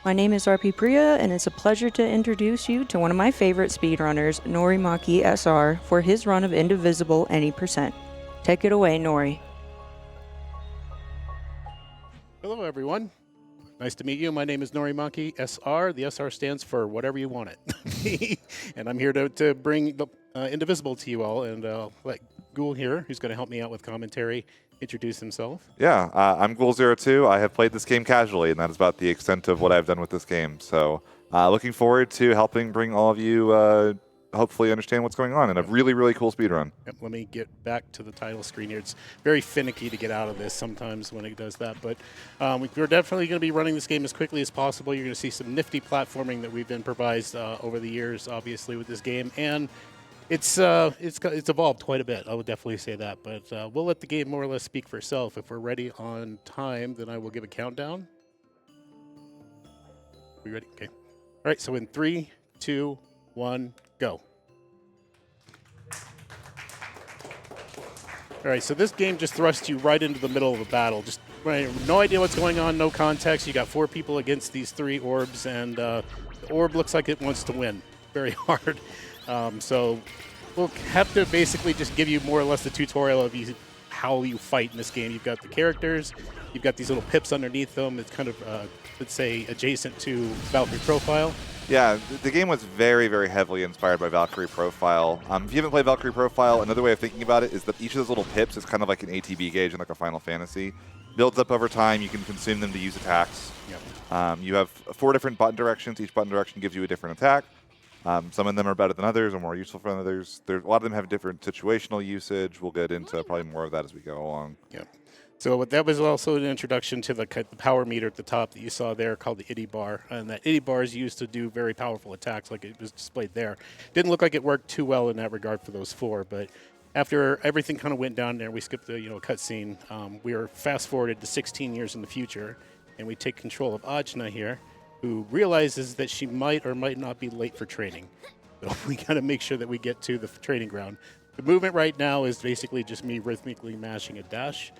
My name is RP Priya, and it's a pleasure to introduce you to one of my favorite speedrunners, Norimaki SR, for his run of Indivisible Any %. Take it away, Nori. Hello, everyone. Nice to meet you. My name is Norimaki SR. The SR stands for whatever you want it. And I'm here to bring the Indivisible to you all. And let Ghoul here, who's going to help me out with commentary, introduce himself. Yeah, I'm Ghoul02. I have played this game casually, and that is about the extent of what I've done with this game. So looking forward to helping bring all of you hopefully understand what's going on in a really, really cool speedrun. Yep, let me get back to the title screen here. It's very finicky to get out of this sometimes when it does that, but we're definitely going to be running this game as quickly as possible. You're going to see some nifty platforming that we've improvised over the years, obviously, with this game, and it's evolved quite a bit. I would definitely say that, but we'll let the game more or less speak for itself. If we're ready on time, then I will give a countdown. We ready? Okay. All right, so in 3, 2, 1, go. All right, so this game just thrusts you right into the middle of a battle. Just no idea what's going on, no context. You got 4 people against these 3 orbs, and the orb looks like it wants to win very hard. So we'll have to basically just give you more or less the tutorial of how you fight in this game. You've got the characters, you've got these little pips underneath them. It's kind of, let's say, adjacent to Valkyrie Profile. Yeah, the game was very, very heavily inspired by Valkyrie Profile. If you haven't played Valkyrie Profile, another way of thinking about it is that each of those little pips is kind of like an ATB gauge in like a Final Fantasy. Builds up over time. You can consume them to use attacks. Yep. You have 4 different button directions. Each button direction gives you a different attack. Some of them are better than others or more useful than others. A lot of them have different situational usage. We'll get into probably more of that as we go along. Yep. So that was also an introduction to the power meter at the top that you saw there called the IDI bar. And that IDI bar is used to do very powerful attacks like it was displayed there. Didn't look like it worked too well in that regard for those 4, but after everything kind of went down there, we skipped the cutscene. We were fast forwarded to 16 years in the future, and we take control of Ajna here, who realizes that she might or might not be late for training. So we got to make sure that we get to the training ground. The movement right now is basically just me rhythmically mashing a dash,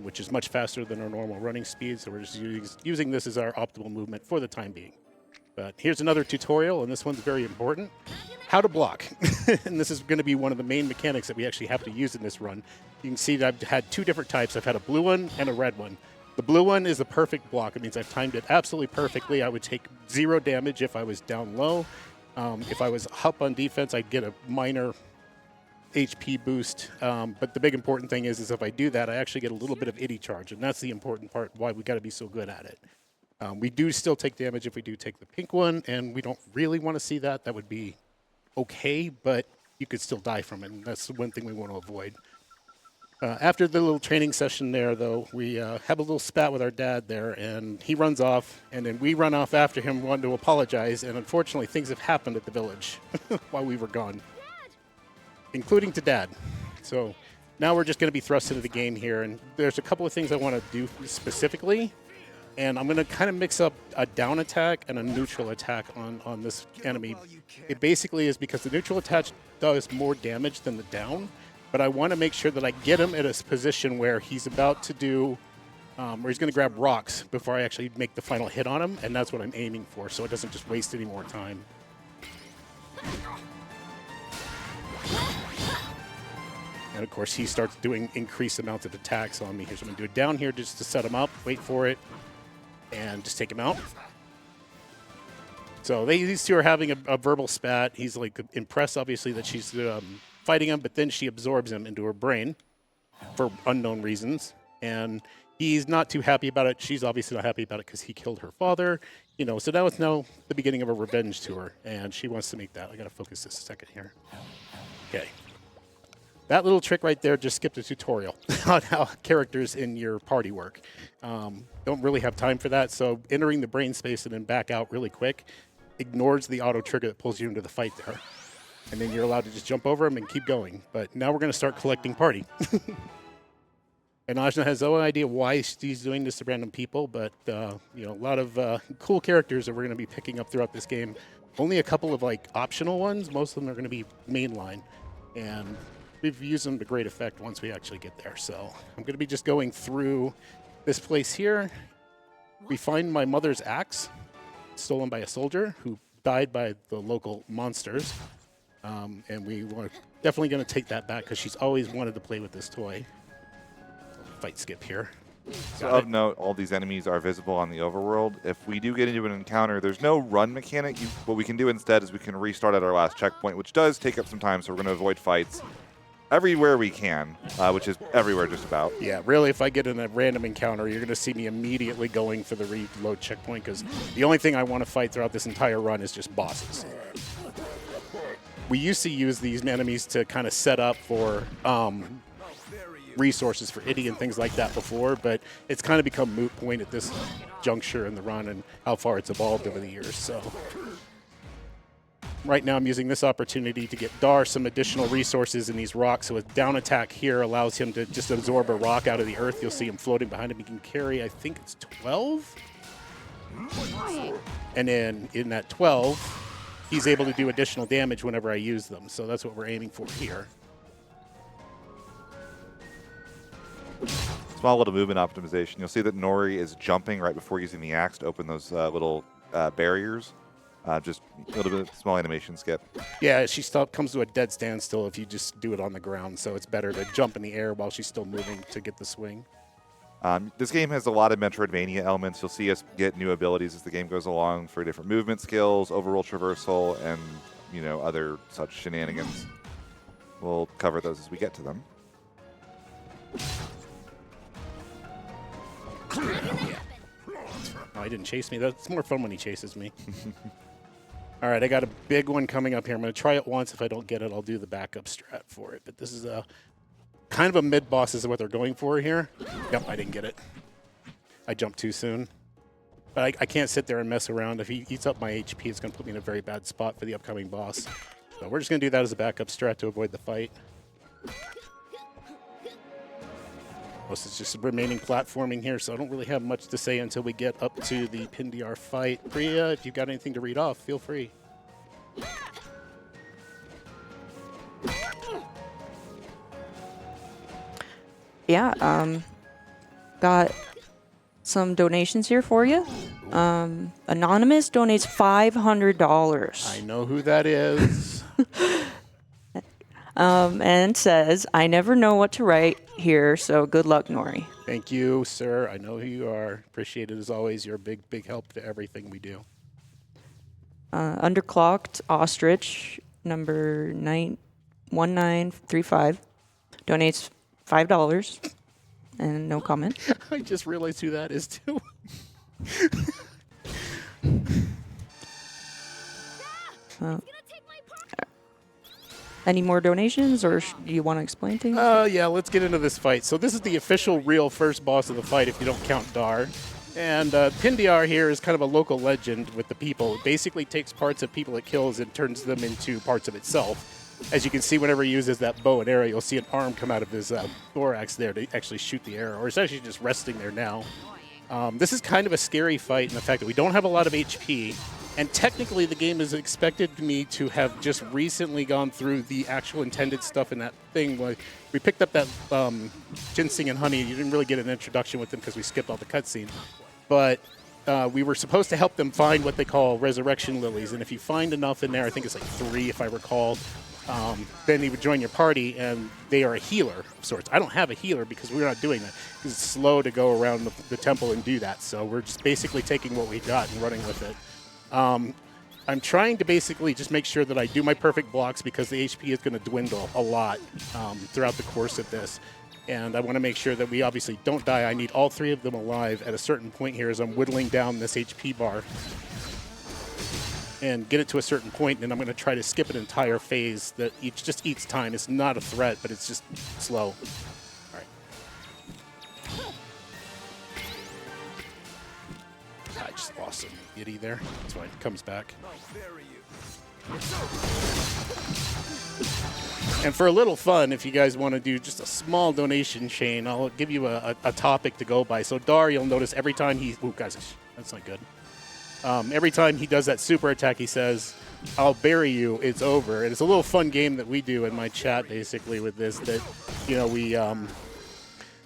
which is much faster than our normal running speed, so we're just using this as our optimal movement for the time being. But here's another tutorial, and this one's very important. How to block. And this is going to be one of the main mechanics that we actually have to use in this run. You can see that I've had 2 different types. I've had a blue one and a red one. The blue one is a perfect block. It means I've timed it absolutely perfectly. I would take 0 damage if I was down low. If I was up on defense, I'd get a minor HP boost, but the big important thing is if I do that, I actually get a little bit of IDI charge, and that's the important part, why we got to be so good at it. We do still take damage if we do take the pink one, and we don't really want to see that. That would be okay, but you could still die from it, and that's the one thing we want to avoid. After the little training session there, though, we have a little spat with our dad there, and he runs off, and then we run off after him, wanting to apologize, and unfortunately, things have happened at the village while we were gone, including to Dad. So now we're just going to be thrust into the game here, and there's a couple of things I want to do specifically, and I'm going to kind of mix up a down attack and a neutral attack on this enemy. It basically is because the neutral attack does more damage than the down, but I want to make sure that I get him at a position where he's about to do, where he's going to grab rocks before I actually make the final hit on him, and that's what I'm aiming for, so it doesn't just waste any more time. And of course, he starts doing increased amounts of attacks on me here. So I'm going to do it down here just to set him up, wait for it, and just take him out. So these 2 are having a verbal spat. He's like impressed, obviously, that she's fighting him, but then she absorbs him into her brain for unknown reasons. And he's not too happy about it. She's obviously not happy about it because he killed her father. So now it's now the beginning of a revenge tour, and she wants to make that. I got to focus this a second here. Okay. That little trick right there just skipped a tutorial on how characters in your party work. Don't really have time for that, so entering the brain space and then back out really quick ignores the auto trigger that pulls you into the fight there. And then you're allowed to just jump over them and keep going. But now we're going to start collecting party. And Ajna has no idea why she's doing this to random people, but a lot of cool characters that we're going to be picking up throughout this game. Only a couple of optional ones. Most of them are going to be mainline. And we've used them to great effect once we actually get there. So I'm going to be just going through this place here. We find my mother's axe, stolen by a soldier who died by the local monsters. And we were definitely going to take that back because she's always wanted to play with this toy. Fight skip here. So of note, all these enemies are visible on the overworld. If we do get into an encounter, there's no run mechanic. What we can do instead is we can restart at our last checkpoint, which does take up some time, so we're going to avoid fights everywhere we can, which is everywhere just about. Yeah, really, if I get in a random encounter, you're going to see me immediately going for the reload checkpoint because the only thing I want to fight throughout this entire run is just bosses. We used to use these enemies to kind of set up for resources for Iddy and things like that before, but it's kind of become moot point at this juncture in the run and how far it's evolved over the years. So right now I'm using this opportunity to get Dar some additional resources in these rocks. So a down attack here allows him to just absorb a rock out of the earth. You'll see him floating behind him. He can carry, I think it's 12. And then in that 12, he's able to do additional damage whenever I use them. So that's what we're aiming for here. Small little movement optimization. You'll see that Nori is jumping right before using the axe to open those little barriers. Just a little bit of small animation skip. Yeah, she comes to a dead standstill if you just do it on the ground, so it's better to jump in the air while she's still moving to get the swing. This game has a lot of Metroidvania elements. You'll see us get new abilities as the game goes along for different movement skills, overworld traversal, and other such shenanigans. We'll cover those as we get to them. Oh, he didn't chase me. That's more fun when he chases me. All right, I got a big one coming up here. I'm going to try it once. If I don't get it, I'll do the backup strat for it. But this is a kind of a mid-boss is what they're going for here. Yep, I didn't get it. I jumped too soon. But I can't sit there and mess around. If he eats up my HP, it's going to put me in a very bad spot for the upcoming boss. So we're just going to do that as a backup strat to avoid the fight. Most is just remaining platforming here, so I don't really have much to say until we get up to the Pindiar fight. Priya, if you've got anything to read off, feel free. Yeah, got some donations here for you. Anonymous donates $500. I know who that is. And says, I never know what to write here, so good luck, Nori. Thank you, sir. I know who you are. Appreciate it as always. You're a big, big help to everything we do. Underclocked Ostrich, number 1935, donates $5 and no comment. I just realized who that is, too. Any more donations, or do you want to explain things? Yeah, let's get into this fight. So this is the official, real first boss of the fight, if you don't count Dar. And Pindiar here is kind of a local legend with the people. It basically takes parts of people it kills and turns them into parts of itself. As you can see, whenever he uses that bow and arrow, you'll see an arm come out of his thorax there to actually shoot the arrow, or it's actually just resting there now. This is kind of a scary fight in the fact that we don't have a lot of HP. And technically, the game has expected me to have just recently gone through the actual intended stuff in that thing. We picked up that ginseng and honey. You didn't really get an introduction with them because we skipped all the cutscene. But we were supposed to help them find what they call resurrection lilies. And if you find enough in there, I think it's like 3 if I recall, then you would join your party, and they are a healer of sorts. I don't have a healer because we're not doing that. Because it's slow to go around the temple and do that. So we're just basically taking what we got and running with it. I'm trying to basically just make sure that I do my perfect blocks because the HP is going to dwindle a lot throughout the course of this. And I want to make sure that we obviously don't die. I need all 3 of them alive at a certain point here as I'm whittling down this HP bar. And get it to a certain point, and I'm going to try to skip an entire phase that just eats time. It's not a threat, but it's just slow. All right. I just lost some Iddy there. That's why it comes back. And for a little fun, if you guys want to do just a small donation chain, I'll give you a topic to go by. So Dar, you'll notice every time he... Ooh, guys, that's not good. Every time he does that super attack, he says, I'll bury you, it's over. And it's a little fun game that we do in my chat, basically, with this, that, we...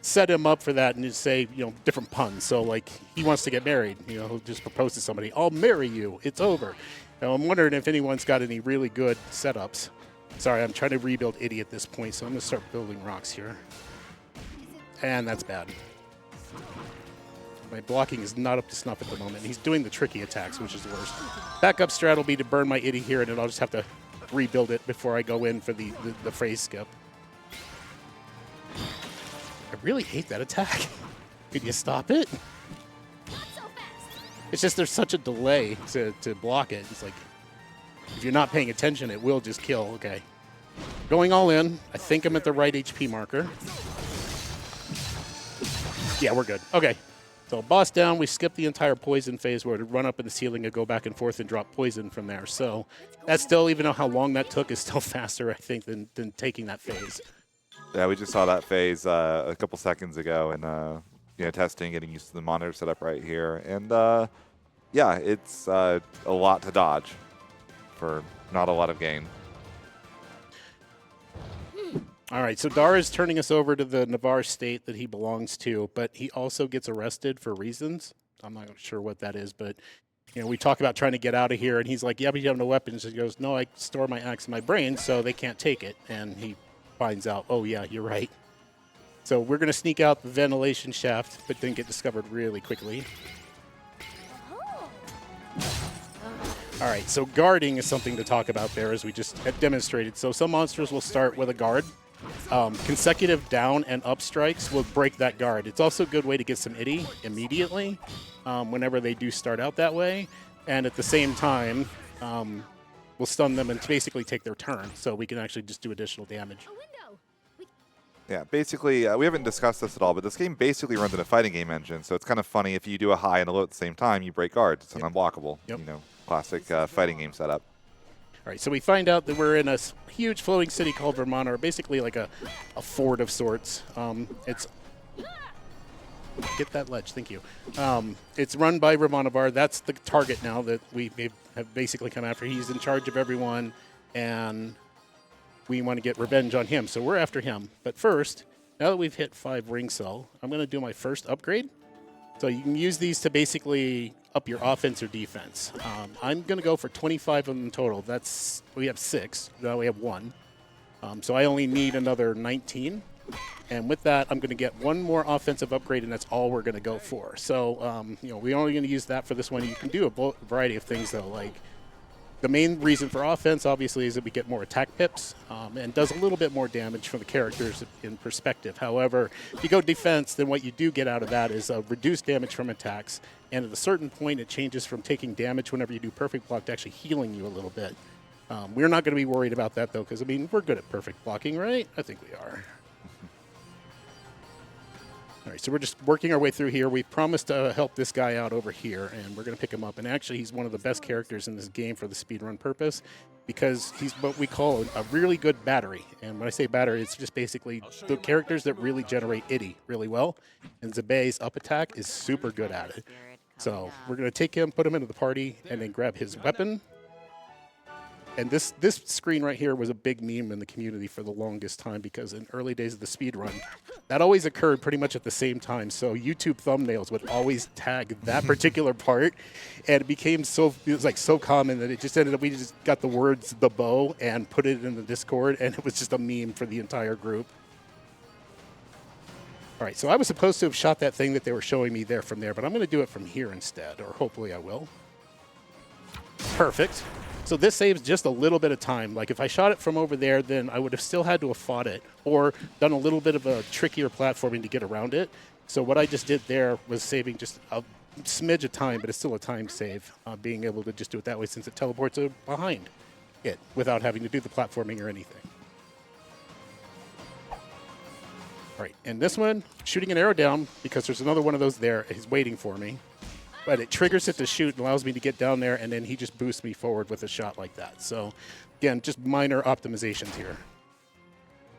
set him up for that and just say, different puns. So, like, he wants to get married. He'll just propose to somebody, I'll marry you. It's over. Now, I'm wondering if anyone's got any really good setups. Sorry, I'm trying to rebuild Itty at this point, so I'm going to start building rocks here. And that's bad. My blocking is not up to snuff at the moment. He's doing the tricky attacks, which is the worst. Backup strat will be to burn my Itty here, and then I'll just have to rebuild it before I go in for the phrase skip. I really hate that attack. Could you stop it? It's just there's such a delay to block it. It's like, if you're not paying attention, it will just kill. Okay. Going all in. I think I'm at the right HP marker. Yeah, we're good. Okay. So boss down, we skip the entire poison phase where it would run up in the ceiling and go back and forth and drop poison from there. So that's still, even though how long that took, is still faster, I think, than taking that phase. Yeah, we just saw that phase a couple seconds ago, and testing, getting used to the monitor setup right here, and yeah, it's a lot to dodge for not a lot of gain. All right, so Dar is turning us over to the Navarre state that he belongs to, but he also gets arrested for reasons. I'm not sure what that is, but we talk about trying to get out of here, and he's like, yeah, but you have no weapons. He goes, no, I store my axe in my brain, so they can't take it. And he finds out, oh, yeah, you're right. So we're going to sneak out the ventilation shaft, but then get discovered really quickly. All right, so guarding is something to talk about there, as we just had demonstrated. So some monsters will start with a guard. Consecutive down and up strikes will break that guard. It's also a good way to get some Itty immediately whenever they do start out that way. And at the same time, we'll stun them and basically take their turn, so we can actually just do additional damage. Yeah, basically, we haven't discussed this at all, but this game basically runs in a fighting game engine, so it's kind of funny if you do a high and a low at the same time, you break guards. It's an unblockable, classic fighting game setup. All right, so we find out that we're in a huge floating city called Vermont, or basically like a fort of sorts. It's get that ledge, thank you. It's run by Ramanavar. That's the target now that we have basically come after. He's in charge of everyone, and we want to get revenge on him, so we're after him. But first, now that we've hit 5 ring cell, I'm going to do my first upgrade. So you can use these to basically up your offense or defense. I'm going to go for 25 of them total. We have 6. Now we have 1. So I only need another 19. And with that, I'm going to get 1 more offensive upgrade, and that's all we're going to go for. So, we're only going to use that for this one. You can do a variety of things, though. Like, the main reason for offense, obviously, is that we get more attack pips and does a little bit more damage for the characters in perspective. However, if you go defense, then what you do get out of that is reduced damage from attacks. And at a certain point, it changes from taking damage whenever you do perfect block to actually healing you a little bit. We're not going to be worried about that, though, because, we're good at perfect blocking, right? I think we are. All right, so we're just working our way through here. We promised to help this guy out over here, and we're going to pick him up. And actually, he's one of the best characters in this game for the speedrun purpose, because he's what we call a really good battery. And when I say battery, it's just basically the characters that really generate Itty really well. And Zabei's up attack is super good at it. So we're going to take him, put him into the party, and then grab his weapon. And this screen right here was a big meme in the community for the longest time, because in early days of the speedrun, that always occurred pretty much at the same time. So YouTube thumbnails would always tag that particular part, and it became so common that it just ended up, we just got the words "the bow" and put it in the Discord, and it was just a meme for the entire group. All right, so I was supposed to have shot that thing that they were showing me there from there, but I'm going to do it from here instead, or hopefully I will. Perfect. So this saves just a little bit of time. Like if I shot it from over there, then I would have still had to have fought it or done a little bit of a trickier platforming to get around it. So what I just did there was saving just a smidge of time, but it's still a time save, being able to just do it that way, since it teleports behind it without having to do the platforming or anything. All right, and this one, shooting an arrow down because there's another one of those there. He's waiting for me. But it triggers it to shoot and allows me to get down there, and then he just boosts me forward with a shot like that. So, again, just minor optimizations here.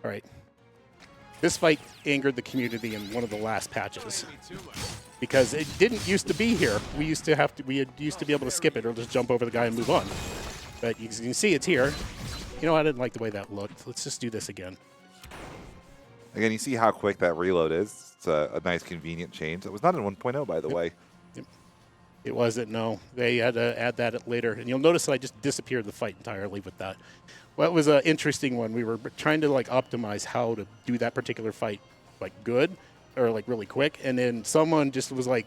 All right. This fight angered the community in one of the last patches because it didn't used to be here. We used to be able to skip it or just jump over the guy and move on. But you can see it's here. I didn't like the way that looked. Let's just do this again. Again, you see how quick that reload is. It's a nice, convenient change. It was not in 1.0, by the way. Yep. It wasn't, no. They had to add that later. And you'll notice that I just disappeared the fight entirely with that. Well, it was an interesting one. We were trying to like optimize how to do that particular fight like good or like really quick. And then someone just was like,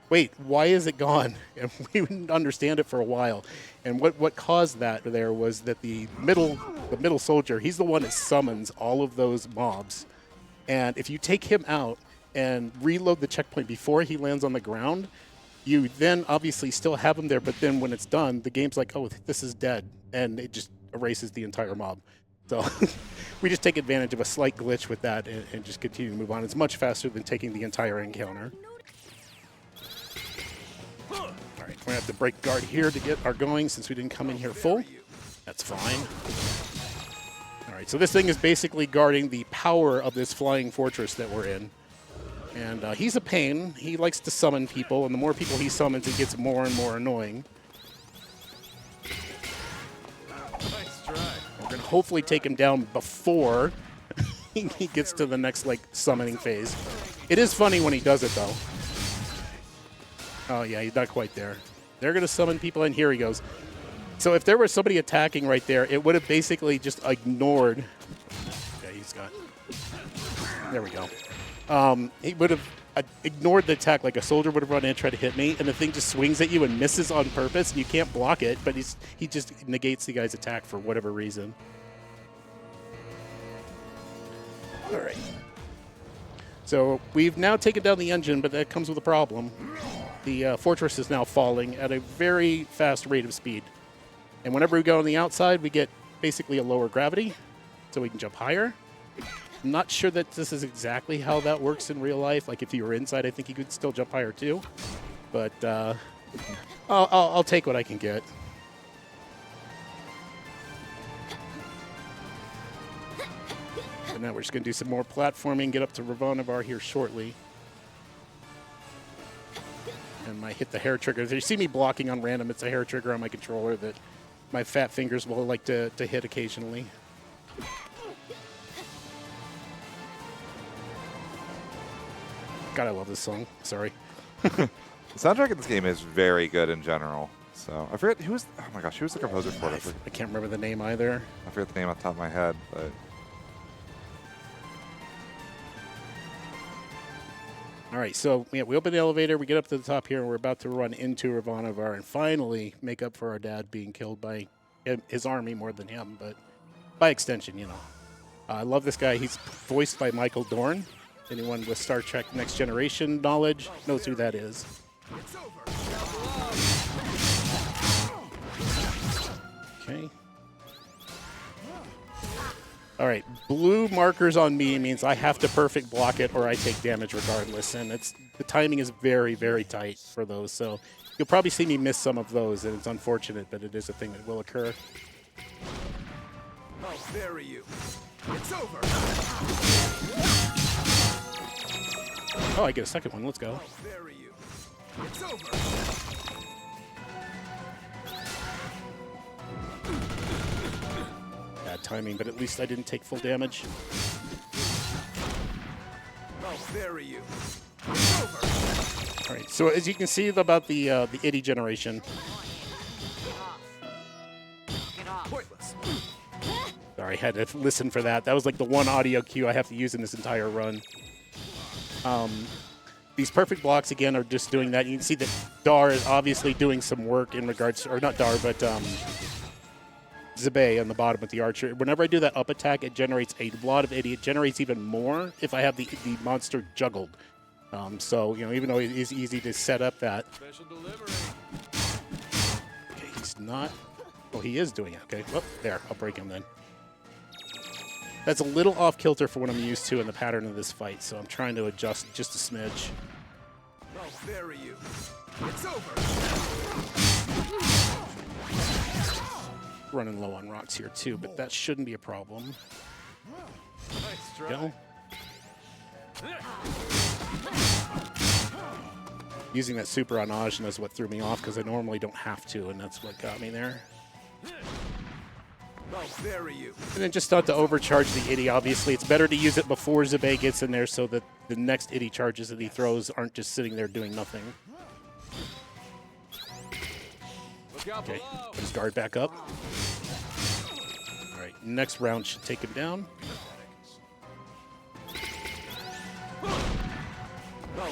wait, why is it gone? And we didn't understand it for a while. And what caused that there was that the middle soldier, he's the one that summons all of those mobs. And if you take him out and reload the checkpoint before he lands on the ground, you then obviously still have him there, but then when it's done, the game's like, oh, this is dead, and it just erases the entire mob. So we just take advantage of a slight glitch with that and just continue to move on. It's much faster than taking the entire encounter. All right, we're going to have to break guard here to get our going since we didn't come in here full. That's fine. All right, so this thing is basically guarding the power of this flying fortress that we're in. And he's a pain. He likes to summon people, and the more people he summons, it gets more and more annoying. Nice try. We're going to hopefully take him down before he gets to the next, like, summoning phase. It is funny when he does it, though. Oh, yeah, he's not quite there. They're going to summon people, and here he goes. So if there was somebody attacking right there, it would have basically just ignored. Okay, he's got. There we go. He would have ignored the attack like a soldier would have run in and tried to hit me, and the thing just swings at you and misses on purpose, and you can't block it, but he just negates the guy's attack for whatever reason. All right. So we've now taken down the engine, but that comes with a problem. The fortress is now falling at a very fast rate of speed. And whenever we go on the outside, we get basically a lower gravity, so we can jump higher. I'm not sure that this is exactly how that works in real life. Like if you were inside, I think you could still jump higher too. But I'll take what I can get. And now we're just going to do some more platforming, get up to Ravanavar here shortly. And I hit the hair trigger. If you see me blocking on random, it's a hair trigger on my controller that my fat fingers will like to hit occasionally. God, I love this song. Sorry. The soundtrack in this game is very good in general. So I forget who's. Oh my gosh, who was the composer for it? I can't remember the name either. I forget the name off the top of my head, but. All right, so yeah, we open the elevator, we get up to the top here, and we're about to run into Ravanavar and finally make up for our dad being killed by his army more than him, but by extension, you know. I love this guy. He's voiced by Michael Dorn. Anyone with Star Trek Next Generation knowledge knows who that is. Okay. All right, blue markers on me means I have to perfect block it or I take damage regardless, and the timing is very, very tight for those, so you'll probably see me miss some of those, and it's unfortunate, but it is a thing that will occur. I'll bury you. It's over. Oh, I get a second one. Let's go. I'll bury you. It's over. Bad timing, but at least I didn't take full damage. I'll bury you. It's over. All right, so as you can see about the itty generation. Pointless. Sorry, I had to listen for that. That was like the one audio cue I have to use in this entire run. These perfect blocks, again, are just doing that. You can see that Dar is obviously doing some work in regards to, or not Dar, but Zebe on the bottom with the archer. Whenever I do that up attack, it generates a lot of itty. It generates even more if I have the monster juggled. So, you know, even though it is easy to set up that. Special delivery. Okay, he's not. Oh, he is doing it. Okay, well, there. I'll break him then. That's a little off kilter for what I'm used to in the pattern of this fight, so I'm trying to adjust just a smidge. I'll bury you. It's over. Running low on rocks here too, but that shouldn't be a problem. Nice try. Go. Using that super on Ajna is what threw me off because I normally don't have to, and that's what got me there. I'll bury you. And then just thought to overcharge the Itty, obviously. It's better to use it before Zabe gets in there so that the next Itty charges that he throws aren't just sitting there doing nothing. Okay, put his guard back up. All right, next round should take him down.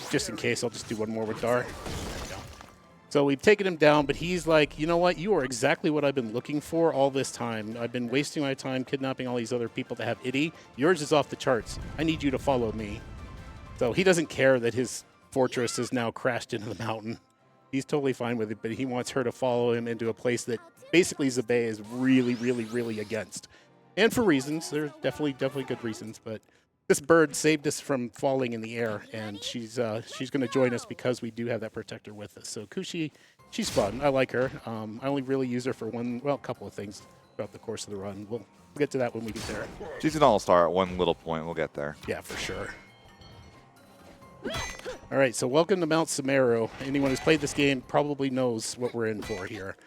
Just in case, I'll just do one more with Dar. So we've taken him down, but he's like, you know what? You are exactly what I've been looking for all this time. I've been wasting my time kidnapping all these other people that have Itty. Yours is off the charts. I need you to follow me. So he doesn't care that his fortress is now crashed into the mountain. He's totally fine with it, but he wants her to follow him into a place that basically Zabe is really, really, really against. And for reasons. There's definitely good reasons, but this bird saved us from falling in the air, and she's going to join us because we do have that protector with us. So Kushi, she's fun. I like her. I only really use her for a couple of things throughout the course of the run. We'll get to that when we get there. She's an all-star at one little point. We'll get there. Yeah, for sure. All right, so welcome to Mount Sumeru. Anyone who's played this game probably knows what we're in for here.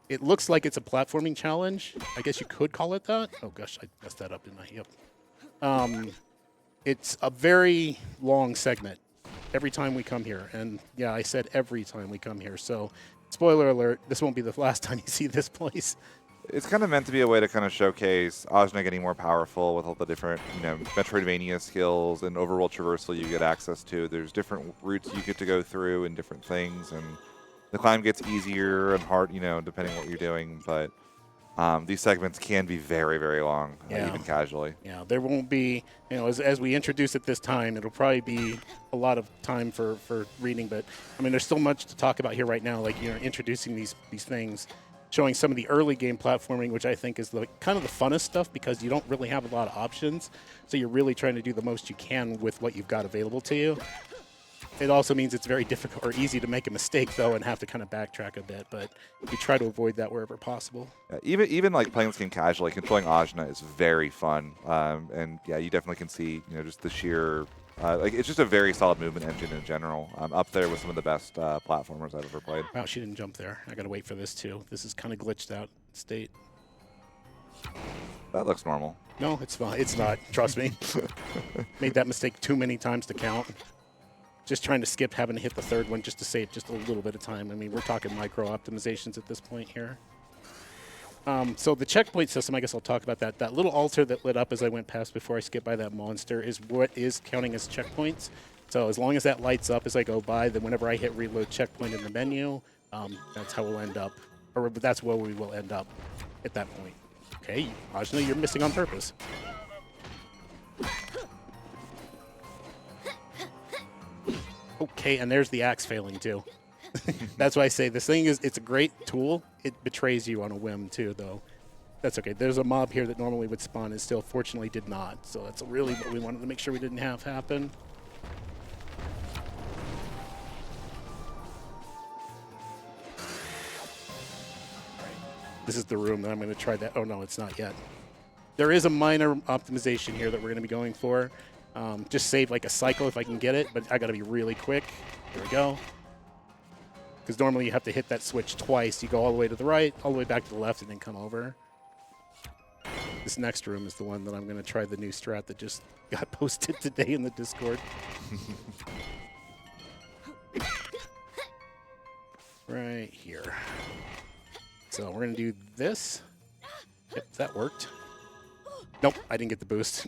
It looks like it's a platforming challenge. I guess you could call it that. Oh, gosh, I messed that up, didn't I? Yep. It's a very long segment every time we come here. And yeah, I said every time we come here. So spoiler alert, this won't be the last time you see this place. It's kind of meant to be a way to kind of showcase Ajna getting more powerful with all the different, Metroidvania skills and overworld traversal you get access to. There's different routes you get to go through and different things. And the climb gets easier and hard, depending on what you're doing. But these segments can be very, very long, even casually. Yeah, there won't be, as we introduce it this time, it'll probably be a lot of time for reading. But, there's so much to talk about here right now, introducing these things, showing some of the early game platforming, which I think is kind of the funnest stuff because you don't really have a lot of options. So you're really trying to do the most you can with what you've got available to you. It also means it's very difficult or easy to make a mistake, though, and have to kind of backtrack a bit. But we try to avoid that wherever possible. Even playing this game casually, controlling Ajna is very fun. And yeah, you definitely can see, just the sheer, it's just a very solid movement engine in general. Up there with some of the best platformers I've ever played. Wow, she didn't jump there. I got to wait for this too. This is kind of glitched out state. That looks normal. No, it's fine. It's not. Trust me. Made that mistake too many times to count. Just trying to skip having to hit the third one just to save just a little bit of time. We're talking micro optimizations at this point here. So the checkpoint system, I guess I'll talk about that. That little altar that lit up as I went past before I skipped by that monster is what is counting as checkpoints. So as long as that lights up as I go by, then whenever I hit reload checkpoint in the menu, that's how we'll end up, or that's where we will end up at that point. Okay, Ajna, you're missing on purpose. Okay, and there's the axe failing too. That's why I say this thing it's a great tool. It betrays you on a whim too, though. That's okay. There's a mob here that normally would spawn and still fortunately did not. So that's really what we wanted to make sure we didn't have happen. This is the room that I'm going to try that. Oh, no, it's not yet. There is a minor optimization here that we're going to be going for. Just save like a cycle if I can get it, but I got to be really quick. Here we go. Because normally you have to hit that switch twice. You go all the way to the right, all the way back to the left, and then come over. This next room is the one that I'm going to try the new strat that just got posted today in the Discord. Right here. So we're going to do this. Yep, that worked. Nope, I didn't get the boost.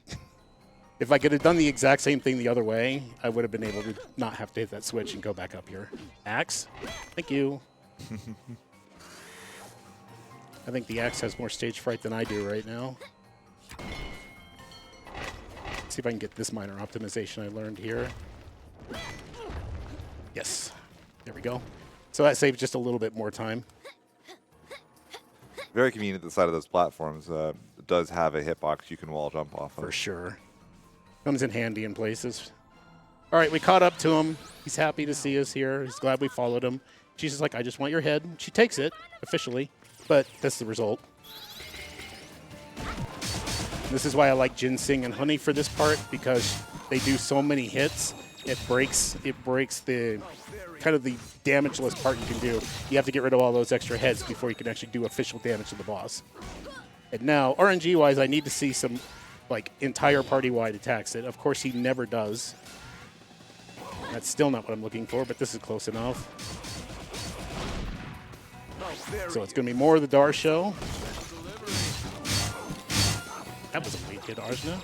If I could have done the exact same thing the other way, I would have been able to not have to hit that switch and go back up here. Axe? Thank you. I think the axe has more stage fright than I do right now. Let's see if I can get this minor optimization I learned here. Yes. There we go. So that saves just a little bit more time. Very convenient at the side of those platforms. It does have a hitbox you can wall jump off of. For sure. Comes in handy in places. All right, we caught up to him. He's happy to see us here. He's glad we followed him. She's just like, I just want your head. She takes it, officially, but that's the result. This is why I like Ginseng and Honey for this part, because they do so many hits. It breaks the kind of the damageless part you can do. You have to get rid of all those extra heads before you can actually do official damage to the boss. And now, RNG-wise, I need to see some, like, entire party-wide attacks that, of course, he never does. That's still not what I'm looking for, but this is close enough. So it's going to be more of the Dar show. That was a late hit, Ajna.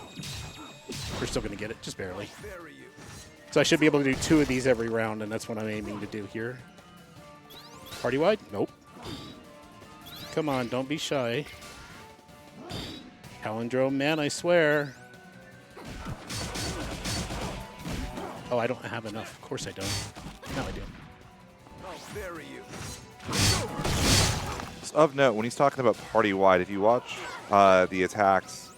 We're still going to get it, just barely. So I should be able to do 2 of these every round, and that's what I'm aiming to do here. Party-wide? Nope. Come on, don't be shy. Palindrome, man, I swear. Oh, I don't have enough. Of course I don't. No, I do. Of note, when he's talking about party-wide, if you watch the attacks,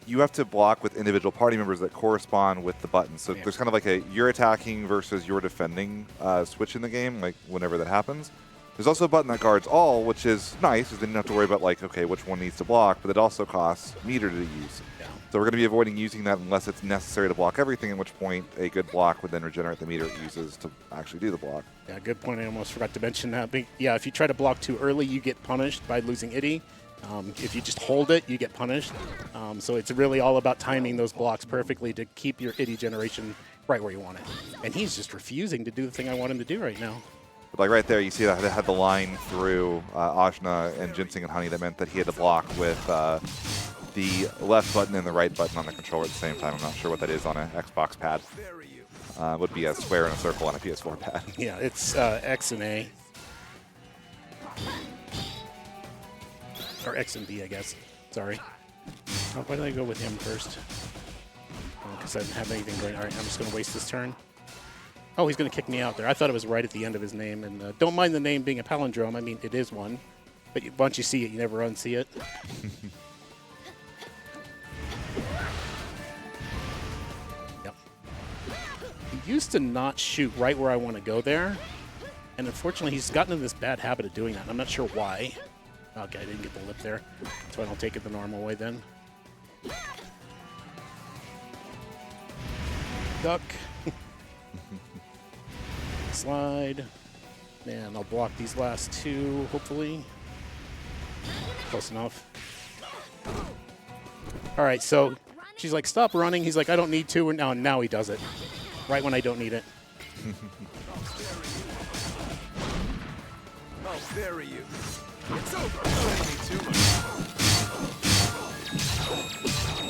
you have to block with individual party members that correspond with the buttons. So there's kind of like a you're attacking versus you're defending switch in the game, like whenever that happens. There's also a button that guards all, which is nice, because then you don't have to worry about, like, okay, which one needs to block, but it also costs meter to use. Yeah. So we're going to be avoiding using that unless it's necessary to block everything, at which point a good block would then regenerate the meter it uses to actually do the block. Yeah, good point. I almost forgot to mention that. But yeah, if you try to block too early, you get punished by losing Itty. If you just hold it, you get punished. So it's really all about timing those blocks perfectly to keep your Itty generation right where you want it. And he's just refusing to do the thing I want him to do right now. But like right there, you see that they had the line through Ajna and Ginseng and Honey that meant that he had to block with the left button and the right button on the controller at the same time. I'm not sure what that is on an Xbox pad. Would be a square and a circle on a PS4 pad. Yeah, it's X and A. Or X and B, I guess. Sorry. Oh, why did I go with him first? Because I didn't have anything going. All right, I'm just going to waste this turn. Oh, he's going to kick me out there. I thought it was right at the end of his name. And don't mind the name being a palindrome. I mean, it is one. But once you see it, you never unsee it. Yep. He used to not shoot right where I want to go there. And unfortunately, he's gotten in this bad habit of doing that. And I'm not sure why. Okay, I didn't get the lip there. So I don't take it the normal way then. Duck. Slide. Man, I'll block these last 2, hopefully. Close enough. All right, so she's like, stop running. He's like, I don't need to. And now he does it. Right when I don't need it. I'll bury you. It's over.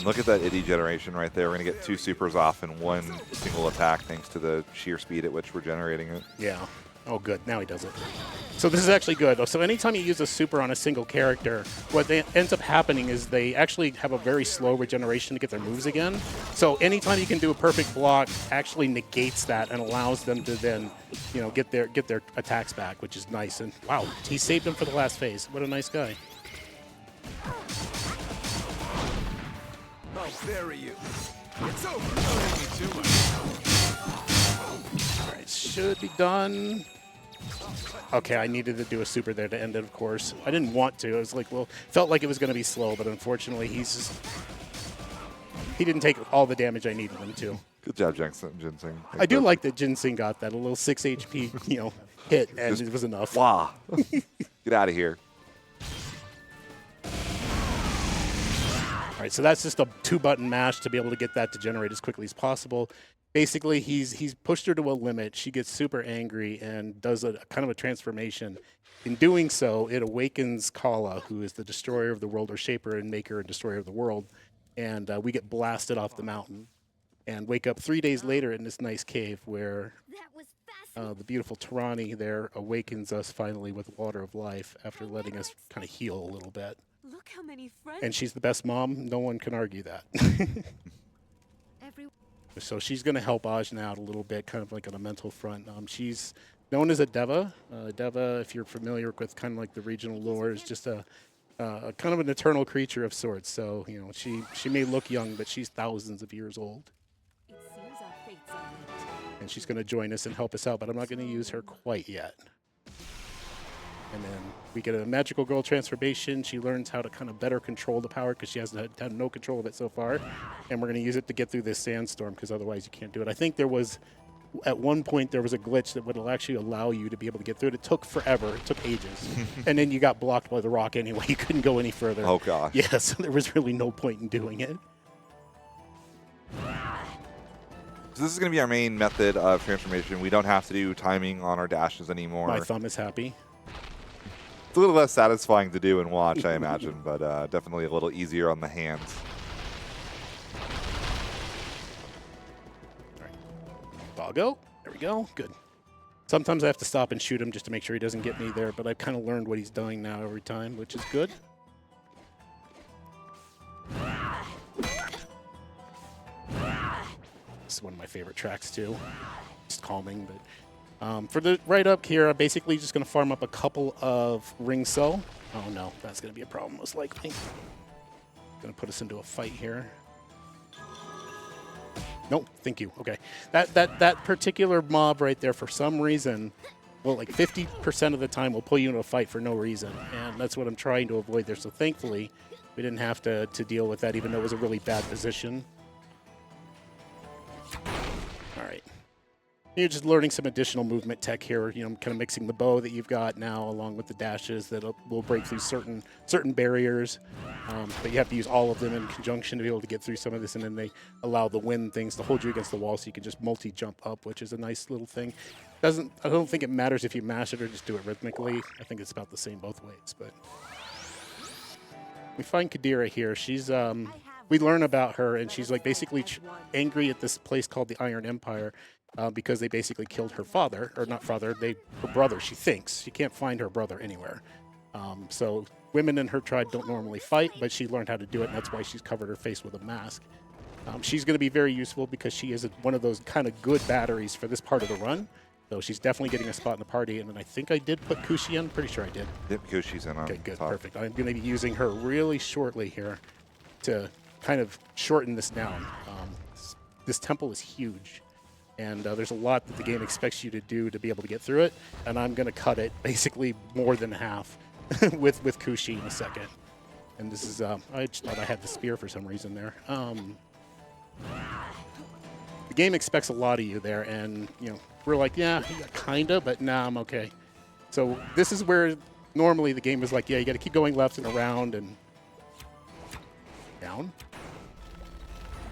Look at that Itty generation right there. We're going to get 2 supers off in one single attack thanks to the sheer speed at which we're generating it. Yeah. Oh, good. Now he does it. So this is actually good. So anytime you use a super on a single character, what ends up happening is they actually have a very slow regeneration to get their moves again. So anytime you can do a perfect block, actually negates that and allows them to then, you know, get their attacks back, which is nice. And wow, he saved them for the last phase. What a nice guy. I'll bury you. It's over. Don't hit me too much. All right, should be done. Okay, I needed to do a super there to end it, of course. I didn't want to. I was like, well, felt like it was going to be slow, but unfortunately, he didn't take all the damage I needed him to. Good job, Ginseng. I do like that Ginseng got that, a little 6 HP, you know, hit, and Just, it was enough. Wow. Get out of here. All right, so that's just a 2-button mash to be able to get that to generate as quickly as possible. Basically, he's pushed her to a limit. She gets super angry and does a kind of a transformation. In doing so, it awakens Kala, who is the destroyer of the world, or shaper and maker and destroyer of the world. And we get blasted off the mountain and wake up 3 days later in this nice cave where the beautiful Tarani there awakens us finally with water of life after letting us kind of heal a little bit. Look how many friends. And she's the best mom. No one can argue that. So she's going to help Ajna out a little bit, kind of like on a mental front. She's known as a Deva. Deva, if you're familiar with kind of like the regional lore, is just a kind of an eternal creature of sorts. So, you know, she may look young, but she's thousands of years old. It seems our fates are linked. And she's going to join us and help us out, but I'm not going to use her quite yet. And then we get a magical girl transformation. She learns how to kind of better control the power because she hasn't had no control of it so far. And we're going to use it to get through this sandstorm because otherwise you can't do it. I think there was at one point there was a glitch that would actually allow you to be able to get through it. It took forever. It took ages. And then you got blocked by the rock anyway. You couldn't go any further. Oh, gosh. Yeah, so there was really no point in doing it. So this is going to be our main method of transformation. We don't have to do timing on our dashes anymore. My thumb is happy. It's a little less satisfying to do and watch, I imagine, but definitely a little easier on the hands. Doggo. There we go. Good. Sometimes I have to stop and shoot him just to make sure he doesn't get me there, but I've kind of learned what he's doing now every time, which is good. This is one of my favorite tracks, too. Just calming, but for the right up here, I'm basically just going to farm up a couple of ring cell. Oh, no. That's going to be a problem, most likely. Going to put us into a fight here. Nope, thank you. Okay. That particular mob right there, for some reason, well, like 50% of the time will pull you into a fight for no reason. And that's what I'm trying to avoid there. So thankfully, we didn't have to deal with that, even though it was a really bad position. All right. You're just learning some additional movement tech here, you know, kind of mixing the bow that you've got now along with the dashes that will break through certain barriers. But you have to use all of them in conjunction to be able to get through some of this, and then they allow the wind things to hold you against the wall so you can just multi-jump up, which is a nice little thing. I don't think it matters if you mash it or just do it rhythmically. I think it's about the same both ways. But we find Kadira here. She's we learn about her, and she's like basically angry at this place called the Iron Empire. Because they basically killed her father, or not father, her brother, she thinks. She can't find her brother anywhere. So women in her tribe don't normally fight, but she learned how to do it, and that's why she's covered her face with a mask. She's going to be very useful because she is one of those kind of good batteries for this part of the run. So she's definitely getting a spot in the party, and then I think I did put Kushi in. Pretty sure I did. Yep, Kushi's in on Okay, good, top. perfect. I'm going to be using her really shortly here to kind of shorten this down. This temple is huge. And there's a lot that the game expects you to do to be able to get through it. And I'm going to cut it basically more than half with Kushi in a second. And this is, I just thought I had the spear for some reason there. The game expects a lot of you there. And, you know, we're like, yeah, kind of, but nah, I'm okay. So this is where normally the game is like, yeah, you got to keep going left and around and down.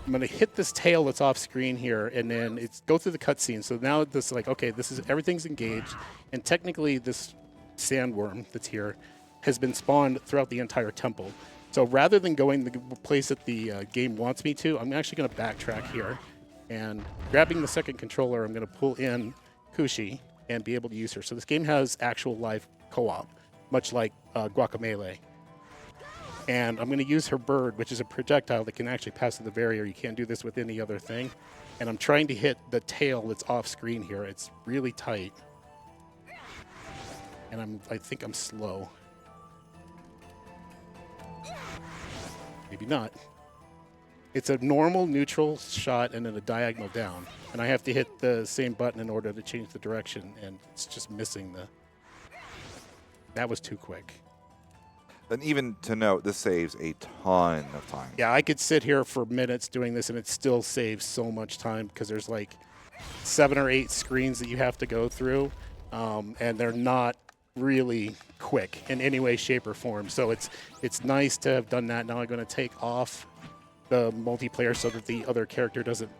I'm going to hit this tail that's off screen here, and then go through the cutscene. So now this like, okay, everything's engaged, and technically this sandworm that's here has been spawned throughout the entire temple. So rather than going the place that the game wants me to, I'm actually going to backtrack here, and grabbing the second controller, I'm going to pull in Kushi and be able to use her. So this game has actual live co-op, much like Guacamelee. And I'm going to use her bird, which is a projectile that can actually pass through the barrier. You can't do this with any other thing. And I'm trying to hit the tail that's off screen here. It's really tight. And I think I'm slow. Maybe not. It's a normal neutral shot and then a diagonal down. And I have to hit the same button in order to change the direction. And it's just missing the... That was too quick. And even to note, this saves a ton of time. Yeah, I could sit here for minutes doing this, and it still saves so much time because there's like 7 or 8 screens that you have to go through, and they're not really quick in any way, shape, or form. So it's nice to have done that. Now I'm going to take off the multiplayer so that the other character doesn't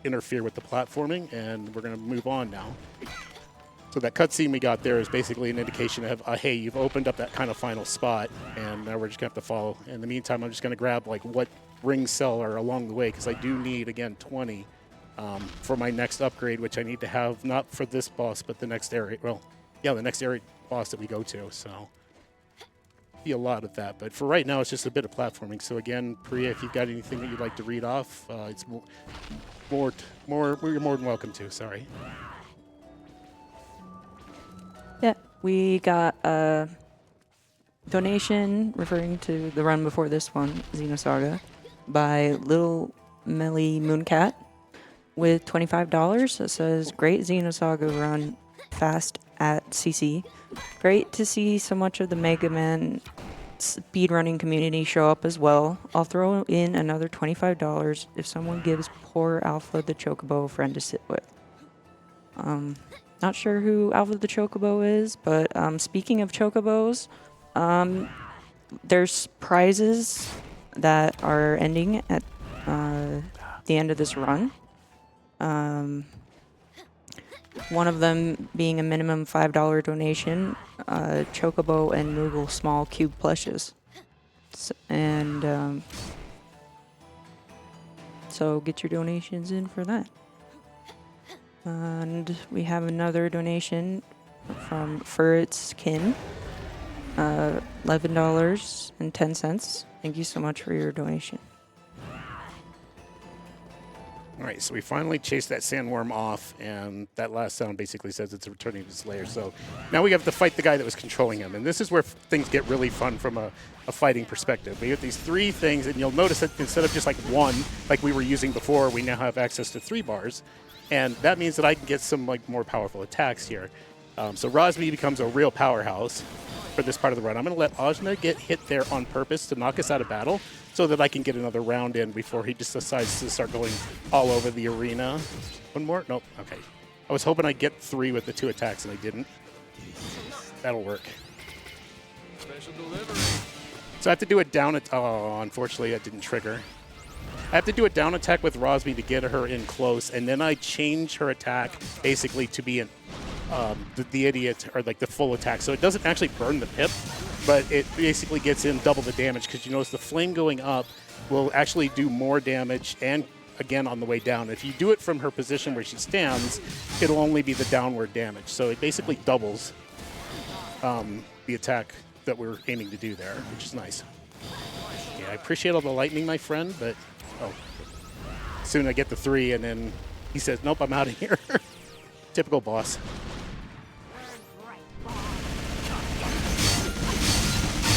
interfere with the platforming, and we're going to move on now. So that cutscene we got there is basically an indication of, hey, you've opened up that kind of final spot, and now we're just going to have to follow. In the meantime, I'm just going to grab like what ring cell are along the way, because I do need, again, 20 for my next upgrade, which I need to have not for this boss, but the next area. Well, yeah, the next area boss that we go to. So be a lot of that. But for right now, it's just a bit of platforming. So again, Priya, if you've got anything that you'd like to read off, it's more you're more than welcome to. Sorry. Yeah, we got a donation referring to the run before this one, Xenosaga, by Little Melly Mooncat with $25. It says, great Xenosaga run, fast at CC. Great to see so much of the Mega Man speedrunning community show up as well. I'll throw in another $25 if someone gives poor Alpha the Chocobo a friend to sit with. Not sure who Alpha the Chocobo is, but speaking of chocobos, there's prizes that are ending at the end of this run. One of them being a minimum $5 donation, Chocobo and Moogle small cube plushes. And so get your donations in for that. And we have another donation from Furret's Kin, $11.10. Thank you so much for your donation. All right, so we finally chased that sandworm off, and that last sound basically says it's returning to its lair. So now we have to fight the guy that was controlling him, and this is where things get really fun from a fighting perspective. We have these 3 things, and you'll notice that instead of just like 1, like we were using before, we now have access to 3 bars, and that means that I can get some like more powerful attacks here. So Rosmi becomes a real powerhouse for this part of the run. I'm going to let Ajna get hit there on purpose to knock us out of battle so that I can get another round in before he just decides to start going all over the arena. One more? Nope. Okay. I was hoping I'd get 3 with the 2 attacks, and I didn't. That'll work. Special delivery. So I have to do a down attack. Oh, unfortunately, that didn't trigger. I have to do a down attack with Rosmi to get her in close, and then I change her attack basically to be the idiot, or like the full attack. So it doesn't actually burn the pip, but it basically gets in double the damage, because you notice the flame going up will actually do more damage, and again on the way down. If you do it from her position where she stands, it'll only be the downward damage. So it basically doubles the attack that we're aiming to do there, which is nice. Yeah, I appreciate all the lightning, my friend, but soon I get the 3, and then he says, nope, I'm out of here. Typical boss.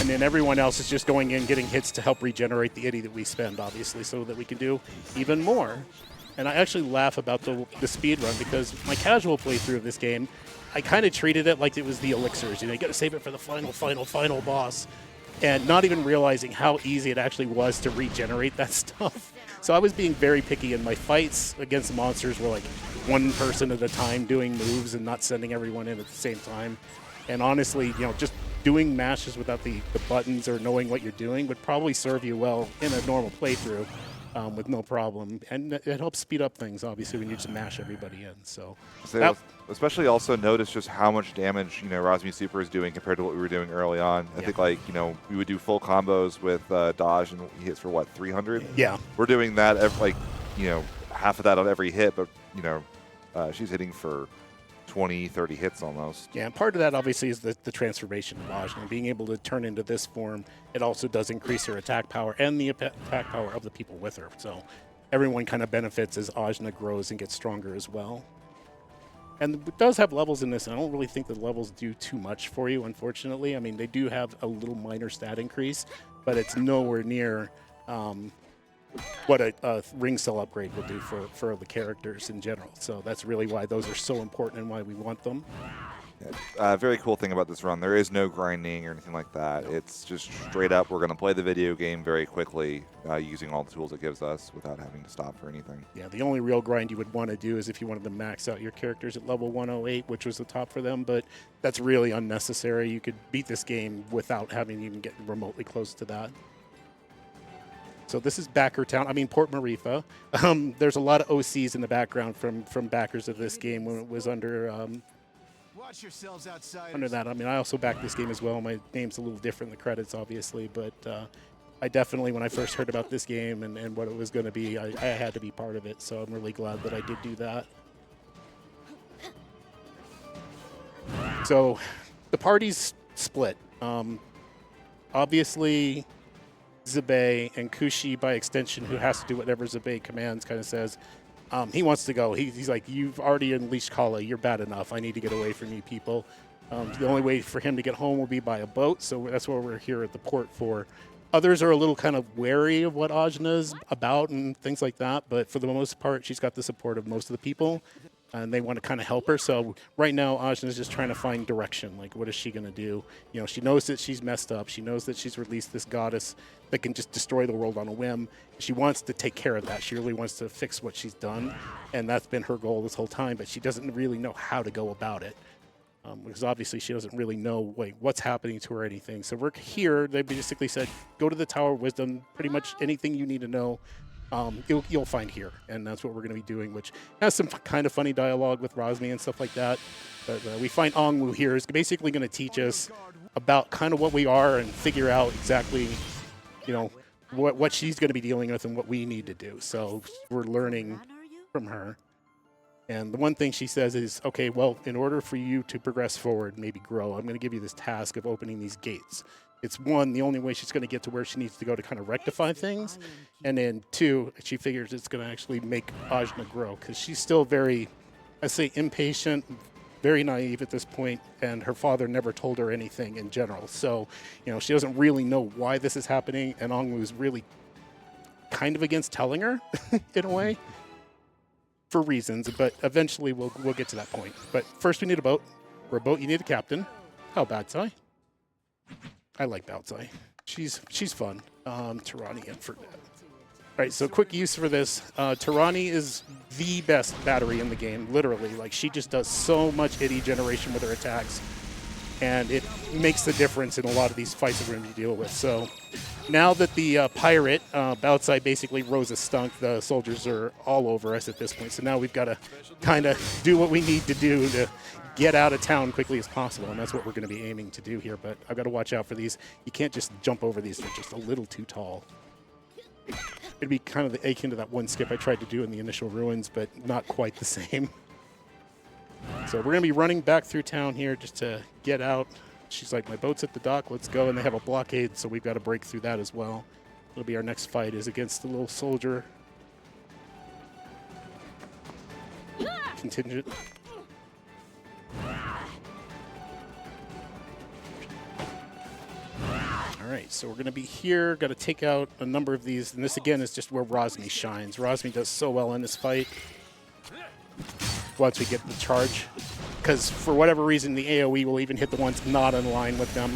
And then everyone else is just going in, getting hits to help regenerate the itty that we spend, obviously, so that we can do even more. And I actually laugh about the speed run, because my casual playthrough of this game, I kind of treated it like it was the elixirs. You know, you got to save it for the final boss, and not even realizing how easy it actually was to regenerate that stuff. So I was being very picky, and my fights against monsters were like 1 person at a time doing moves and not sending everyone in at the same time. And honestly, you know, just doing mashes without the buttons or knowing what you're doing would probably serve you well in a normal playthrough with no problem. And it helps speed up things, obviously, when you just mash everybody in. So especially also notice just how much damage, you know, Rosmi Super is doing compared to what we were doing early on. I think, like, you know, we would do full combos with dodge, and he hits for what, 300? Yeah. We're doing that like, you know, half of that on every hit, but, you know, she's hitting for 20, 30 hits almost. Yeah, and part of that obviously is the transformation of Ajna. Being able to turn into this form, it also does increase her attack power and the attack power of the people with her. So everyone kind of benefits as Ajna grows and gets stronger as well. And it does have levels in this, and I don't really think the levels do too much for you, unfortunately. I mean, they do have a little minor stat increase, but it's nowhere near what a ring cell upgrade will do for the characters in general. So that's really why those are so important and why we want them. Very cool thing about this run, there is no grinding or anything like that. It's just straight up, we're going to play the video game very quickly using all the tools it gives us without having to stop for anything. Yeah, the only real grind you would want to do is if you wanted to max out your characters at level 108, which was the top for them, but that's really unnecessary. You could beat this game without having to even get remotely close to that. So this is Backertown, I mean Port Marifa. There's a lot of OCs in the background from backers of this game when it was under Watch yourselves outside. under that. I mean, I also backed this game as well. My name's a little different in the credits, obviously, but I definitely, when I first heard about this game and what it was going to be, I had to be part of it. So I'm really glad that I did do that. So the party's split. Obviously, Zabe and Kushi, by extension, who has to do whatever Zabe commands, kind of says, he wants to go. He's like, you've already unleashed Kala. You're bad enough. I need to get away from you people. The only way for him to get home will be by a boat, so that's what we're here at the port for. Others are a little kind of wary of what Ajna's about and things like that, but for the most part, she's got the support of most of the people. and they want to kind of help her. So right now, Ajna is just trying to find direction. Like, what is she going to do? You know, she knows that she's messed up. She knows that she's released this goddess that can just destroy the world on a whim. She wants to take care of that. She really wants to fix what she's done, and that's been her goal this whole time, but she doesn't really know how to go about it. Because obviously she doesn't really know what's happening to her or anything. So we're here. They basically said, go to the Tower of Wisdom. Pretty much anything you need to know, you'll find here. And that's what we're going to be doing, which has some kind of funny dialogue with Rosmi and stuff like that. But we find Ongwu here is basically going to teach us about kind of what we are and figure out exactly, you know, what she's going to be dealing with and what we need to do. So we're learning from her. And the one thing she says is, okay, well, in order for you to progress forward, maybe grow, I'm going to give you this task of opening these gates. It's one, the only way she's going to get to where she needs to go to kind of rectify things. And then two, she figures it's going to actually make Ajna grow because she's still very, I say, impatient, very naive at this point, and her father never told her anything in general. So, you know, she doesn't really know why this is happening, and Ongwu's really kind of against telling her in a way. For reasons, but eventually we'll get to that point. But first we need a boat. For a boat, you need a captain. How Baotsai? I like Baotsai. She's fun. Tirani in for that. All right, so quick use for this. Tirani is the best battery in the game, literally. Like, she just does so much itty generation with her attacks, and it makes the difference in a lot of these fights that we're going to deal with. So now that the pirate, Baotsai, basically rose a stunk, the soldiers are all over us at this point. So now we've got to kind of do what we need to do to get out of town quickly as possible, and that's what we're going to be aiming to do here. But I've got to watch out for these. You can't just jump over these. They're just a little too tall. It'd be kind of the akin to that one skip I tried to do in the initial ruins, but not quite the same. So we're going to be running back through town here just to get out. She's like, my boat's at the dock, let's go. And they have a blockade, so we've got to break through that as well. It'll be our next fight is against the little soldier contingent. All right, so we're going to be here. Got to take out a number of these. And this, again, is just where Rosmi shines. Rosmi does so well in this fight once we get the charge. Because for whatever reason, the AoE will even hit the ones not in line with them.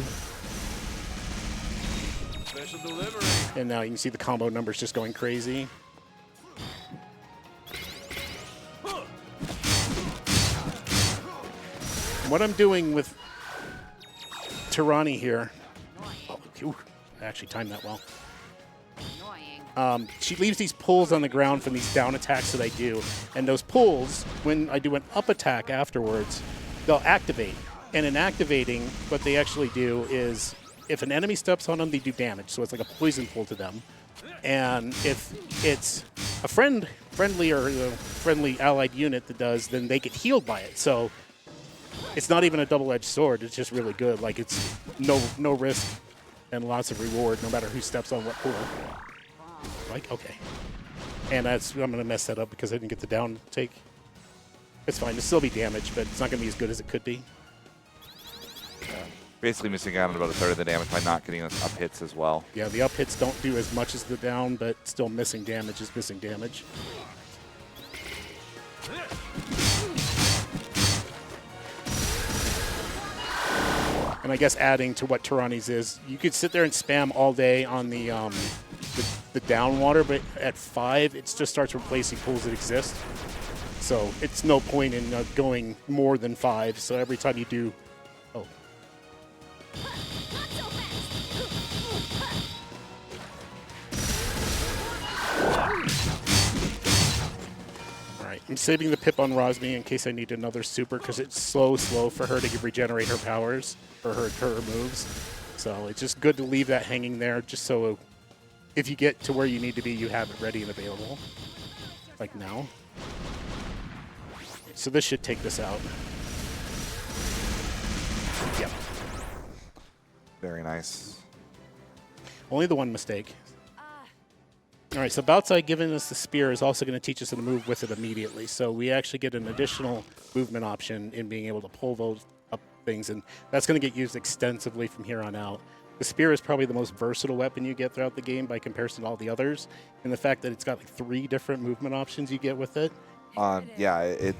Special delivery. And now you can see the combo numbers just going crazy. What I'm doing with Tirani here, I actually timed that well. She leaves these pulls on the ground from these down attacks that I do. And those pulls, when I do an up attack afterwards, they'll activate. And in activating, what they actually do is if an enemy steps on them, they do damage. So it's like a poison pull to them. And if it's a friendly or a friendly allied unit that does, then they get healed by it. So it's not even a double-edged sword. It's just really good. Like, it's no risk and lots of reward no matter who steps on what pull. Like, okay. And I'm going to mess that up because I didn't get the down take. It's fine. It'll still be damaged, but it's not going to be as good as it could be. Basically missing out on about a third of the damage by not getting us up hits as well. Yeah, the up hits don't do as much as the down, but still missing damage is missing damage. And I guess adding to what Tirani's is, you could sit there and spam all day on the down water, but at 5, it just starts replacing pools that exist. So it's no point in going more than 5. So every time you do, oh. All right, I'm saving the pip on Rosmi in case I need another super because it's slow for her to regenerate her powers or her moves. So it's just good to leave that hanging there just so if you get to where you need to be, you have it ready and available, like now. So this should take this out. Yep. Very nice. Only the one mistake. All right, so Baotsai giving us the spear is also going to teach us how to move with it immediately. So we actually get an additional movement option in being able to pull those up things, and that's going to get used extensively from here on out. The spear is probably the most versatile weapon you get throughout the game by comparison to all the others, and the fact that it's got like 3 different movement options you get with it. Yeah,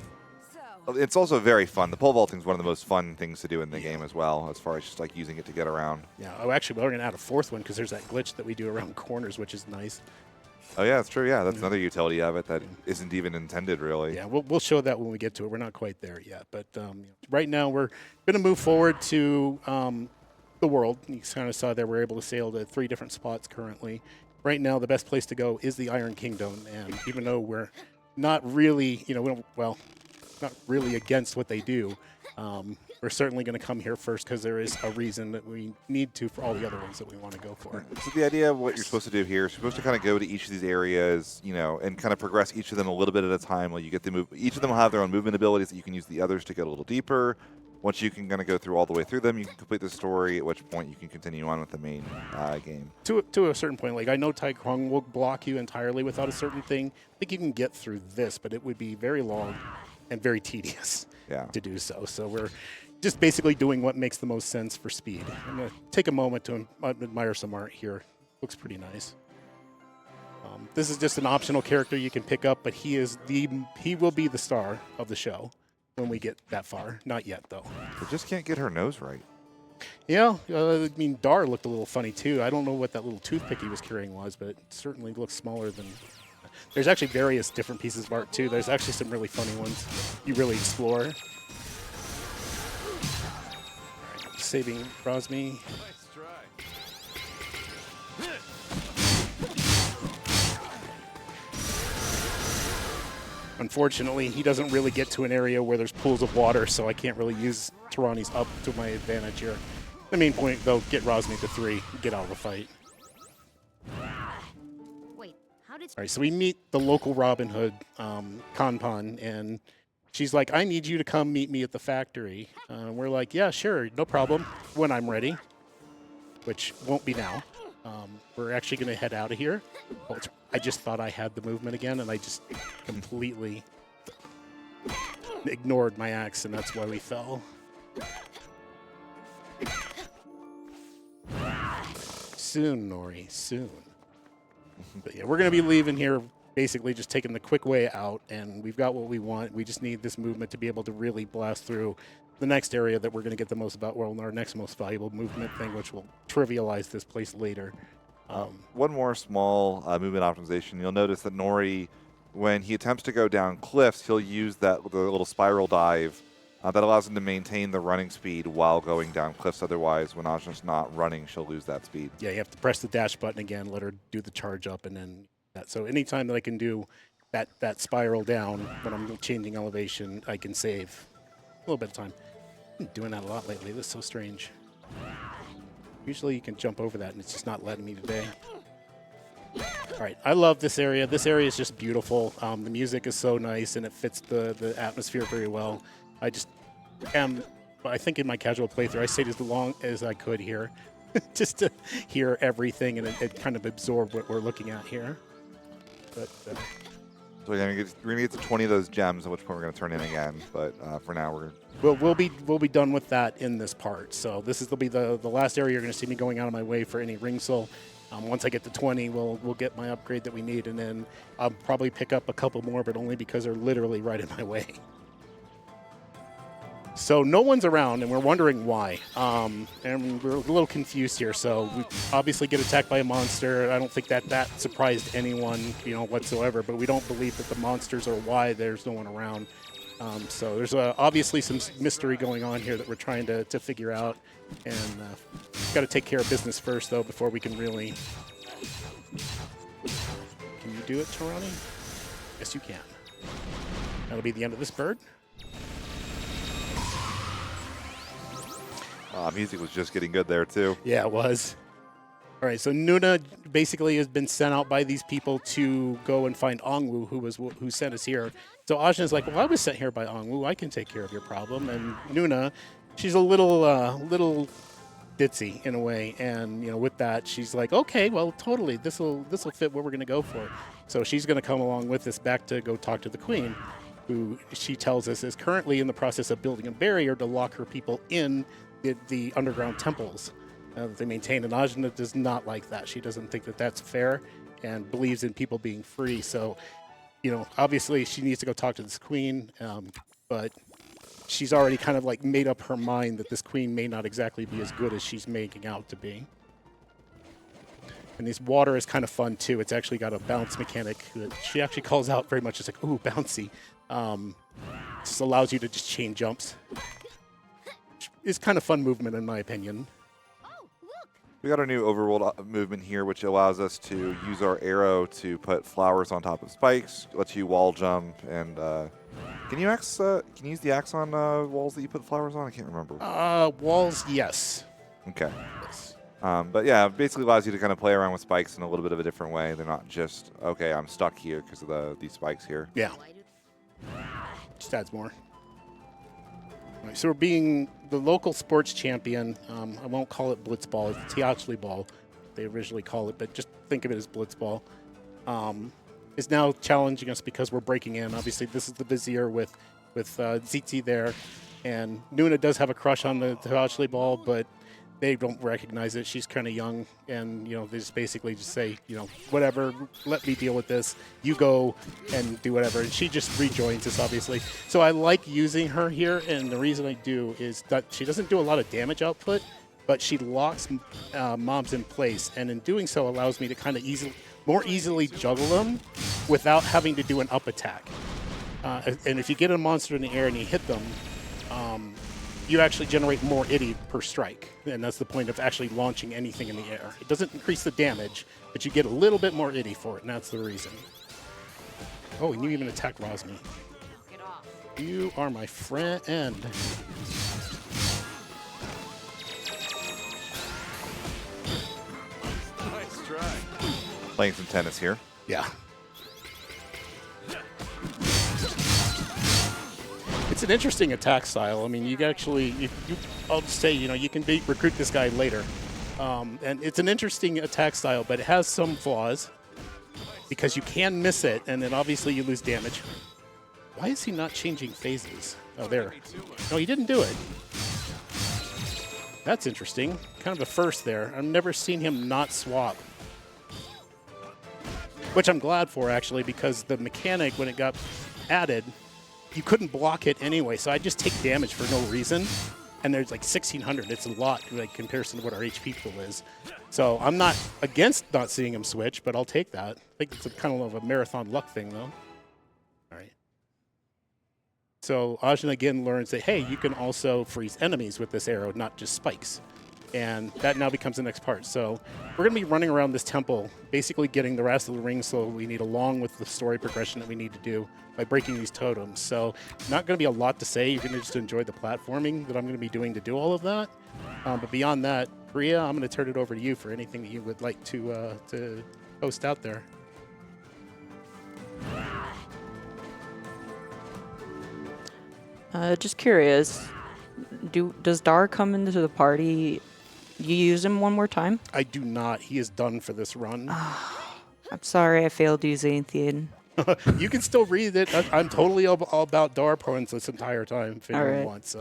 It's also very fun. The pole vaulting is one of the most fun things to do in the game as well, as far as just like using it to get around. Yeah. Oh, actually, we're going to add a fourth one because there's that glitch that we do around corners, which is nice. Oh yeah, that's true. Yeah, that's another utility of it that isn't even intended really. Yeah, we'll show that when we get to it. We're not quite there yet, but right now we're going to move forward to the world. You kind of saw there we're able to sail to 3 different spots currently. Right now, the best place to go is the Iron Kingdom, and even though we're not really, not really against what they do, we're certainly going to come here first because there is a reason that we need to for all the other ones that we want to go for. So the idea of what you're supposed to do here is you're supposed to kind of go to each of these areas, and kind of progress each of them a little bit at a time. While you get to move, each of them will have their own movement abilities that you can use the others to get a little deeper. Once you can kind of go through all the way through them, you can complete the story, at which point you can continue on with the main game. To a certain point, like I know Tai Kwong will block you entirely without a certain thing. I think you can get through this, but it would be very long and very tedious to do so. So we're just basically doing what makes the most sense for speed. I'm going to take a moment to admire some art here. Looks pretty nice. This is just an optional character you can pick up, but he will be the star of the show when we get that far. Not yet, though. I just can't get her nose right. Yeah, I mean, Dar looked a little funny, too. I don't know what that little toothpick he was carrying was, but it certainly looks smaller than... There's actually various different pieces of art, too. There's actually some really funny ones you really explore. All right, saving Rosmi. Nice try. Unfortunately, he doesn't really get to an area where there's pools of water, so I can't really use Tarani's up to my advantage here. The main point, though, get Rosmi to 3, get out of the fight. Wait, how did All right, so we meet the local Robin Hood, Kanpan, and she's like, I need you to come meet me at the factory. We're like, yeah, sure, no problem, when I'm ready, which won't be now. We're actually going to head out of here. Oh, I just thought I had the movement again, and I just completely ignored my axe, and that's why we fell. Soon, Nori, soon. But yeah, we're going to be leaving here, basically just taking the quick way out, and we've got what we want. We just need this movement to be able to really blast through the next area that we're going to get the most about, well, our next most valuable movement thing, which will trivialize this place later. One more small movement optimization. You'll notice that Nori, when he attempts to go down cliffs, he'll use the little spiral dive that allows him to maintain the running speed while going down cliffs. Otherwise, when Ajna's not running, she'll lose that speed. Yeah, you have to press the dash button again, let her do the charge up, and then that. So anytime that I can do that spiral down when I'm changing elevation, I can save a little bit of time. I've been doing that a lot lately. This is so strange. Usually you can jump over that, and it's just not letting me today. All right, I love this area. This area is just beautiful. The music is so nice, and it fits the atmosphere very well. I think in my casual playthrough, I stayed as long as I could here, just to hear everything and it kind of absorb what we're looking at here. But So we're gonna get to 20 of those gems, at which point we're gonna turn in again. But for now, we'll be done with that in this part. So this will be the last area you're going to see me going out of my way for any ring soul. Once I get to 20, we'll get my upgrade that we need, and then I'll probably pick up a couple more, but only because they're literally right in my way. So no one's around, and we're wondering why. And we're a little confused here. So we obviously get attacked by a monster. I don't think that surprised anyone, whatsoever. But we don't believe that the monsters are why there's no one around. So there's obviously some mystery going on here that we're trying to figure out. And got to take care of business first, though, before we can really... Can you do it, Tarani? Yes, you can. That'll be the end of this bird. music was just getting good there, too. Yeah, it was. All right, so Nuna basically has been sent out by these people to go and find Ongwu, who sent us here. So Ajna's like, well, I was sent here by Ongwu. I can take care of your problem. And Nuna, she's a little ditzy in a way, and with that, she's like, okay, well, totally, this will fit what we're gonna go for. So she's gonna come along with us back to go talk to the queen, who she tells us is currently in the process of building a barrier to lock her people in the underground temples that they maintain. And Ajna does not like that. She doesn't think that that's fair and believes in people being free. So, obviously she needs to go talk to this queen, but she's already kind of like made up her mind that this queen may not exactly be as good as she's making out to be. And this water is kind of fun too. It's actually got a bounce mechanic that she actually calls out very much. It's like, ooh, bouncy. Just allows you to just chain jumps. It's kind of fun movement in my opinion. We got our new overworld movement here, which allows us to use our arrow to put flowers on top of spikes, lets you wall jump, and can you use the axe on walls that you put flowers on? I can't remember. Walls, yes. Okay. Yes. But yeah, it basically allows you to kind of play around with spikes in a little bit of a different way. They're not just, okay, I'm stuck here because of these spikes here. Yeah. Just adds more. All right, so we're being the local sports champion. I won't call it Blitzball. It's Teachli Ball. They originally call it, but just think of it as Blitzball. Is now challenging us because we're breaking in. Obviously, this is the Vizier with ZT there. And Nuna does have a crush on the Teachli Ball, but they don't recognize it. She's kind of young, and they just basically just say, whatever, let me deal with this. You go and do whatever. And she just rejoins us, obviously. So I like using her here, and the reason I do is that she doesn't do a lot of damage output, but she locks mobs in place, and in doing so allows me to kind of more easily juggle them without having to do an up attack. And if you get a monster in the air and you hit them, you actually generate more itty per strike. And that's the point of actually launching anything in the air. It doesn't increase the damage, but you get a little bit more itty for it, and that's the reason. Oh, and you even attack Rosmi. You are my friend. Nice try. Playing some tennis here. Yeah. It's an interesting attack style. I mean, you actually, I'll say, you can recruit this guy later. And it's an interesting attack style, but it has some flaws because you can miss it, and then obviously you lose damage. Why is he not changing phases? Oh, there. No, he didn't do it. That's interesting. Kind of a first there. I've never seen him not swap. Which I'm glad for, actually, because the mechanic, when it got added, you couldn't block it anyway, so I just take damage for no reason. And there's like 1,600. It's a lot in comparison to what our HP pool is. So I'm not against not seeing him switch, but I'll take that. I think it's kind of a marathon luck thing, though. All right. So Ajna again learns that, hey, you can also freeze enemies with this arrow, not just spikes. And that now becomes the next part. So we're going to be running around this temple, basically getting the rest of the ring so we need, along with the story progression that we need to do by breaking these totems. So not going to be a lot to say. You're going to just enjoy the platforming that I'm going to be doing to do all of that. But beyond that, Priya, I'm going to turn it over to you for anything that you would like to post out there. Just curious, does Dar come into the party? You use him one more time? I do not. He is done for this run. I'm sorry I failed you, Xanthian. You can still read it. I'm totally all about Dar points this entire time if anyone right. wants.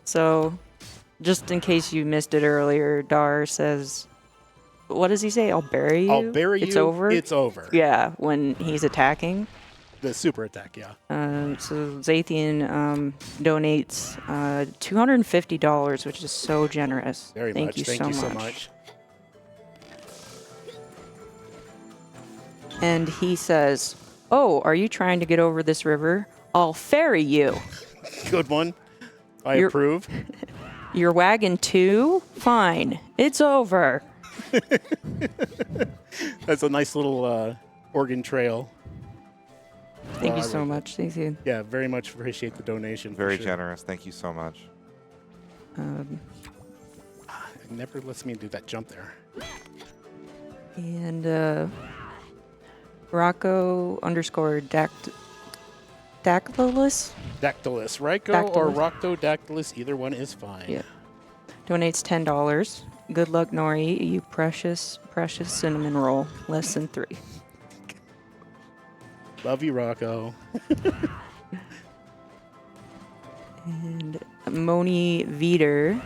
So, just in case you missed it earlier, Dar says, what does he say? I'll bury you? I'll bury you. It's over? It's over. Yeah, when he's attacking. The super attack, yeah. So Xathian donates $250, which is so generous. Very Thank much. You Thank so you so much. much. And he says, oh, are you trying to get over this river? I'll ferry you. Good one. I You're- approve. Your wagon too? Fine. It's over. That's a nice little Oregon Trail. Thank Oh, you I so like much, Xathian. Yeah, very much appreciate the donation. for Very sure. generous. Thank you so much. It never lets me do that jump there. And Rocco _ Dactylus Dactylus. Ryko or Dactylus. Roctodactylus, either one is fine. Yeah. Donates $10. Good luck, Nori. You precious, precious cinnamon roll. Less than 3. Love you, Rocco. And Moni Veeder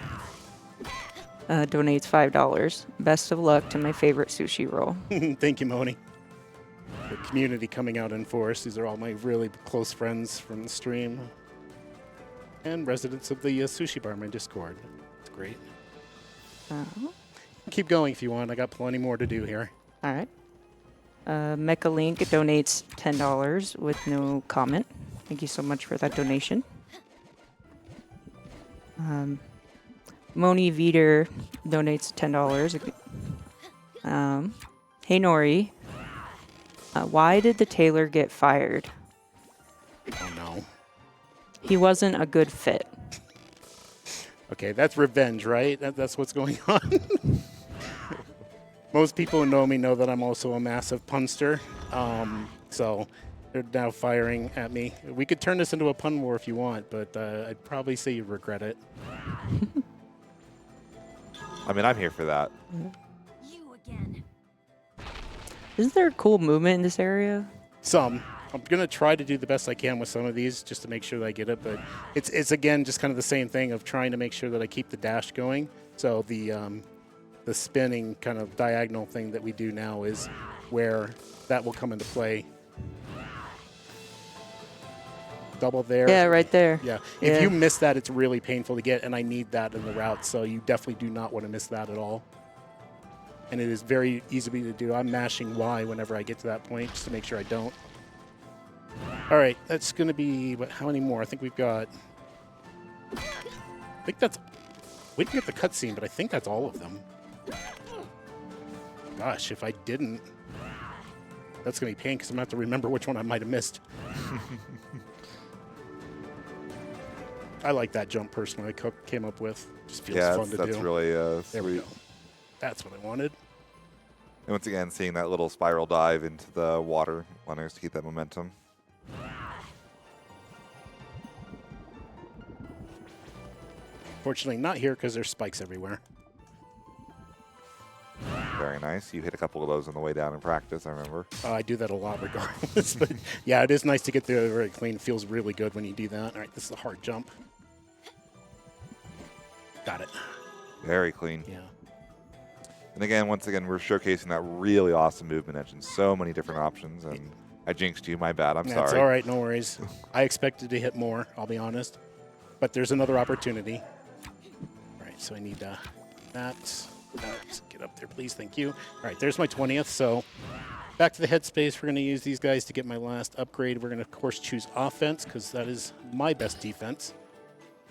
donates $5. Best of luck to my favorite sushi roll. Thank you, Moni. The community coming out in force. These are all my really close friends from the stream. and residents of the sushi bar in my Discord. It's great. Keep going if you want. I got plenty more to do here. All right. Mecha Link donates $10 with no comment. Thank you so much for that donation. Moni Veeder donates $10. Hey Nori, why did the tailor get fired? Oh no. He wasn't a good fit. Okay, that's revenge, right? That's what's going on. Most people who know me know that I'm also a massive punster. So they're now firing at me. We could turn this into a pun war if you want, but I'd probably say you regret it. I mean, I'm here for that. You again. Isn't there a cool movement in this area? Some. I'm going to try to do the best I can with some of these just to make sure that I get it, but it's again just kind of the same thing of trying to make sure that I keep the dash going. So the spinning kind of diagonal thing that we do now is where that will come into play. Double there. Yeah, right there. Yeah. If you miss that, it's really painful to get, and I need that in the route, so you definitely do not want to miss that at all. And it is very easy to do. I'm mashing Y whenever I get to that point just to make sure I don't. All right, that's going to be, how many more? I think we've got, we didn't get the cutscene, but I think that's all of them. Gosh, if I didn't, that's going to be pain because I'm going to have to remember which one I might have missed. I like that jump personally I came up with. Just feels fun to do. that's really There sweet. we go. That's what I wanted. And once again, seeing that little spiral dive into the water, allowing us to keep that momentum. Fortunately, not here because there's spikes everywhere. Very nice. You hit a couple of those on the way down in practice, I remember. I do that a lot regardless. But yeah, it is nice to get there very clean. It feels really good when you do that. All right, this is a hard jump. Got it. Very clean. Yeah. And again, once again, we're showcasing that really awesome movement engine. So many different options. And I jinxed you. My bad. I'm That's sorry. all right. No worries. I expected to hit more, I'll be honest. But there's another opportunity. All right, so I need that. Get up there, please. Thank you. All right, there's my 20th. So back to the headspace. We're going to use these guys to get my last upgrade. We're going to, of course, choose offense because that is my best defense.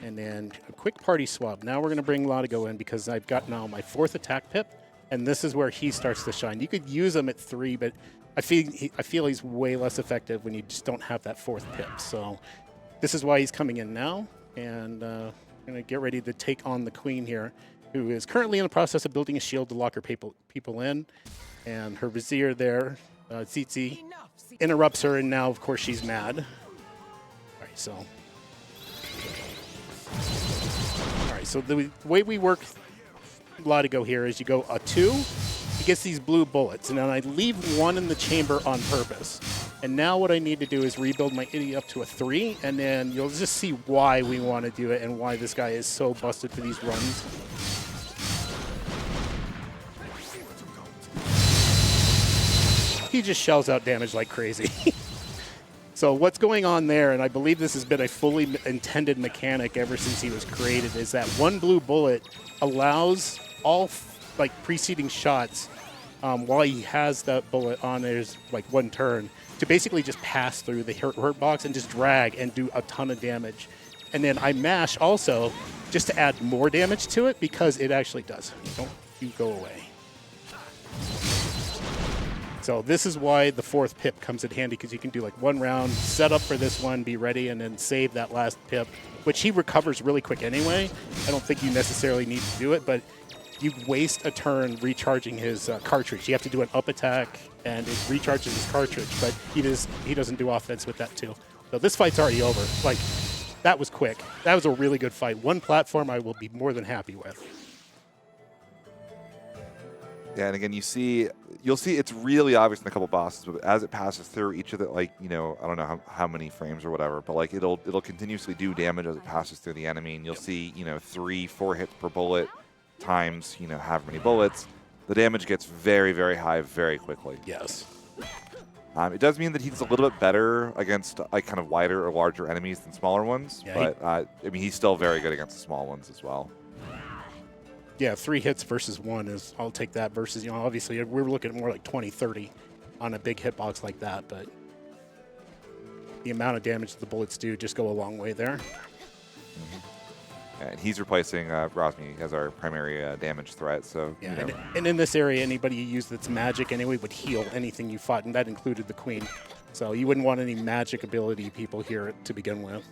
And then a quick party swap. Now we're going to bring Latigo in because I've got now my 4th attack pip, and this is where he starts to shine. You could use him at 3, but I feel he's way less effective when you just don't have that 4th pip. So this is why he's coming in now, and we're going to get ready to take on the queen here, who is currently in the process of building a shield to lock her people in, and her vizier there, Tsitsi, interrupts her, and now, of course, she's mad. All right, so... So the way we work Latigo here is you go a 2, he gets these blue bullets, and then I leave 1 in the chamber on purpose. And now what I need to do is rebuild my idiot up to a 3, and then you'll just see why we want to do it and why this guy is so busted for these runs. He just shells out damage like crazy. So what's going on there, and I believe this has been a fully intended mechanic ever since he was created, is that 1 blue bullet allows all preceding shots while he has that bullet on his 1 turn to basically just pass through the hurt box and just drag and do a ton of damage. And then I mash also just to add more damage to it because it actually does. Don't you go away. So this is why the 4th pip comes in handy, because you can do 1 round, set up for this one, be ready, and then save that last pip, which he recovers really quick anyway. I don't think you necessarily need to do it, but you waste a turn recharging his cartridge. You have to do an up attack, and it recharges his cartridge, but he doesn't do offense with that too. So this fight's already over. That was quick. That was a really good fight. 1 platform I will be more than happy with. Yeah, and again, you'll see it's really obvious in a couple bosses, but as it passes through each of the, I don't know how many frames or whatever, but it'll continuously do damage as it passes through the enemy, and you'll see 3-4 hits per bullet times however many bullets. The damage gets very, very high very quickly. Yes. It does mean that he's a little bit better against like kind of wider or larger enemies than smaller ones, Yeah, but I mean he's still very good against the small ones as well. Yeah, 3 hits versus 1 is, I'll take that versus, you know, obviously we're looking at more like 20, 30 on a big hitbox like that, but the amount of damage that the bullets do just go a long way there. And he's replacing Rosmi as our primary damage threat, so Yeah, you know. and in this area, anybody you use that's magic anyway would heal anything you fought, and that included the queen. So you wouldn't want any magic ability people here to begin with.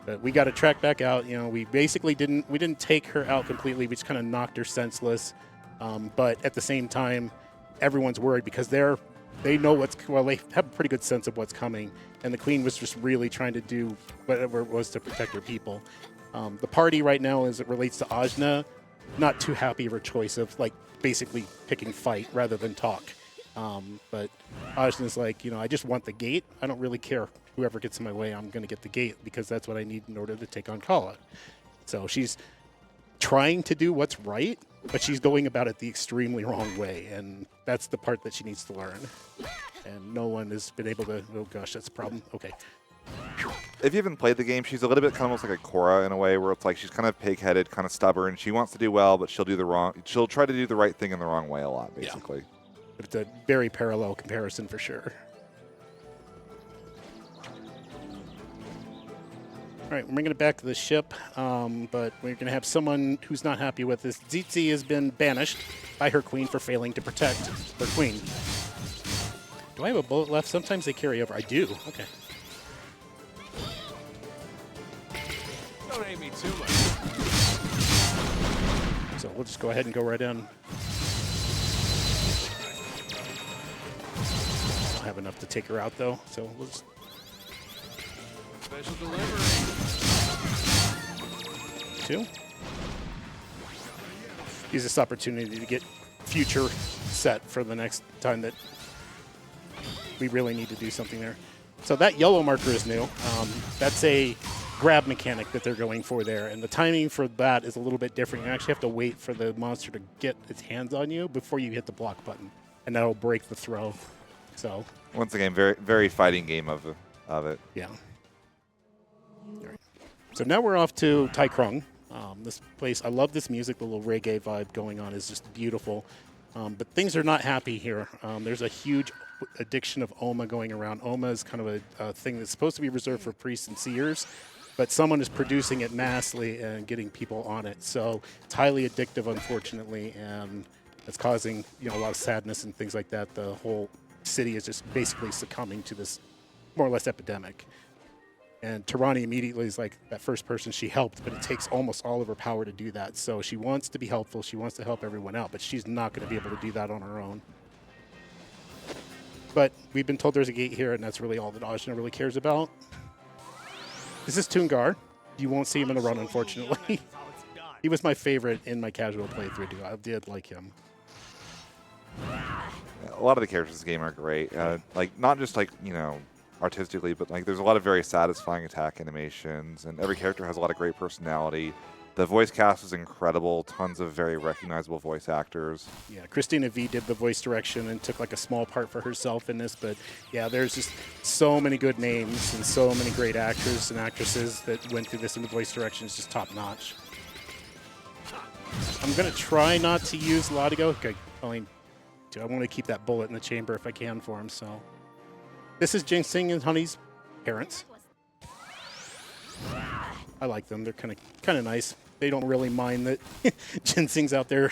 But we got to track back out. You know, we basically didn't take her out completely. We just kind of knocked her senseless. But at the same time, everyone's worried because they know they have a pretty good sense of what's coming. And the queen was just really trying to do whatever it was to protect her people. The party right now, as it relates to Ajna, not too happy of her choice of like basically picking fight rather than talk. But Ajna's like, you know, I just want the gate. I don't really care. Whoever gets in my way, I'm going to get the gate because that's what I need in order to take on Kala. So she's trying to do what's right, but she's going about it the extremely wrong way. And that's the part that she needs to learn. And no one has been able to, oh gosh, that's a problem. Okay. If you haven't played the game, she's a little bit kind of almost like a Korra in a way, where it's like she's kind of pig-headed, kind of stubborn. She wants to do well, but she'll try to do the right thing in the wrong way a lot, basically. Yeah. But it's a very parallel comparison for sure. All right, we're bringing it back to the ship, but we're going to have someone who's not happy with this. Zitzi has been banished by her queen for failing to protect her queen. Do I have a bullet left? Sometimes they carry over. I do. Okay. Don't hate me too much. So we'll just go ahead and go right in. I don't have enough to take her out, though, so we'll just... Special delivery. 2. Use this opportunity to get future set for the next time that we really need to do something there. So that yellow marker is new. That's a grab mechanic that they're going for there, and the timing for that is a little bit different. You actually have to wait for the monster to get its hands on you before you hit the block button, and that'll break the throw. So Once again, very very fighting game of it. yeah. All right. So now we're off to Tai Krung. This place, I love this music. The little reggae vibe going on is just beautiful. But things are not happy here. There's a huge addiction of Oma going around. Oma is kind of a thing that's supposed to be reserved for priests and seers, but someone is producing it massively and getting people on it. So it's highly addictive, unfortunately, and it's causing, you know, a lot of sadness and things like that. The whole city is just basically succumbing to this more or less epidemic. And Tarani immediately is like that first person she helped, but it takes almost all of her power to do that. So she wants to be helpful. She wants to help everyone out, but she's not going to be able to do that on her own. But we've been told there's a gate here, and that's really all that Ajna really cares about. This is Toongar. You won't see him in a run, unfortunately. He was my favorite in my casual playthrough, too. I did like him. A lot of the characters in this game are great. Like not just like, you know, artistically, but like there's a lot of very satisfying attack animations, and every character has a lot of great personality. The voice cast is incredible. Tons of very recognizable voice actors. Yeah, Christina V did the voice direction and took like a small part for herself in this, but yeah, there's just so many good names and so many great actors and actresses that went through this, and the voice direction is just top notch. I'm gonna try not to use Latigo. Okay, I want to keep that bullet in the chamber if I can for him. So this is Ginseng and Honey's parents. I like them. They're kind of nice. They don't really mind that Ginseng's out there,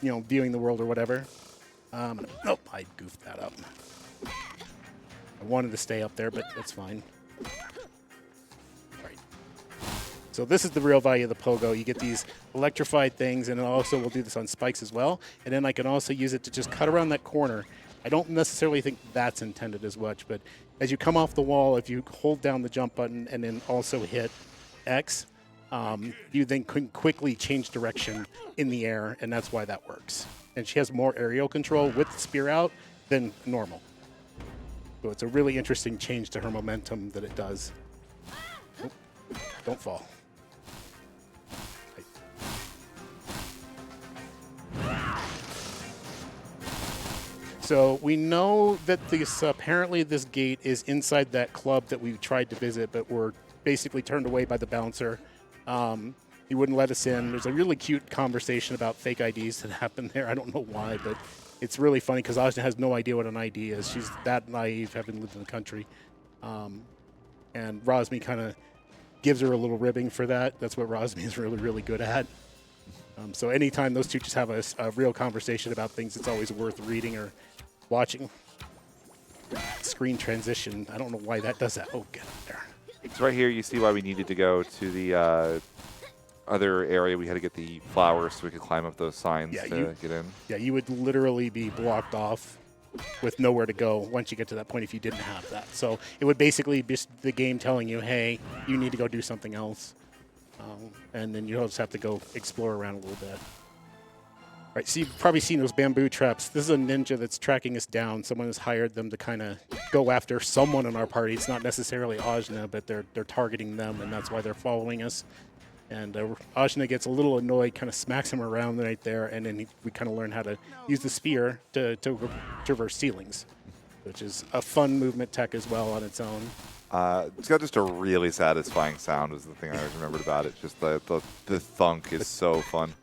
you know, viewing the world or whatever. Nope, I goofed that up. I wanted to stay up there, but it's fine. Right. So this is the real value of the pogo. You get these electrified things, and also we'll do this on spikes as well. And then I can also use it to just cut around that corner. I don't necessarily think that's intended as much, but as you come off the wall, if you hold down the jump button and then also hit X, you then can quickly change direction in the air, and that's why that works. And she has more aerial control with the spear out than normal. So it's a really interesting change to her momentum that it does. Oop, don't fall. So we know that this apparently this gate is inside that club that we tried to visit, but we're basically turned away by the bouncer. He wouldn't let us in. There's a really cute conversation about fake IDs that happened there. I don't know why, but it's really funny because Ajna has no idea what an ID is. She's that naive, having lived in the country. And Rosmi kind of gives her a little ribbing for that. That's what Rosmi is really, really good at. So anytime those two just have a real conversation about things, it's always worth reading or watching. Screen transition. I don't know why that does that. Oh, get up there. So right here, you see why we needed to go to the other area. We had to get the flowers so we could climb up those signs to get in. Yeah, you would literally be blocked off with nowhere to go once you get to that point if you didn't have that. So it would basically be the game telling you, hey, you need to go do something else. And then you'll just have to go explore around a little bit. All right, so you've probably seen those bamboo traps. This is a ninja that's tracking us down. Someone has hired them to kind of go after someone in our party. It's not necessarily Ajna, but they're targeting them, and that's why they're following us. And Ajna gets a little annoyed, kind of smacks him around right there, and then we kind of learn how to use the spear to traverse ceilings, which is a fun movement tech as well on its own. It's got just a really satisfying sound is the thing I always remembered about it. Just the thunk is so fun.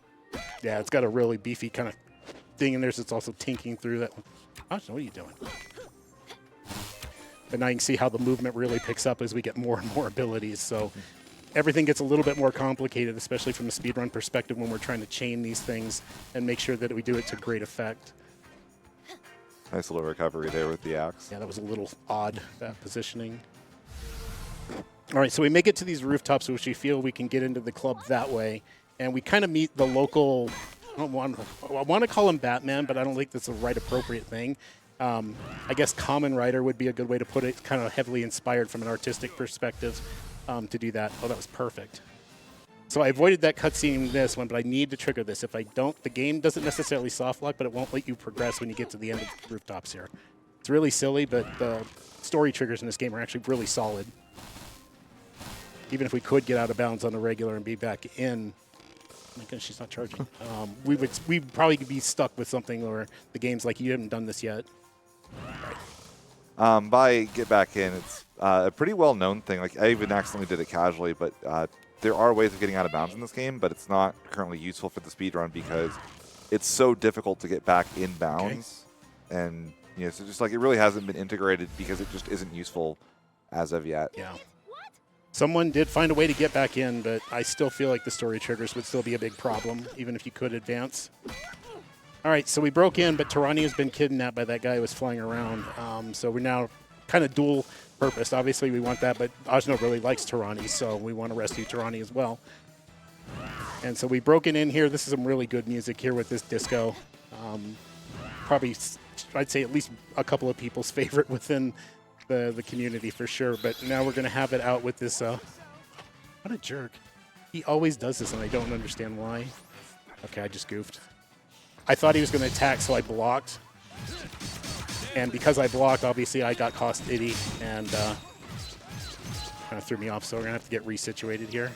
Yeah, it's got a really beefy kind of thing in there, so it's also tinking through that. Ajna, what are you doing? But now you can see how the movement really picks up as we get more and more abilities. So everything gets a little bit more complicated, especially from a speedrun perspective when we're trying to chain these things and make sure that we do it to great effect. Nice little recovery there with the axe. Yeah, that was a little odd, that positioning. All right, so we make it to these rooftops, which we feel we can get into the club that way. And we kind of meet the local, I want to call him Batman, but I don't think that's the right appropriate thing. I guess Common Rider would be a good way to put it, kind of heavily inspired from an artistic perspective to do that. Oh, that was perfect. So I avoided that cutscene in this one, but I need to trigger this. If I don't, the game doesn't necessarily soft lock, but it won't let you progress when you get to the end of the rooftops here. It's really silly, but the story triggers in this game are actually really solid. Even if we could get out of bounds on the regular and be back in, oh my goodness, she's not charging. We'd probably be stuck with something where the game's like, you haven't done this yet. Right. By get back in, it's a pretty well-known thing. Like I even accidentally did it casually, but there are ways of getting out of bounds in this game, but it's not currently useful for the speedrun because it's so difficult to get back in bounds. Okay. And you know, so just like it really hasn't been integrated because it just isn't useful as of yet. Yeah. Someone did find a way to get back in, but I still feel like the story triggers would still be a big problem, even if you could advance. All right, so we broke in, but Tarani has been kidnapped by that guy who was flying around. So we're now kind of dual purpose. Obviously, we want that, but Ajna really likes Tarani, so we want to rescue Tarani as well. And so we broke in here. This is some really good music here with this disco. Probably, I'd say at least a couple of people's favorite within the community for sure. But now we're going to have it out with this. What a jerk. He always does this, and I don't understand why. Okay, I just goofed. I thought he was going to attack, so I blocked. And because I blocked, obviously I got cost itty and kind of threw me off. So we're going to have to get resituated here.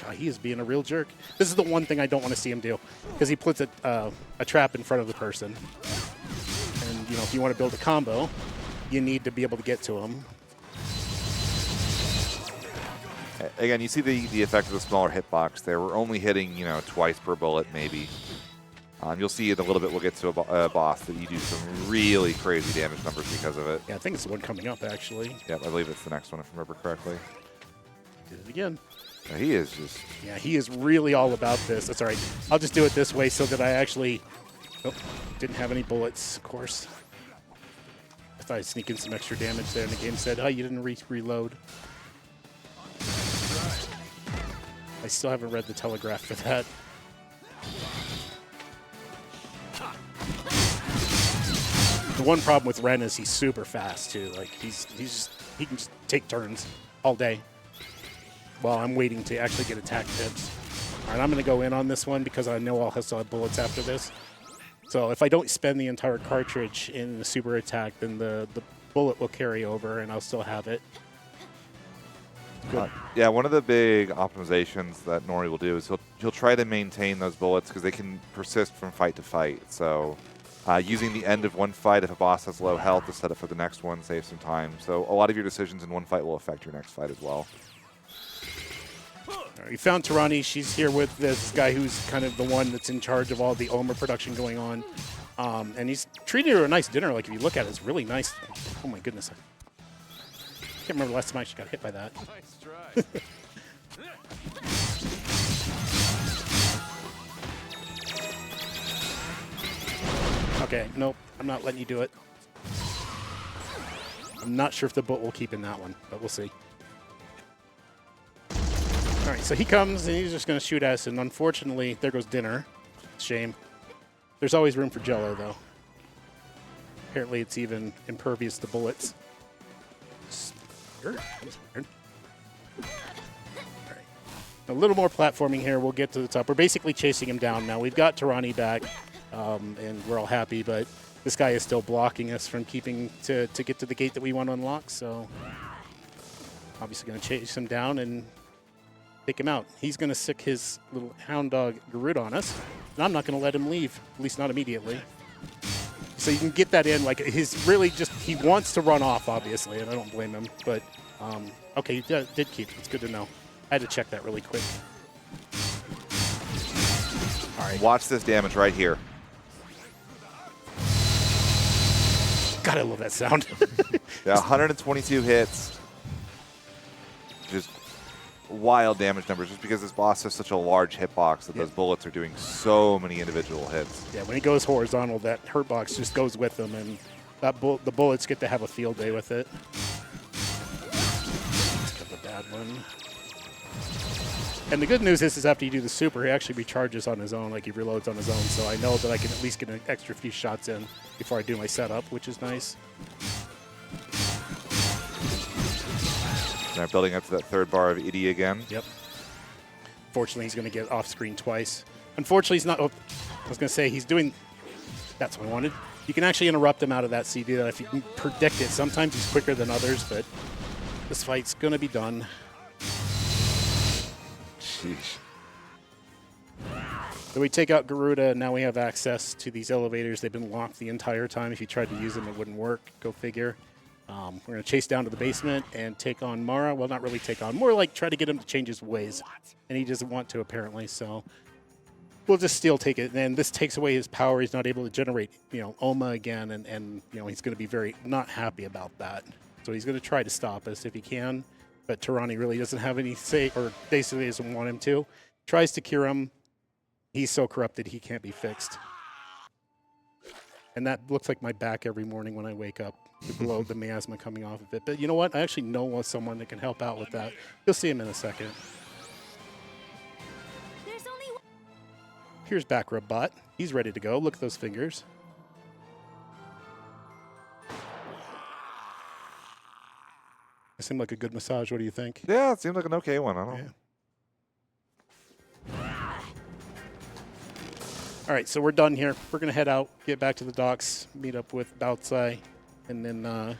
God, he is being a real jerk. This is the one thing I don't want to see him do because he puts a trap in front of the person. And, you know, if you want to build a combo, you need to be able to get to him. Again, you see the effect of the smaller hitbox there. We're only hitting, you know, twice per bullet maybe. You'll see in a little bit we'll get to a boss that you do some really crazy damage numbers because of it. Yeah, I think it's the one coming up, actually. Yep, I believe it's the next one if I remember correctly. Did it again. Yeah, he is just... Yeah, he is really all about this. That's all right. I'll just do it this way so that I actually... Oh, didn't have any bullets, of course. I thought I'd sneak in some extra damage there, and the game said, oh, you didn't reload. I still haven't read the telegraph for that. The one problem with Ren is he's super fast too. Like he can just take turns all day while I'm waiting to actually get attack tips. All right, I'm going to go in on this one because I know I'll still have bullets after this. So if I don't spend the entire cartridge in the super attack, then the bullet will carry over and I'll still have it. Yeah, one of the big optimizations that Nori will do is he'll try to maintain those bullets because they can persist from fight to fight. So Using the end of one fight if a boss has low health to set up for the next one, save some time. So a lot of your decisions in one fight will affect your next fight as well. All right, we found Tarani. She's here with this guy who's kind of the one that's in charge of all the Omer production going on. And he's treated her a nice dinner. Like, if you look at it, it's really nice. Oh, my goodness. I can't remember the last time I actually got hit by that. Nice try. Okay, nope. I'm not letting you do it. I'm not sure if the boat will keep in that one, but we'll see. All right, so he comes, and he's just going to shoot at us, and unfortunately, there goes dinner. Shame. There's always room for Jello, though. Apparently, it's even impervious to bullets. Weird. That's weird. All right. A little more platforming here. We'll get to the top. We're basically chasing him down now. We've got Tarani back, and we're all happy, but this guy is still blocking us from keeping to get to the gate that we want to unlock, so obviously going to chase him down and take him out. He's going to sick his little hound dog Garuda on us, and I'm not going to let him leave, at least not immediately. So you can get that in. Like, he's really just, he wants to run off, obviously, and I don't blame him. But, okay, he did keep. It's good to know. I had to check that really quick. All right. Watch this damage right here. God, I love that sound. Yeah, 122 hits. Just wild damage numbers, just because this boss has such a large hitbox that those bullets are doing so many individual hits. Yeah, when he goes horizontal, that hurt box just goes with him, and that the bullets get to have a field day with it. That's a bad one. And the good news is after you do the super, he actually recharges on his own, like he reloads on his own, so I know that I can at least get an extra few shots in before I do my setup, which is nice. They're building up to that third bar of ED again. Yep. Fortunately, he's going to get off screen twice. Unfortunately, he's not. Oh, I was going to say he's doing. That's what I wanted. You can actually interrupt him out of that CD. That if you can predict it, sometimes he's quicker than others, but this fight's going to be done. Sheesh. So we take out Garuda, and now we have access to these elevators. They've been locked the entire time. If you tried to use them, it wouldn't work. Go figure. We're going to chase down to the basement and take on Mara. Well, not really take on. More like try to get him to change his ways. And he doesn't want to, apparently. So we'll just still take it. And this takes away his power. He's not able to generate, Oma again. And he's going to be very not happy about that. So he's going to try to stop us if he can. But Tarani really doesn't have any say, or basically doesn't want him to. Tries to cure him. He's so corrupted he can't be fixed. And that looks like my back every morning when I wake up. The miasma coming off of it. But you know what? I actually know someone that can help out with that. You'll see him in a second. There's only one. Here's back rub bot. He's ready to go. Look at those fingers. It seemed like a good massage. What do you think? Yeah, it seems like an okay one. I don't know. All right, so we're done here. We're going to head out, get back to the docks, meet up with Baotsai, and then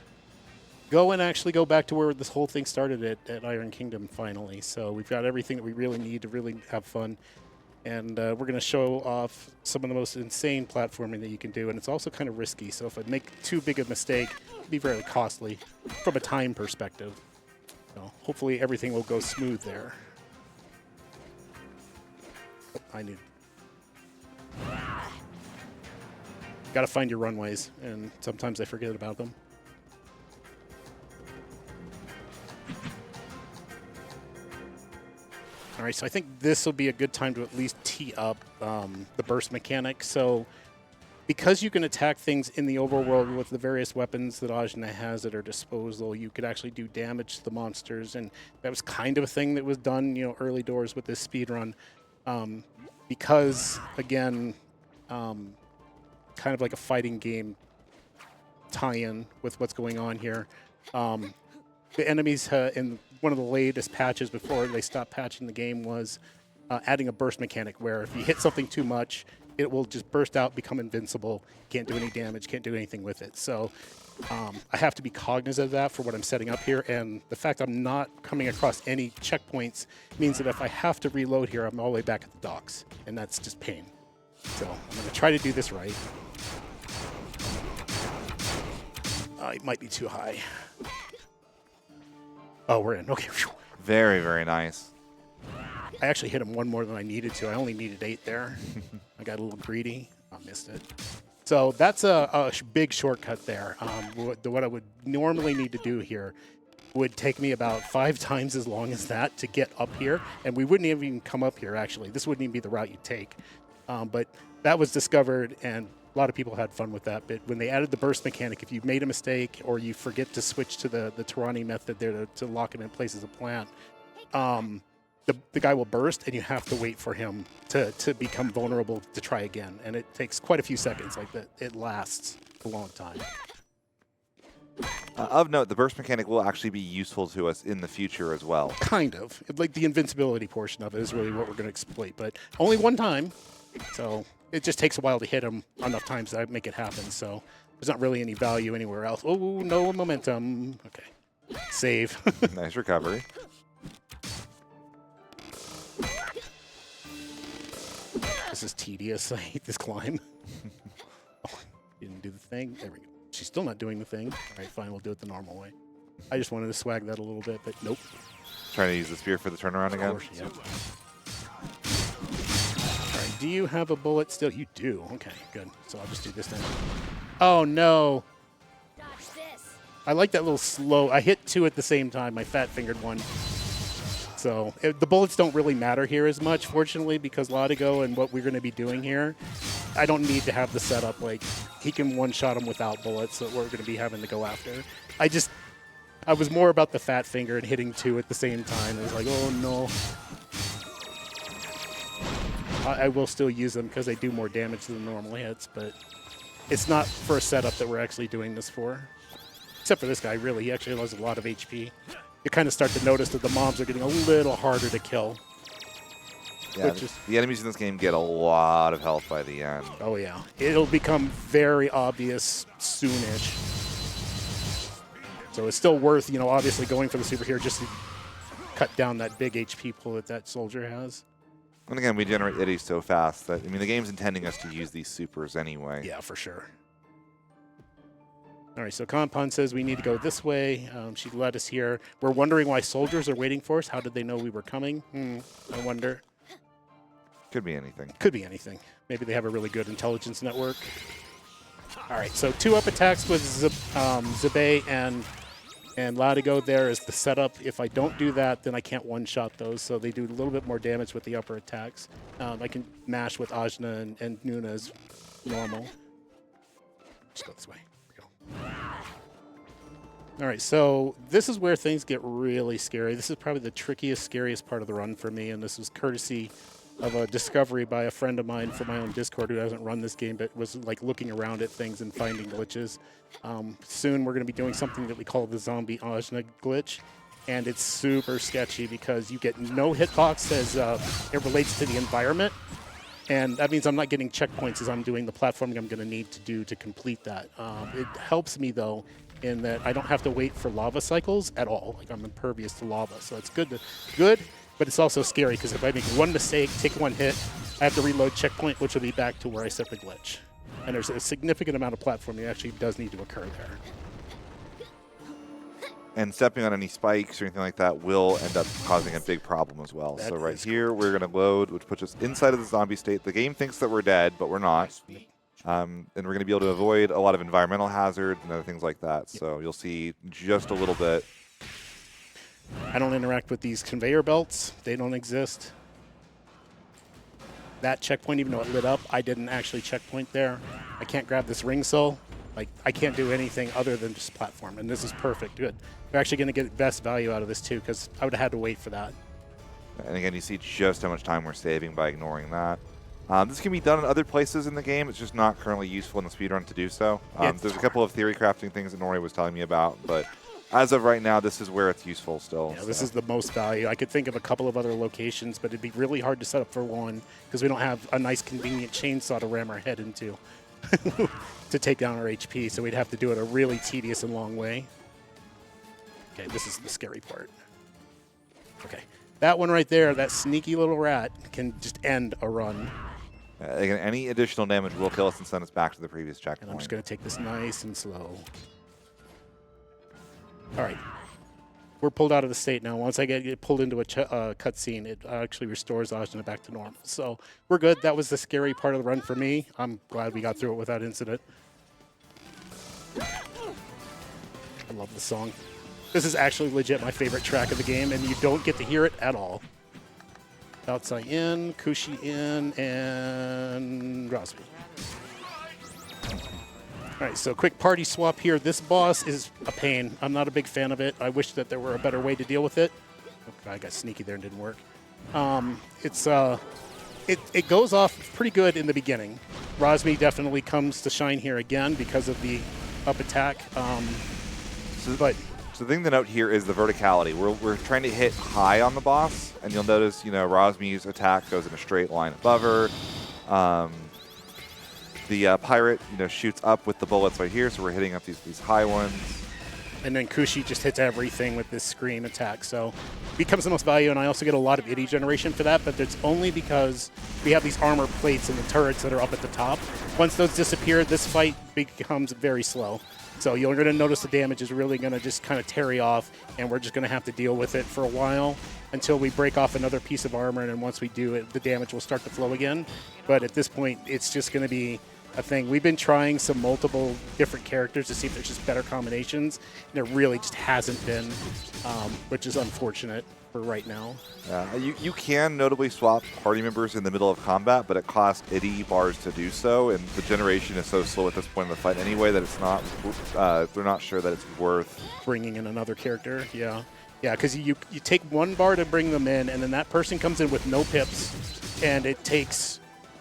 go and actually go back to where this whole thing started at Iron Kingdom finally. So we've got everything that we really need to really have fun. And we're going to show off some of the most insane platforming that you can do. And it's also kind of risky. So if I make too big a mistake, it'll be very costly from a time perspective. So hopefully everything will go smooth there. I need... Got to find your runways, and sometimes I forget about them. All right, so I think this will be a good time to at least tee up the burst mechanic. So because you can attack things in the overworld with the various weapons that Ajna has at her disposal, you could actually do damage to the monsters, and that was kind of a thing that was done, early doors with this speedrun. Because, again, kind of like a fighting game tie-in with what's going on here. The enemies in one of the latest patches before they stopped patching the game was adding a burst mechanic where if you hit something too much, it will just burst out, become invincible, can't do any damage, can't do anything with it. So I have to be cognizant of that for what I'm setting up here, and the fact I'm not coming across any checkpoints means that if I have to reload here, I'm all the way back at the docks, and that's just pain. So I'm going to try to do this right. It might be too high. Oh, we're in. Okay. Phew. Very, very nice. I actually hit him one more than I needed to. I only needed 8 there. I got a little greedy. I missed it. So that's a big shortcut there. What I would normally need to do here would take me about 5 times as long as that to get up here, and we wouldn't even come up here, actually. This wouldn't even be the route you'd take. But that was discovered, and a lot of people had fun with that. But when they added the burst mechanic, if you made a mistake or you forget to switch to the Tarani method there to lock him in place as a plant, the guy will burst, and you have to wait for him to become vulnerable to try again. And it takes quite a few seconds like that. It lasts a long time. Of note, the burst mechanic will actually be useful to us in the future as well. Kind of. Like the invincibility portion of it is really what we're going to exploit, but only one time. So it just takes a while to hit him enough times that I make it happen. So there's not really any value anywhere else. Oh, no momentum. Okay. Save. Nice recovery. This is tedious. I hate this climb. Oh, didn't do the thing. There we go. She's still not doing the thing. All right, fine. We'll do it the normal way. I just wanted to swag that a little bit, but nope. Trying to use the spear for the turnaround again. Of course, yep. All right, do you have a bullet still? You do. Okay, good. So I'll just do this then. Oh, no. Dodge this. I like that little slow. I hit 2 at the same time. My fat-fingered one. So the bullets don't really matter here as much, fortunately, because Latigo and what we're going to be doing here, I don't need to have the setup. Like, he can one-shot him without bullets that we're going to be having to go after. I was more about the fat finger and hitting 2 at the same time. It was like, oh, no. I will still use them because they do more damage than normal hits, but it's not for a setup that we're actually doing this for. Except for this guy, really. He actually has a lot of HP. You kind of start to notice that the mobs are getting a little harder to kill. Yeah, the enemies in this game get a lot of health by the end. Oh, yeah. It'll become very obvious soonish. So it's still worth, obviously going for the super here just to cut down that big HP pool that soldier has. And again, we generate itties so fast that, the game's intending us to use these supers anyway. Yeah, for sure. All right, so Compound says we need to go this way. She led us here. We're wondering why soldiers are waiting for us. How did they know we were coming? I wonder. Could be anything. Could be anything. Maybe they have a really good intelligence network. All right, so 2-up attacks with Zabe and Latigo there is the setup. If I don't do that, then I can't one-shot those, so they do a little bit more damage with the upper attacks. I can mash with Ajna and Nuna as normal. Just go this way. All right, so this is where things get really scary. This is probably the trickiest, scariest part of the run for me, and this was courtesy of a discovery by a friend of mine from my own Discord who doesn't run this game, but was like looking around at things and finding glitches. Soon we're going to be doing something that we call the zombie Ajna glitch, and it's super sketchy because you get no hitbox as it relates to the environment. And that means I'm not getting checkpoints as I'm doing the platforming I'm going to need to do to complete that. It helps me, though, in that I don't have to wait for lava cycles at all. Like, I'm impervious to lava, so it's good, but it's also scary because if I make one mistake, take one hit, I have to reload checkpoint, which will be back to where I set the glitch. And there's a significant amount of platforming that actually does need to occur there. And stepping on any spikes or anything like that will end up causing a big problem as well. So right here, we're going to load, which puts us inside of the zombie state. The game thinks that we're dead, but we're not. And we're going to be able to avoid a lot of environmental hazards and other things like that. So you'll see just a little bit. I don't interact with these conveyor belts. They don't exist. That checkpoint, even though it lit up, I didn't actually checkpoint there. I can't grab this ring soul. Like, I can't do anything other than just platform, and this is perfect. Good. We're actually going to get best value out of this, too, because I would have had to wait for that. And again, you see just how much time we're saving by ignoring that. This can be done in other places in the game. It's just not currently useful in the speedrun to do so. There's a couple of theory crafting things that Nori was telling me about, but as of right now, this is where it's useful still. Yeah, this is the most value. I could think of a couple of other locations, but it'd be really hard to set up for one because we don't have a nice, convenient chainsaw to ram our head into to take down our HP, so we'd have to do it a really tedious and long way. Okay, this is the scary part. Okay, that one right there, that sneaky little rat, can just end a run. Again, any additional damage will kill us and send us back to the previous checkpoint. And I'm just going to take this nice and slow. All right. We're pulled out of the state now. Once I get pulled into a cutscene, it actually restores Ajna back to normal. So we're good. That was the scary part of the run for me. I'm glad we got through it without incident. I love the song. This is actually legit my favorite track of the game, and you don't get to hear it at all. Outside in, Kushi in, and Rosby. All right, so quick party swap here. This boss is a pain. I'm not a big fan of it. I wish that there were a better way to deal with it. Okay, I got sneaky there and didn't work. It goes off pretty good in the beginning. Rosby definitely comes to shine here again because of the up attack. So the thing to note here is the verticality. We're trying to hit high on the boss, and you'll notice, Rosmi's attack goes in a straight line above her. The pirate, shoots up with the bullets right here, so we're hitting up these high ones. And then Kushi just hits everything with this scream attack, so becomes the most value, and I also get a lot of ID generation for that, but it's only because we have these armor plates and the turrets that are up at the top. Once those disappear, this fight becomes very slow. So you're going to notice the damage is really going to just kind of tarry off, and we're just going to have to deal with it for a while until we break off another piece of armor, and then once we do it, the damage will start to flow again. But at this point, it's just going to be a thing. We've been trying some multiple different characters to see if there's just better combinations, and there really just hasn't been, which is unfortunate for right now. You can notably swap party members in the middle of combat, but it costs ID bars to do so, and the generation is so slow at this point in the fight anyway that it's not. They're not sure that it's worth bringing in another character. Yeah, because you take one bar to bring them in, and then that person comes in with no pips, and it takes,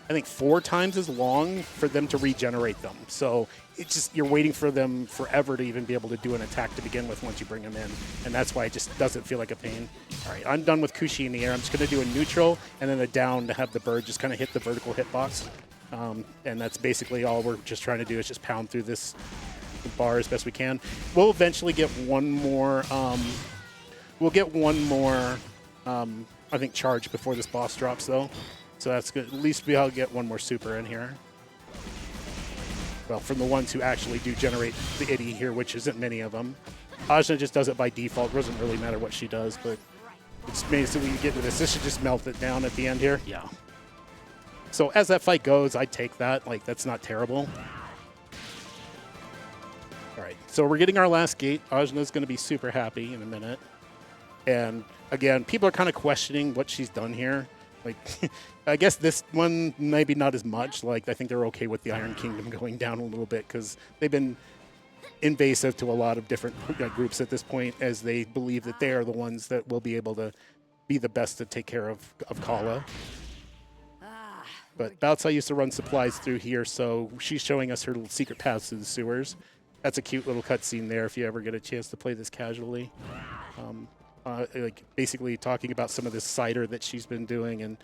I think, 4 times as long for them to regenerate them. So it's just, you're waiting for them forever to even be able to do an attack to begin with once you bring them in. And that's why it just doesn't feel like a pain. All right, I'm done with Kushi in the air. I'm just going to do a neutral and then a down to have the bird just kind of hit the vertical hitbox. And that's basically all we're just trying to do is just pound through this bar as best we can. We'll eventually get one more, I think, charge before this boss drops, though. So that's good. At least we'll get one more super in here. Well, from the ones who actually do generate the ID here, which isn't many of them. Ajna just does it by default. It doesn't really matter what she does, but it's basically you get to this. This should just melt it down at the end here. Yeah. So as that fight goes, I take that. Like, that's not terrible. All right. So we're getting our last gate. Ajna's going to be super happy in a minute. And again, people are kind of questioning what she's done here. Like, I guess this one maybe not as much. Like, I think they're okay with the Iron Kingdom going down a little bit because they've been invasive to a lot of different groups at this point, as they believe that they are the ones that will be able to be the best to take care of Kala. But Baotsai used to run supplies through here, so she's showing us her little secret paths through the sewers. That's a cute little cutscene there if you ever get a chance to play this casually. Like basically talking about some of this cider that she's been doing and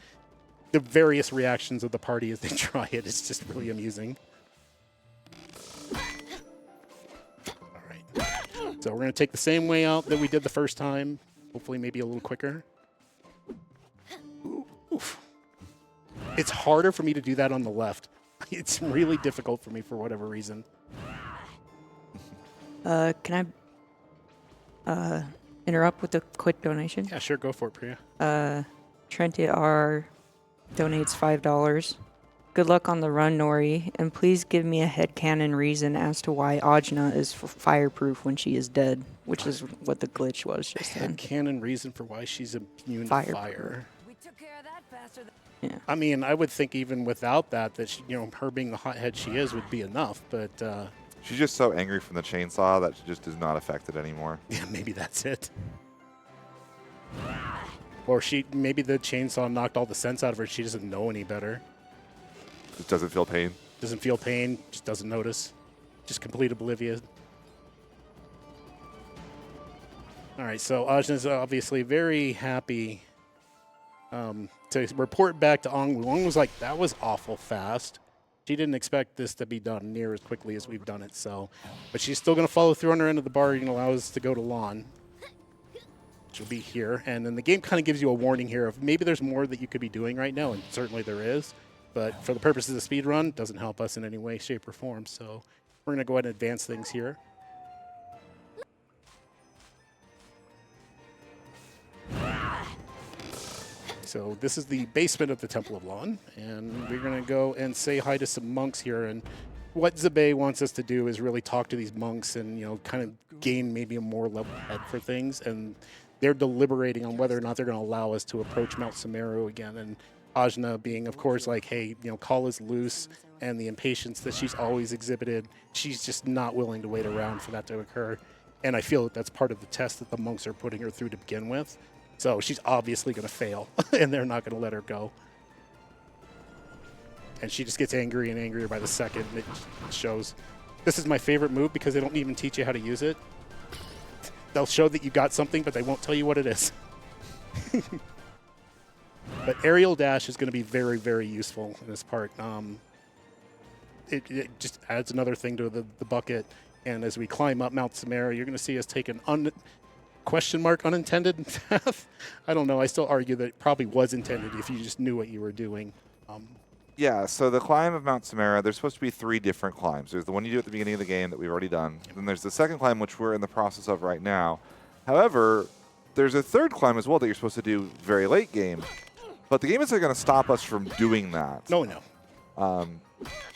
the various reactions of the party as they try it. It's just really amusing. All right. So we're going to take the same way out that we did the first time. Hopefully maybe a little quicker. Oof. It's harder for me to do that on the left. It's really difficult for me for whatever reason. Can I interrupt with a quick donation? Yeah, sure. Go for it, Priya. Trenta R donates $5. Good luck on the run, Nori, and please give me a headcanon reason as to why Ajna is fireproof when she is dead, which is what the glitch was just then. Headcanon reason for why she's immune to fire. We took care of that faster than... Yeah. I mean, I would think even without that, that she, her being the hothead she is would be enough, but She's just so angry from the chainsaw that she just is not affected anymore. yeah, maybe that's it. Or maybe the chainsaw knocked all the sense out of her. She doesn't know any better. Just doesn't feel pain. Doesn't feel pain. Just doesn't notice. Just complete oblivion. All right, so Ajna's obviously very happy to report back to Ongwu. Ong was like, that was awful fast. She didn't expect this to be done near as quickly as we've done it, so. But she's still going to follow through on her end of the bar and allow us to go to Lon. She'll be here. And then the game kind of gives you a warning here of maybe there's more that you could be doing right now, and certainly there is. But for the purposes of the speed run, doesn't help us in any way, shape, or form. So we're going to go ahead and advance things here. So this is the basement of the Temple of Lawn, and we're going to go and say hi to some monks here. And what Zabe wants us to do is really talk to these monks and, you know, kind of gain maybe a more level head for things. And they're deliberating on whether or not they're going to allow us to approach Mount Sumeru again. And Ajna being, of course, like, hey, you know, Kala's loose, and the impatience that she's always exhibited, she's just not willing to wait around for that to occur. And I feel that that's part of the test that the monks are putting her through to begin with. So she's obviously going to fail, and they're not going to let her go. And she just gets angry and angrier by the second. And it shows. This is my favorite move because they don't even teach you how to use it. They'll show that you got something, but they won't tell you what it is. But aerial dash is going to be very, very useful in this part. It just adds another thing to the bucket. And as we climb up Mount Sumeru, you're going to see us take an unintended path. I don't know. I still argue that it probably was intended if you just knew what you were doing. Yeah, so the climb of Mount Sumeru, there's supposed to be 3 different climbs. There's the one you do at the beginning of the game that we've already done. Then there's the second climb, which we're in the process of right now. However, there's a third climb as well that you're supposed to do very late game. But the game isn't going to stop us from doing that. No.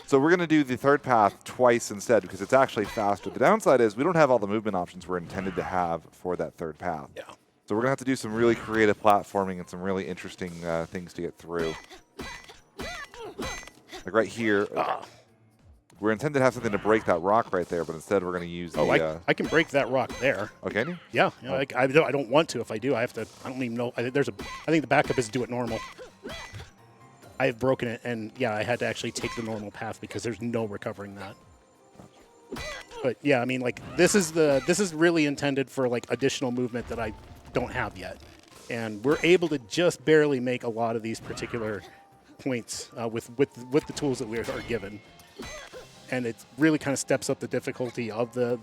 So we're going to do the third path twice instead because it's actually faster. The downside is we don't have all the movement options we're intended to have for that third path. Yeah. So we're going to have to do some really creative platforming and some really interesting things to get through. Like right here, we're intended to have something to break that rock right there, but instead we're going to use the... I can break that rock there. Oh, can you? Yeah. You know, I don't want to. If I do, I have to. I don't even know. I think the backup is do it normal. I have broken it, and yeah, I had to actually take the normal path because there's no recovering that. But yeah, I mean, like this is really intended for like additional movement that I don't have yet, and we're able to just barely make a lot of these particular points with the tools that we are given. And it really kind of steps up the difficulty of the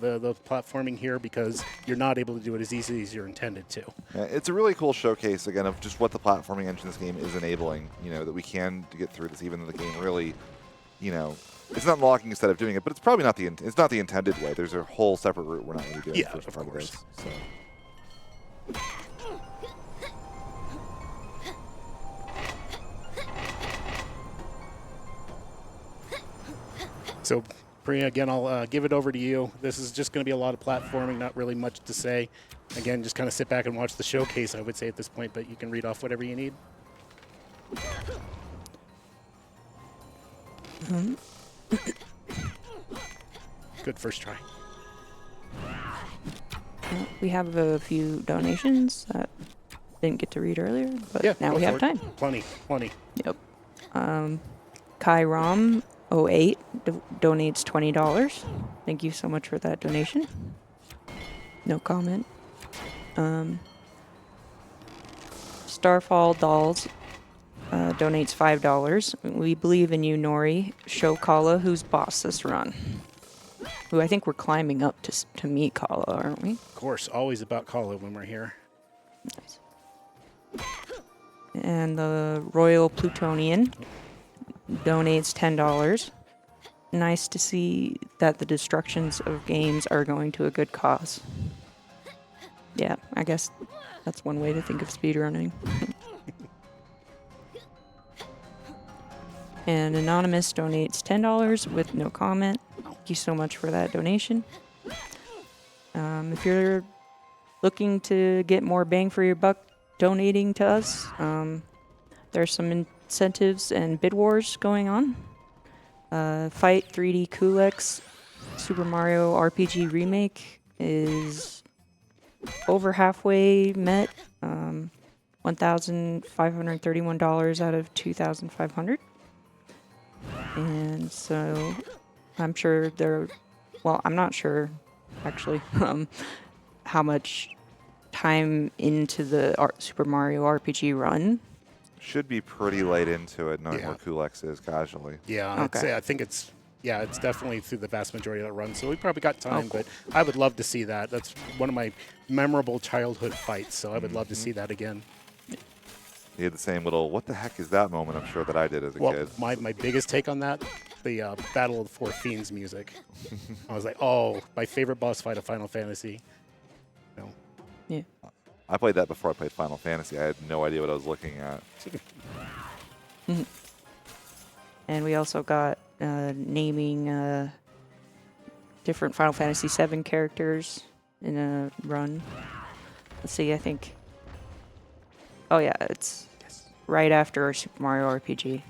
platforming here because you're not able to do it as easily as you're intended to. Yeah, it's a really cool showcase, again, of just what the platforming engine this game is enabling, you know, that we can get through this, even though the game really, you know, it's not unlocking instead of doing it, but it's probably not it's not the intended way. There's a whole separate route we're not going to be doing the first part of this. So. So, Priya, again, I'll give it over to you. This is just going to be a lot of platforming, not really much to say. Again, just kind of sit back and watch the showcase, I would say, at this point, but you can read off whatever you need. Good first try. We have a few donations that didn't get to read earlier, but Yeah, now we have time. Plenty. Yep. Kai Rom 08 donates $20. Thank you so much for that donation. No comment. Starfall Dolls donates $5. We believe in you, Nori. Show Kala who's boss this run. Who I think we're climbing up to meet Kala, aren't we? Of course, always about Kala when we're here. Nice. And the Royal Plutonian donates $10. Nice to see that the destructions of games are going to a good cause. Yeah, I guess that's one way to think of speedrunning. And Anonymous donates $10 with no comment. Thank you so much for that donation. If you're looking to get more bang for your buck donating to us, there's some incentives and bid wars going on. Fight 3D Kulex Super Mario RPG Remake is over halfway met. $1,531 out of $2,500. And so I'm sure I'm not sure actually how much time into the Super Mario RPG run. Should be pretty late into it, knowing where Kulex is casually. Yeah, Okay. I think it's definitely through the vast majority of that run. So we probably got time, but I would love to see that. That's one of my memorable childhood fights, so I would love to see that again. He had the same little, what the heck is that moment, I'm sure, that I did as a kid. My biggest take on that, the Battle of the Four Fiends music. I was like, oh, my favorite boss fight of Final Fantasy. Yeah. I played that before I played Final Fantasy. I had no idea what I was looking at. And we also got naming different Final Fantasy VII characters in a run. Let's see, I think. Oh yeah, it's right after Super Mario RPG.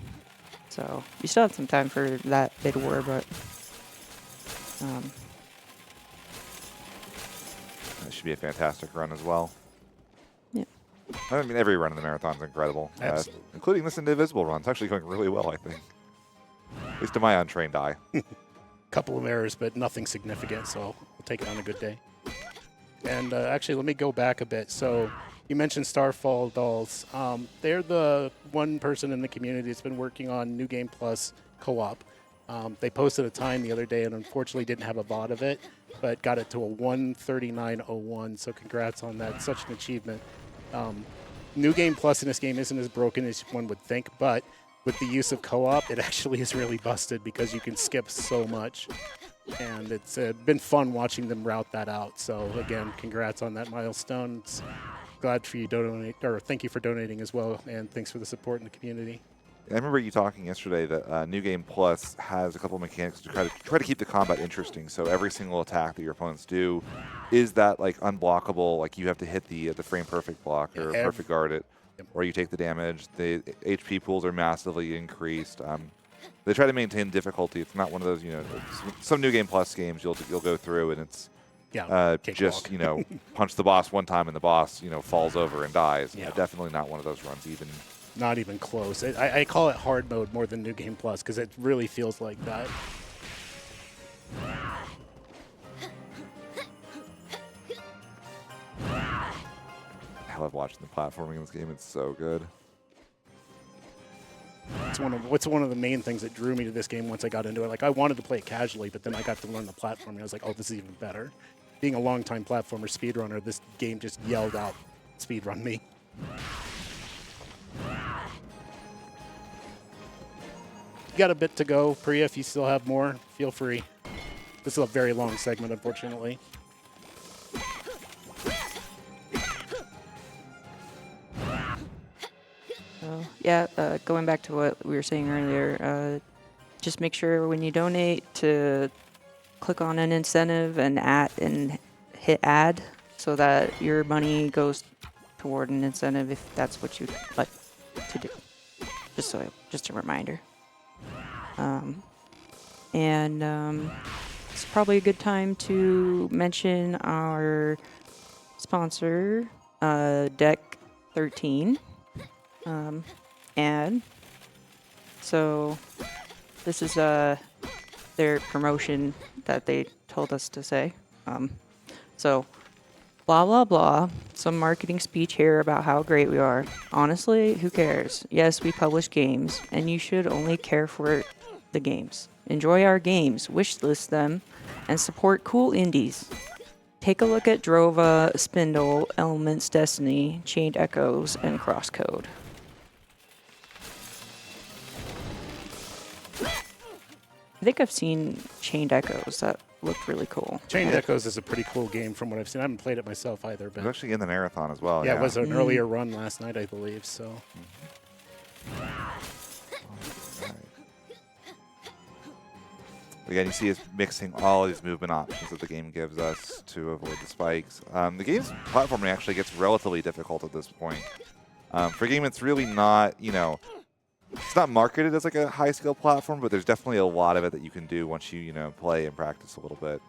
So you still have some time for that bid war, but That should be a fantastic run as well. yeah. I mean, every run in the marathon is incredible, Absolutely. including this Indivisible run. It's actually going really well, I think. At least to my untrained eye. Couple of errors, but nothing significant, so we'll take it on a good day. And actually, let me go back a bit. So you mentioned Starfall Dolls. They're the one person in the community that's been working on New Game Plus co-op. They posted a time the other day and unfortunately didn't have a VOD of it, but got it to a 1:39:01. So congrats on that. Such an achievement. New Game Plus in this game isn't as broken as one would think, but with the use of co-op, it actually is really busted because you can skip so much. And it's been fun watching them route that out. So again, congrats on that milestone. It's glad for you donate, or thank you for donating as well, and thanks for the support in the community. I remember you talking yesterday that New Game Plus has a couple of mechanics to try to keep the combat interesting. So every single attack that your opponents do is that like unblockable, like you have to hit the frame perfect block or perfect guard it, or you take the damage. The HP pools are massively increased. They try to maintain difficulty. It's not one of those, you know, some New Game Plus games you'll go through and it's just, you know, punch the boss one time and the boss, you know, falls over and dies. Yeah. Definitely not one of those runs even. Not even close. I call it hard mode more than New Game Plus because it really feels like that. I love watching the platforming in this game. It's so good. It's one of the main things that drew me to this game once I got into it. Like, I wanted to play it casually, but then I got to learn the platforming. And I was like, oh, this is even better. Being a longtime platformer speedrunner, this game just yelled out, speedrun me. You got a bit to go, Priya. If you still have more, feel free. This is a very long segment, unfortunately. So yeah, going back to what we were saying earlier, just make sure when you donate to click on an incentive and hit add so that your money goes toward an incentive if that's what you'd like to do. Just a reminder. It's probably a good time to mention our sponsor, Deck 13. And so this is their promotion that they told us to say. So blah, blah, blah. Some marketing speech here about how great we are. Honestly, who cares? Yes, we publish games, and you should only care for the games. Enjoy our games, wishlist them, and support cool indies. Take a look at Drova, Spindle, Elements, Destiny, Chained Echoes, and Crosscode. I think I've seen Chained Echoes. That looked really cool. Chained Echoes is a pretty cool game from what I've seen. I haven't played it myself either, It was but actually in the marathon as well. yeah, it was an earlier run last night, I believe. So Again, you see us mixing all these movement options that the game gives us to avoid the spikes. The game's platforming actually gets relatively difficult at this point. For a game, it's really not, you know, it's not marketed as like a high-skill platform, but there's definitely a lot of it that you can do once you know, play and practice a little bit.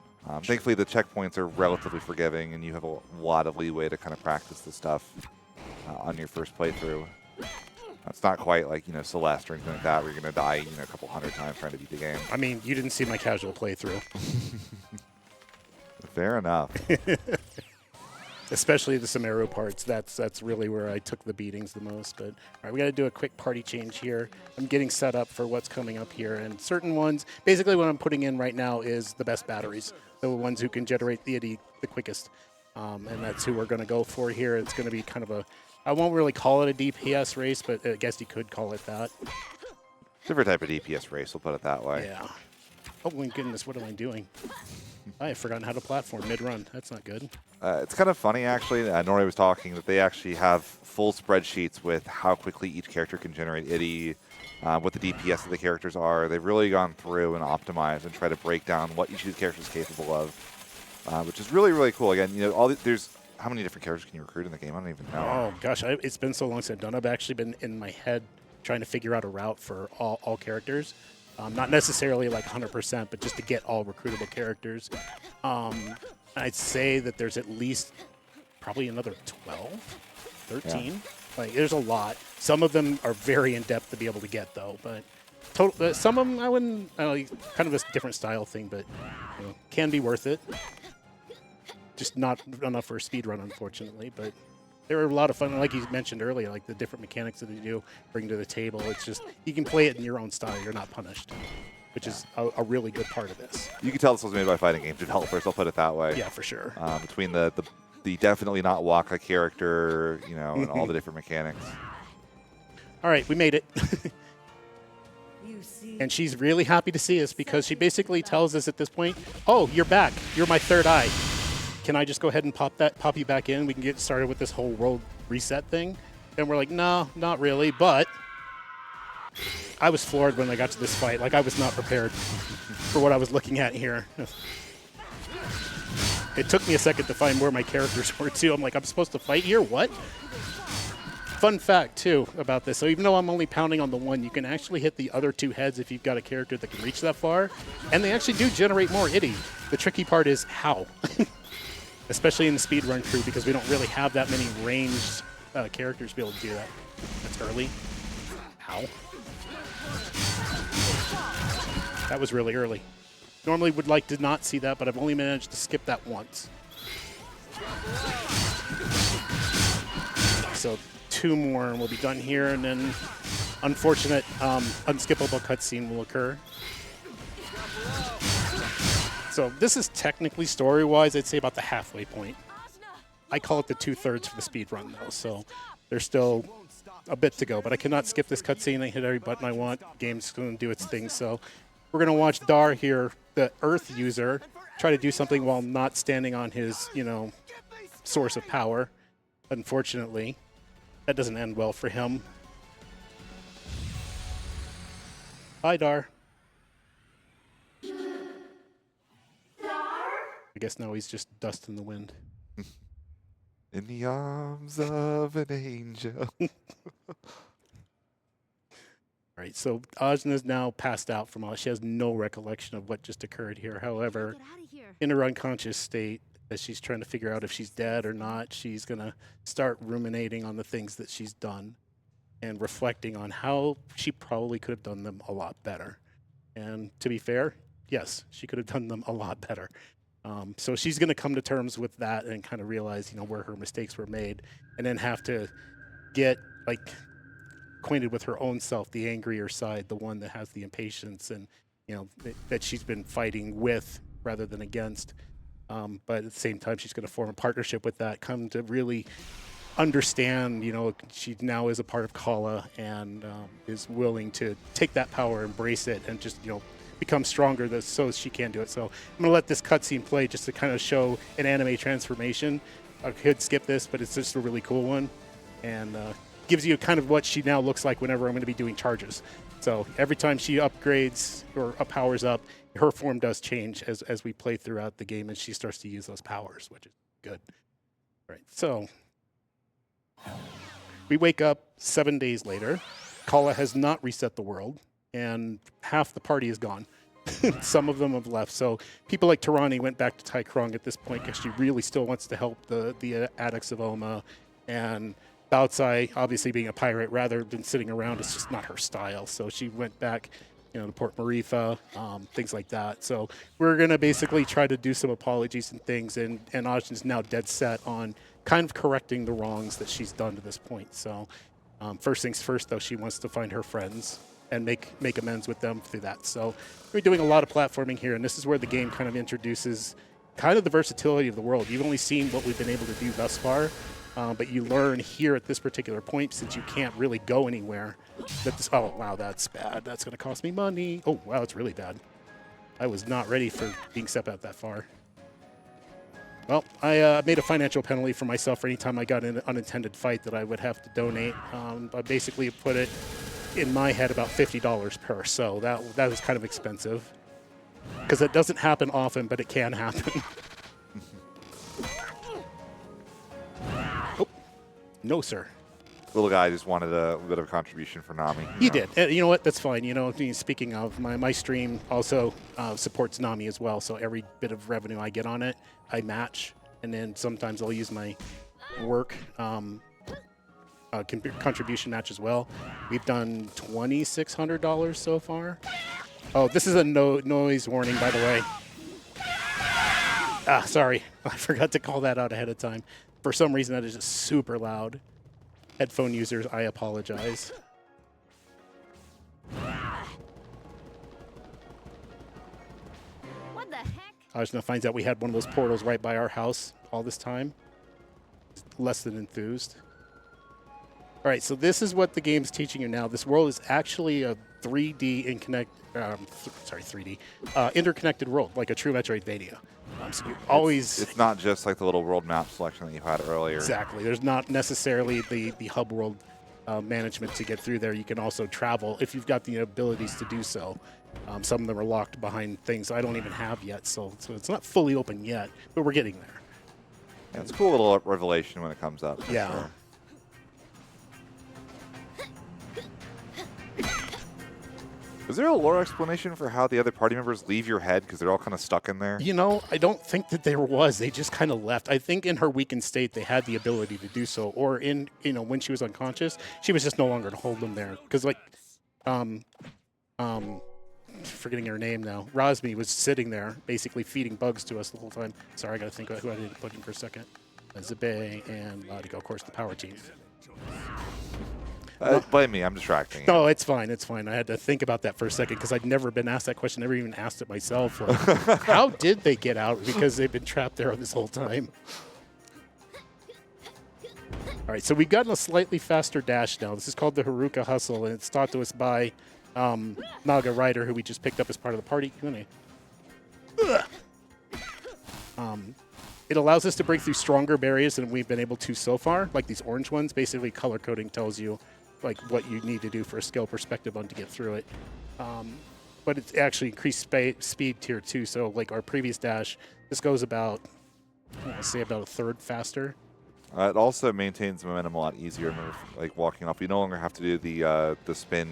Thankfully, the checkpoints are relatively forgiving, and you have a lot of leeway to kind of practice the stuff on your first playthrough. It's not quite like, you know, Celeste or anything like that, where you're going to die, you know, a couple hundred times trying to beat the game. I mean, you didn't see my casual playthrough. Fair enough. Especially the Samaro parts. That's really where I took the beatings the most. But all right, we got to do a quick party change here. I'm getting set up for what's coming up here, and certain ones. Basically, what I'm putting in right now is the best batteries, the ones who can generate the quickest, and that's who we're going to go for here. It's going to be kind of a, I won't really call it a DPS race, but I guess you could call it that. Different type of DPS race, we'll put it that way. Yeah. Oh my goodness, what am I doing? I have forgotten how to platform mid-run. That's not good. It's kind of funny, actually. Nori was talking that they actually have full spreadsheets with how quickly each character can generate IDI, what the DPS of the characters are. They've really gone through and optimized and try to break down what each of these characters is capable of, which is really, really cool. Again, you know, there's how many different characters can you recruit in the game? I don't even know. Oh, gosh. It's been so long since I've done it. I've actually been in my head trying to figure out a route for all characters. Not necessarily like 100%, but just to get all recruitable characters. I'd say that there's at least probably another 12, 13. Yeah. Like, there's a lot. Some of them are very in-depth to be able to get, though. But some of them, I wouldn't, kind of a different style thing, but you know, can be worth it. Just not enough for a speed run, unfortunately. But there are a lot of fun, like you mentioned earlier, like the different mechanics that they do bring to the table. It's just, you can play it in your own style. You're not punished, which is a really good part of this. You can tell this was made by fighting game developers, I'll put it that way. Yeah, for sure. Between the definitely not Waka character, you know, and all the different mechanics. All right, we made it. And she's really happy to see us because she basically tells us at this point, oh, you're back. You're my third eye. Can I just go ahead and pop you back in? We can get started with this whole world reset thing. And we're like, no, not really. But I was floored when I got to this fight. Like, I was not prepared for what I was looking at here. It took me a second to find where my characters were, too. I'm like, I'm supposed to fight here? What? Fun fact, too, about this. So even though I'm only pounding on the one, you can actually hit the other two heads if you've got a character that can reach that far. And they actually do generate more IDI. The tricky part is how. Especially in the speedrun crew, because we don't really have that many ranged characters to be able to do that. That's early. Ow. That was really early. Normally would like to not see that, but I've only managed to skip that once. So 2 more and we'll be done here, and then unfortunate unskippable cutscene will occur. So this is technically, story-wise, I'd say about the halfway point. I call it the 2/3 for the speed run, though, so there's still a bit to go. But I cannot skip this cutscene. I hit every button I want. Game's going to do its thing. So we're going to watch Dar here, the Earth user, try to do something while not standing on his, you know, source of power. Unfortunately, that doesn't end well for him. Hi, Dar. I guess now he's just dust in the wind. In the arms of an angel. All right, so Ajna's now passed out from all. She has no recollection of what just occurred here. However, in her unconscious state, as she's trying to figure out if she's dead or not, she's going to start ruminating on the things that she's done and reflecting on how she probably could have done them a lot better. And to be fair, yes, she could have done them a lot better. So she's going to come to terms with that and kind of realize, you know, where her mistakes were made, and then have to get, like, acquainted with her own self, the angrier side, the one that has the impatience and, you know, that she's been fighting with rather than against. But at the same time, she's going to form a partnership with that, come to really understand, you know, she now is a part of Kala and is willing to take that power, embrace it, and just, you know, become stronger so she can do it. So I'm going to let this cutscene play just to kind of show an anime transformation. I could skip this, but it's just a really cool one. And gives you kind of what she now looks like whenever I'm going to be doing charges. So every time she upgrades or powers up, her form does change as we play throughout the game, and she starts to use those powers, which is good. All right, so we wake up 7 days later. Kala has not reset the world, and half the party is gone. Some of them have left. So people like Tarani went back to Tai Krung at this point because she really still wants to help the addicts of Oma. And Baotsai, obviously being a pirate, rather than sitting around, it's just not her style. So she went back, you know, to Port Marifa, things like that. So we're going to basically try to do some apologies and things. And Ajna's now dead set on kind of correcting the wrongs that she's done to this point. So first things first, though, she wants to find her friends and make amends with them through that. So we're doing a lot of platforming here, and this is where the game kind of introduces kind of the versatility of the world. You've only seen what we've been able to do thus far, but you learn here at this particular point, since you can't really go anywhere, that this, oh, wow, that's bad. That's going to cost me money. Oh, wow, it's really bad. I was not ready for being stepped out that far. Well, I made a financial penalty for myself for any time I got in an unintended fight that I would have to donate. I basically put it in my head about $50 per, so that was kind of expensive. Because it doesn't happen often, but it can happen. Oh, no, sir. Little guy just wanted a bit of a contribution for Nami. He did. You know what? That's fine. You know, speaking of, my stream also supports Nami as well. So every bit of revenue I get on it, I match. And then sometimes I'll use my work contribution match as well. We've done $2,600 so far. Oh, this is a noise warning, by the way. Sorry. I forgot to call that out ahead of time. For some reason, that is just super loud. Headphone users, I apologize. What the heck? Ajna finds out we had one of those portals right by our house all this time. Less than enthused. All right, so this is what the game's teaching you now. This world is actually a 3D interconnected world, like a true Metroidvania. So you always... It's not just like the little world map selection that you had earlier. Exactly. There's not necessarily the hub world management to get through there. You can also travel if you've got the abilities to do so. Some of them are locked behind things I don't even have yet, so it's not fully open yet, but we're getting there. Yeah, it's a cool little revelation when it comes up. Yeah. Sure. Is there a lore explanation for how the other party members leave your head because they're all kind of stuck in there? You know, I don't think that there was. They just kind of left. I think in her weakened state, they had the ability to do so. Or in, when she was unconscious, she was just no longer to hold them there. Because like, forgetting her name now, Rosmi was sitting there basically feeding bugs to us the whole time. Sorry, I got to think about who I didn't put in for a second. Zabe and Latigo, of course, the power team. Blame me, I'm distracting you. No, it's fine. It's fine. I had to think about that for a second because I'd never been asked that question. Never even asked it myself. Like, how did they get out? Because they've been trapped there this whole time. All right, so we've gotten a slightly faster dash now. This is called the Haruka Hustle, and it's taught to us by Naga Rider, who we just picked up as part of the party. It allows us to break through stronger barriers than we've been able to so far, like these orange ones. Basically, color coding tells you like what you need to do for a skill perspective on to get through it. But it's actually increased speed tier 2. So like our previous dash, this goes about, I'll say about a third faster. It also maintains momentum a lot easier. Remember, like walking off, you no longer have to do the spin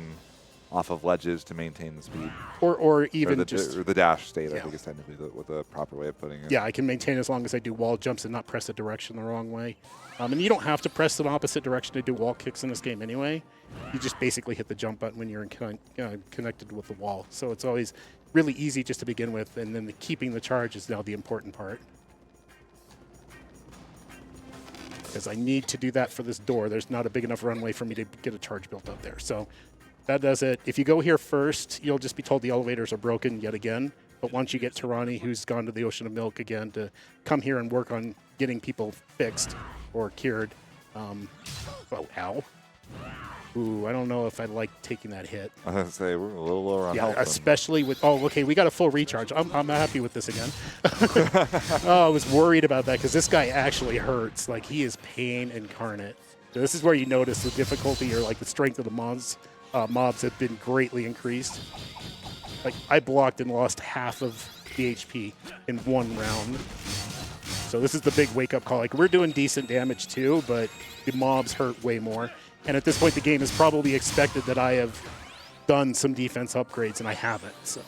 off of ledges to maintain the speed. Or even or just the dash state, yeah. I think is technically what the proper way of putting it. Yeah, I can maintain as long as I do wall jumps and not press the direction the wrong way. And you don't have to press the opposite direction to do wall kicks in this game anyway. You just basically hit the jump button when you're connected with the wall. So it's always really easy just to begin with, and then keeping the charge is now the important part. Because I need to do that for this door. There's not a big enough runway for me to get a charge built up there. So that does it. If you go here first, you'll just be told the elevators are broken yet again. But once you get Tarani, who's gone to the Ocean of Milk again, to come here and work on getting people fixed or cured. Oh, ow. Ooh, I don't know if I like taking that hit. I was going to say, we're a little lower on health. Especially with, oh, okay, we got a full recharge. I'm happy with this again. Oh, I was worried about that because this guy actually hurts. Like, he is pain incarnate. So this is where you notice the difficulty or, like, the strength of the mobs have been greatly increased. Like, I blocked and lost half of the HP in one round. So this is the big wake-up call. Like, we're doing decent damage too, but the mobs hurt way more. And at this point, the game has probably expected that I have done some defense upgrades, and I haven't. So,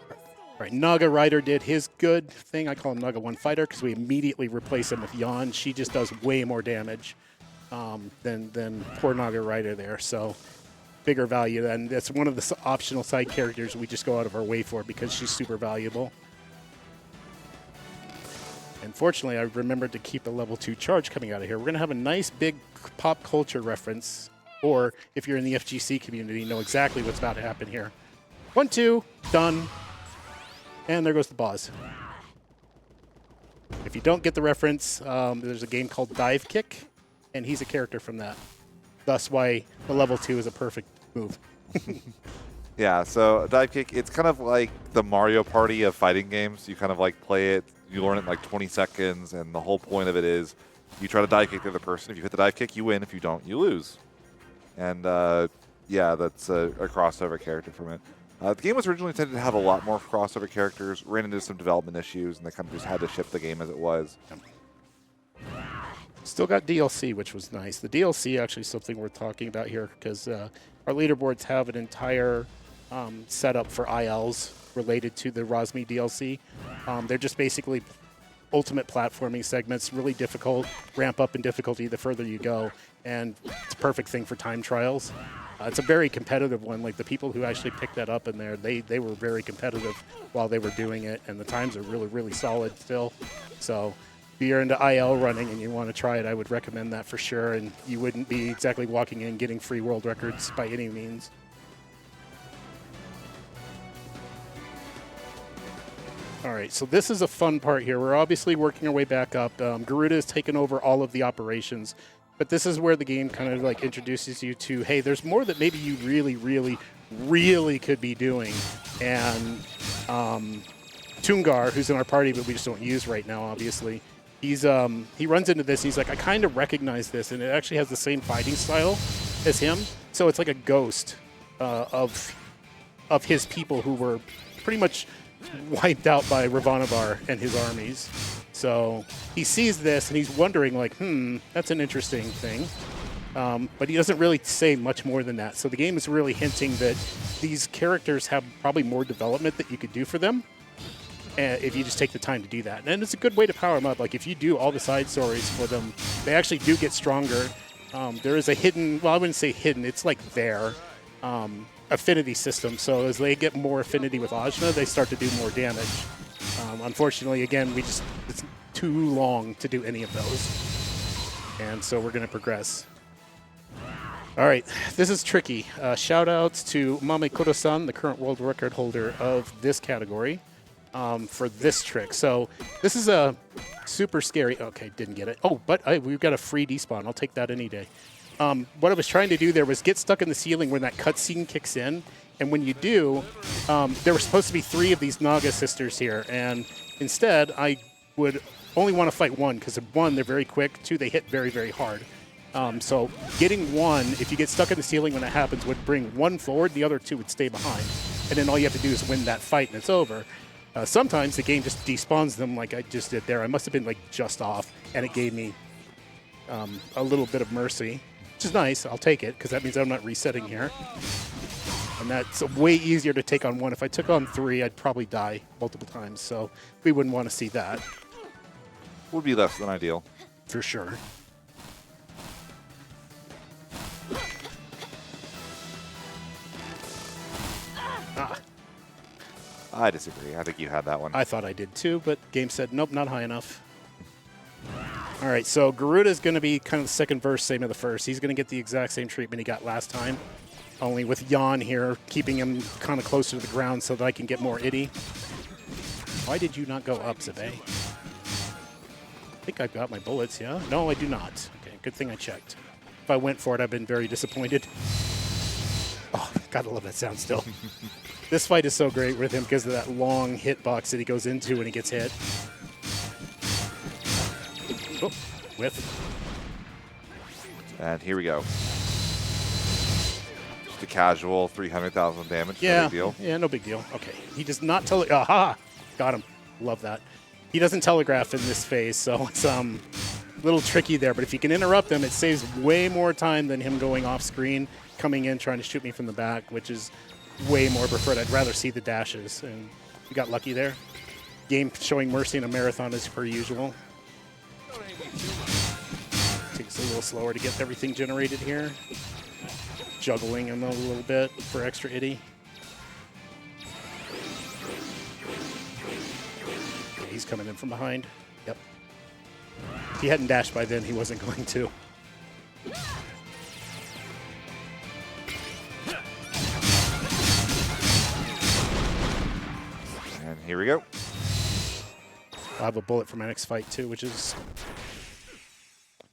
all right, Naga Rider did his good thing. I call him Naga 1 Fighter because we immediately replace him with Yan. She just does way more damage than poor Naga Rider there. So bigger value. And that's one of the optional side characters we just go out of our way for because she's super valuable. Unfortunately, I remembered to keep a level 2 charge coming out of here. We're going to have a nice big pop culture reference, or if you're in the FGC community, you know exactly what's about to happen here. 1, 2, done. And there goes the boss. If you don't get the reference, there's a game called Dive Kick, and he's a character from that. Thus why the level 2 is a perfect move. Yeah, so dive kick, it's kind of like the Mario Party of fighting games. You kind of like play it, you learn it in like 20 seconds, and the whole point of it is you try to dive kick the other person. If you hit the dive kick, you win. If you don't, you lose. And yeah, that's a crossover character from it. The game was originally intended to have a lot more crossover characters, ran into some development issues, and they kind of just had to ship the game as it was. Still got DLC, which was nice. The DLC actually is something worth talking about here because our leaderboards have an entire setup for ILs related to the Rosmi DLC. They're just basically ultimate platforming segments, really difficult, ramp up in difficulty the further you go, and it's a perfect thing for time trials. It's a very competitive one. Like the people who actually picked that up in there, they were very competitive while they were doing it, and the times are really, really solid still. So if you're into IL running and you want to try it, I would recommend that for sure, and you wouldn't be exactly walking in getting free world records by any means. All right, so this is a fun part here. We're obviously working our way back up. Garuda has taken over all of the operations, but this is where the game kind of like introduces you to, hey, there's more that maybe you really, really, really could be doing. And Tungar, who's in our party, but we just don't use right now, obviously, he runs into this. He's like, I kind of recognize this, and it actually has the same fighting style as him. So it's like a ghost of his people who were pretty much wiped out by Ravanavar and his armies. So he sees this and he's wondering like, that's an interesting thing. But he doesn't really say much more than that. So the game is really hinting that these characters have probably more development that you could do for them if you just take the time to do that. And it's a good way to power them up. Like if you do all the side stories for them, they actually do get stronger. There is a hidden, well, I wouldn't say hidden, it's like there. Affinity system, so as they get more affinity with Ajna, they start to do more damage. Unfortunately, again, it's too long to do any of those, and so we're going to progress. All right, this is tricky. Shout outs to Mame Kuro-san, the current world record holder of this category, for this trick. So this is a super scary, okay, didn't get it. Oh, but we've got a free despawn. I'll take that any day. What I was trying to do there was get stuck in the ceiling when that cutscene kicks in. And when you do, there were supposed to be 3 of these Naga sisters here. And instead, I would only want to fight 1 because 1, they're very quick. 2, they hit very, very hard. So getting 1, if you get stuck in the ceiling when it happens, would bring 1 forward. The other 2 would stay behind. And then all you have to do is win that fight and it's over. Sometimes the game just despawns them like I just did there. I must have been like just off, and it gave me a little bit of mercy. Which is nice. I'll take it, because that means I'm not resetting here. And that's way easier to take on 1. If I took on 3, I'd probably die multiple times, so we wouldn't want to see that. Would be less than ideal. For sure. Ah, I disagree. I think you had that one. I thought I did too, but game said, nope, not high enough. All right, so Garuda is going to be kind of the second verse, same as the first. He's going to get the exact same treatment he got last time, only with Jan here, keeping him kind of closer to the ground so that I can get more itty. Why did you not go up, Zabe? I think I've got my bullets, yeah? No, I do not. Okay, good thing I checked. If I went for it, I've been very disappointed. Oh, gotta love that sound still. This fight is so great with him because of that long hitbox that he goes into when he gets hit. Oh, whiff. And here we go. Just a casual 300,000 damage. Yeah, no big deal. Yeah, no big deal. Okay, he does not tell. Aha, got him. Love that. He doesn't telegraph in this phase, so it's a little tricky there. But if you can interrupt him, it saves way more time than him going off screen, coming in, trying to shoot me from the back, which is way more preferred. I'd rather see the dashes, and we got lucky there. Game showing mercy in a marathon as per usual. Takes a little slower to get everything generated here. Juggling him a little bit for extra itty. Okay, he's coming in from behind. Yep. If he hadn't dashed by then, he wasn't going to. And here we go. I'll have a bullet for my next fight too, which is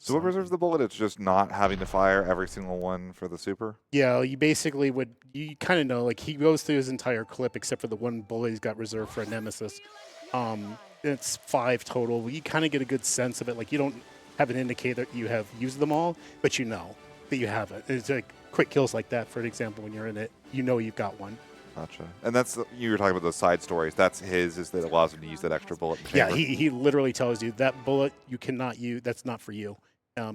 So what reserves the bullet? It's just not having to fire every single one for the super? Yeah, you basically would, you kind of know, like he goes through his entire clip except for the one bullet he's got reserved for a nemesis. It's 5 total. You kind of get a good sense of it. Like you don't have an indicator that you have used them all, but you know that you have it. It's like quick kills like that, for example, when you're in it, you know you've got one. Gotcha. And that's, you were talking about those side stories. That's his, is that allows him to use that extra bullet in the Yeah, chamber. he literally tells you that bullet you cannot use, that's not for you.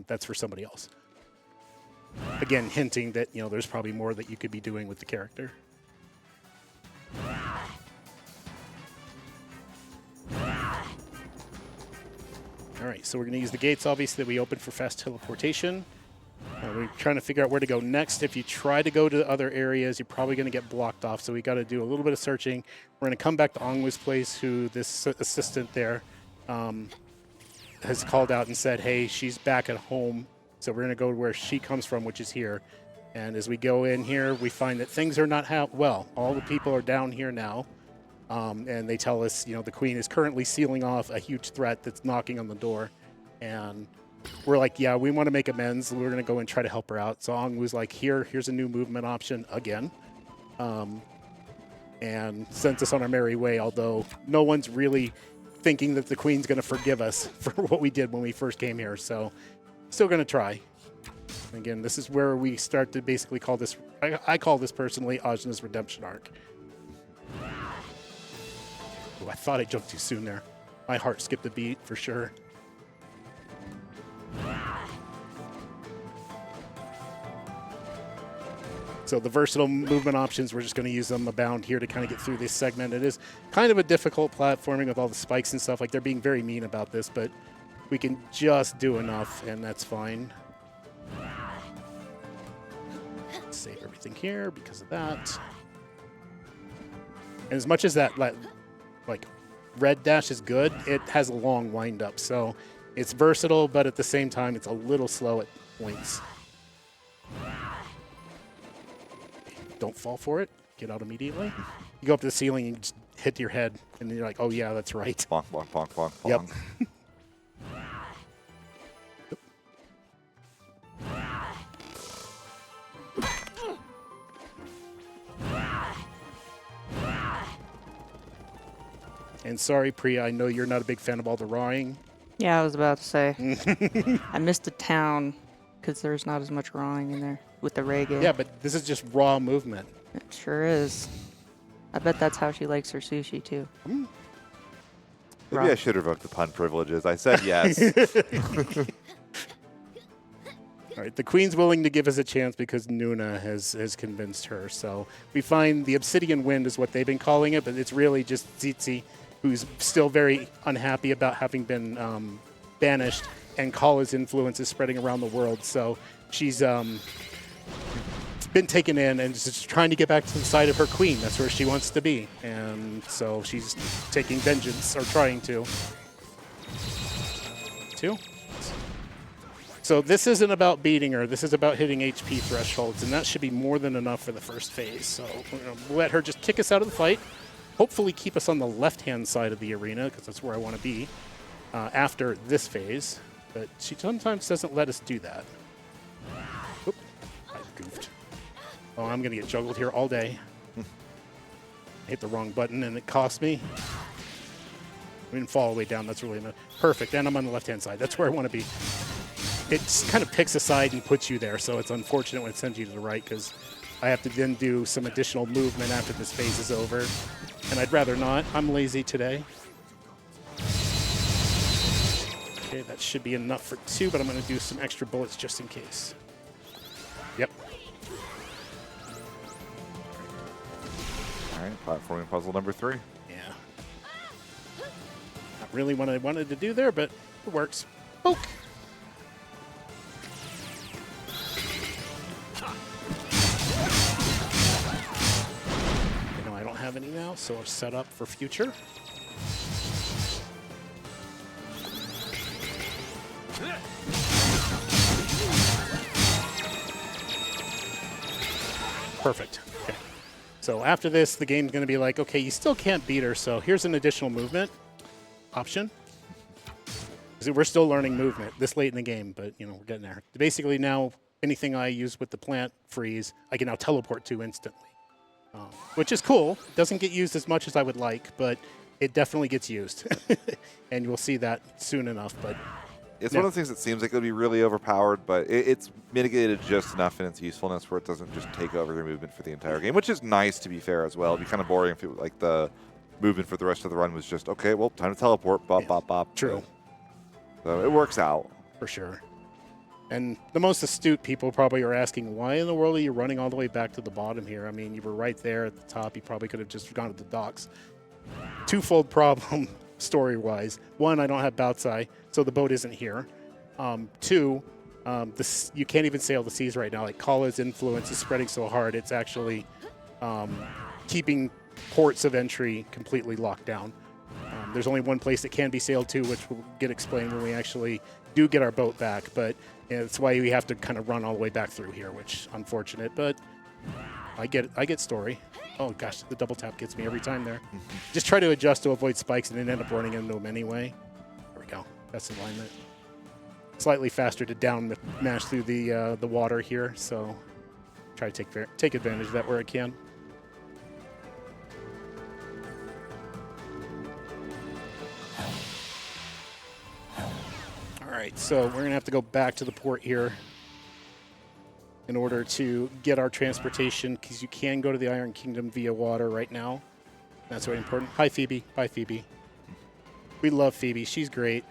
That's for somebody else. Again, hinting that, you know, there's probably more that you could be doing with the character. All right, so we're going to use the gates, obviously, that we opened for fast teleportation. We're trying to figure out where to go next. If you try to go to other areas, you're probably going to get blocked off, so we got to do a little bit of searching. We're going to come back to Ongwu's place, who this assistant there has called out and said, hey, she's back at home, so we're going to go where she comes from, which is here. And as we go in here, we find that things are not well. All the people are down here now, and they tell us, you know, the queen is currently sealing off a huge threat that's knocking on the door. And we're like, yeah, we want to make amends. We're going to go and try to help her out. So Ongwu's like, here's a new movement option again. And sent us on our merry way, although no one's really thinking that the queen's going to forgive us for what we did when we first came here. So still going to try. Again, this is where we start to basically call this, I call this personally Ajna's redemption arc. Ooh, I thought I jumped too soon there. My heart skipped a beat for sure. So the versatile movement options, we're just going to use them abound here to kind of get through this segment. It is kind of a difficult platforming with all the spikes and stuff. Like, they're being very mean about this, but we can just do enough, and that's fine. Save everything here because of that. And as much as that, like, red dash is good, it has a long wind up. So it's versatile, but at the same time, it's a little slow at points. Don't fall for it. Get out immediately. You go up to the ceiling and just hit your head, and you're like, oh, yeah, that's right. Bonk, bonk, bonk, bonk, bonk. Yep. And sorry, Priya, I know you're not a big fan of all the rawing. Yeah, I was about to say. I missed the town because there's not as much rawing in there with the reggae. Yeah, but this is just raw movement. It sure is. I bet that's how she likes her sushi, too. Maybe I should revoke the pun privileges. I said yes. All right, the queen's willing to give us a chance because Nuna has convinced her. So we find the Obsidian Wind is what they've been calling it, but it's really just Tsitsi, who's still very unhappy about having been banished, and Kala's influence is spreading around the world. So she's been taken in and is just trying to get back to the side of her queen. That's where she wants to be. And so she's taking vengeance, or trying to. So this isn't about beating her. This is about hitting HP thresholds, and that should be more than enough for the first phase. So we're going to let her just kick us out of the fight, hopefully keep us on the left-hand side of the arena, because that's where I want to be after this phase. But she sometimes doesn't let us do that. Oop, I goofed. Oh, I'm going to get juggled here all day. I hit the wrong button, and it cost me. I didn't fall all the way down. That's really perfect. And I'm on the left-hand side. That's where I want to be. It kind of picks a side and puts you there, so it's unfortunate when it sends you to the right, because I have to then do some additional movement after this phase is over. And I'd rather not. I'm lazy today. Okay, that should be enough for 2, but I'm going to do some extra bullets just in case. Yep. All right, platforming puzzle number 3. Yeah. Not really what I wanted to do there, but it works. Poke. I don't have any now, so I'll set up for future. Perfect. Okay. So after this, the game's going to be like, okay, you still can't beat her, so here's an additional movement option. So we're still learning movement this late in the game, but we're getting there. Basically now, anything I use with the plant freeze, I can now teleport to instantly, which is cool. Doesn't get used as much as I would like, but it definitely gets used, and we'll see that soon enough. But it's one of the things that seems like it would be really overpowered, but it's mitigated just enough in its usefulness where it doesn't just take over your movement for the entire game, which is nice, to be fair, as well. It'd be kind of boring if it, like the movement for the rest of the run was just, okay, well, time to teleport, bop, bop, bop. True. So it works out. For sure. And the most astute people probably are asking, why in the world are you running all the way back to the bottom here? I mean, you were right there at the top. You probably could have just gone to the docks. Twofold problem, story-wise. One, I don't have Bautzai, so the boat isn't here. Two, you can't even sail the seas right now. Like, Kala's influence is spreading so hard, it's actually keeping ports of entry completely locked down. There's only one place that can be sailed to, which will get explained when we actually do get our boat back. But that's why we have to kind of run all the way back through here, which unfortunate. But I get story. Oh gosh, the double tap gets me every time there. Just try to adjust to avoid spikes and then end up running into them anyway. There we go. That's alignment. Slightly faster to down mash through the water here, so try to take advantage of that where I can. All right, so we're gonna have to go back to the port here in order to get our transportation, because you can go to the Iron Kingdom via water right now. That's very important. Hi, Phoebe. Bye, Phoebe. We love Phoebe. She's great.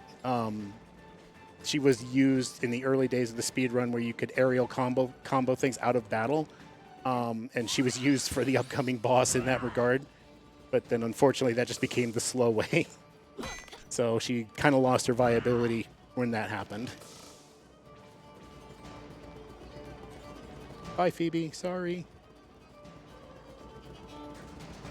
She was used in the early days of the speed run where you could aerial combo things out of battle, and she was used for the upcoming boss in that regard. But then, unfortunately, that just became the slow way. So she kind of lost her viability when that happened. Bye, Phoebe. Sorry.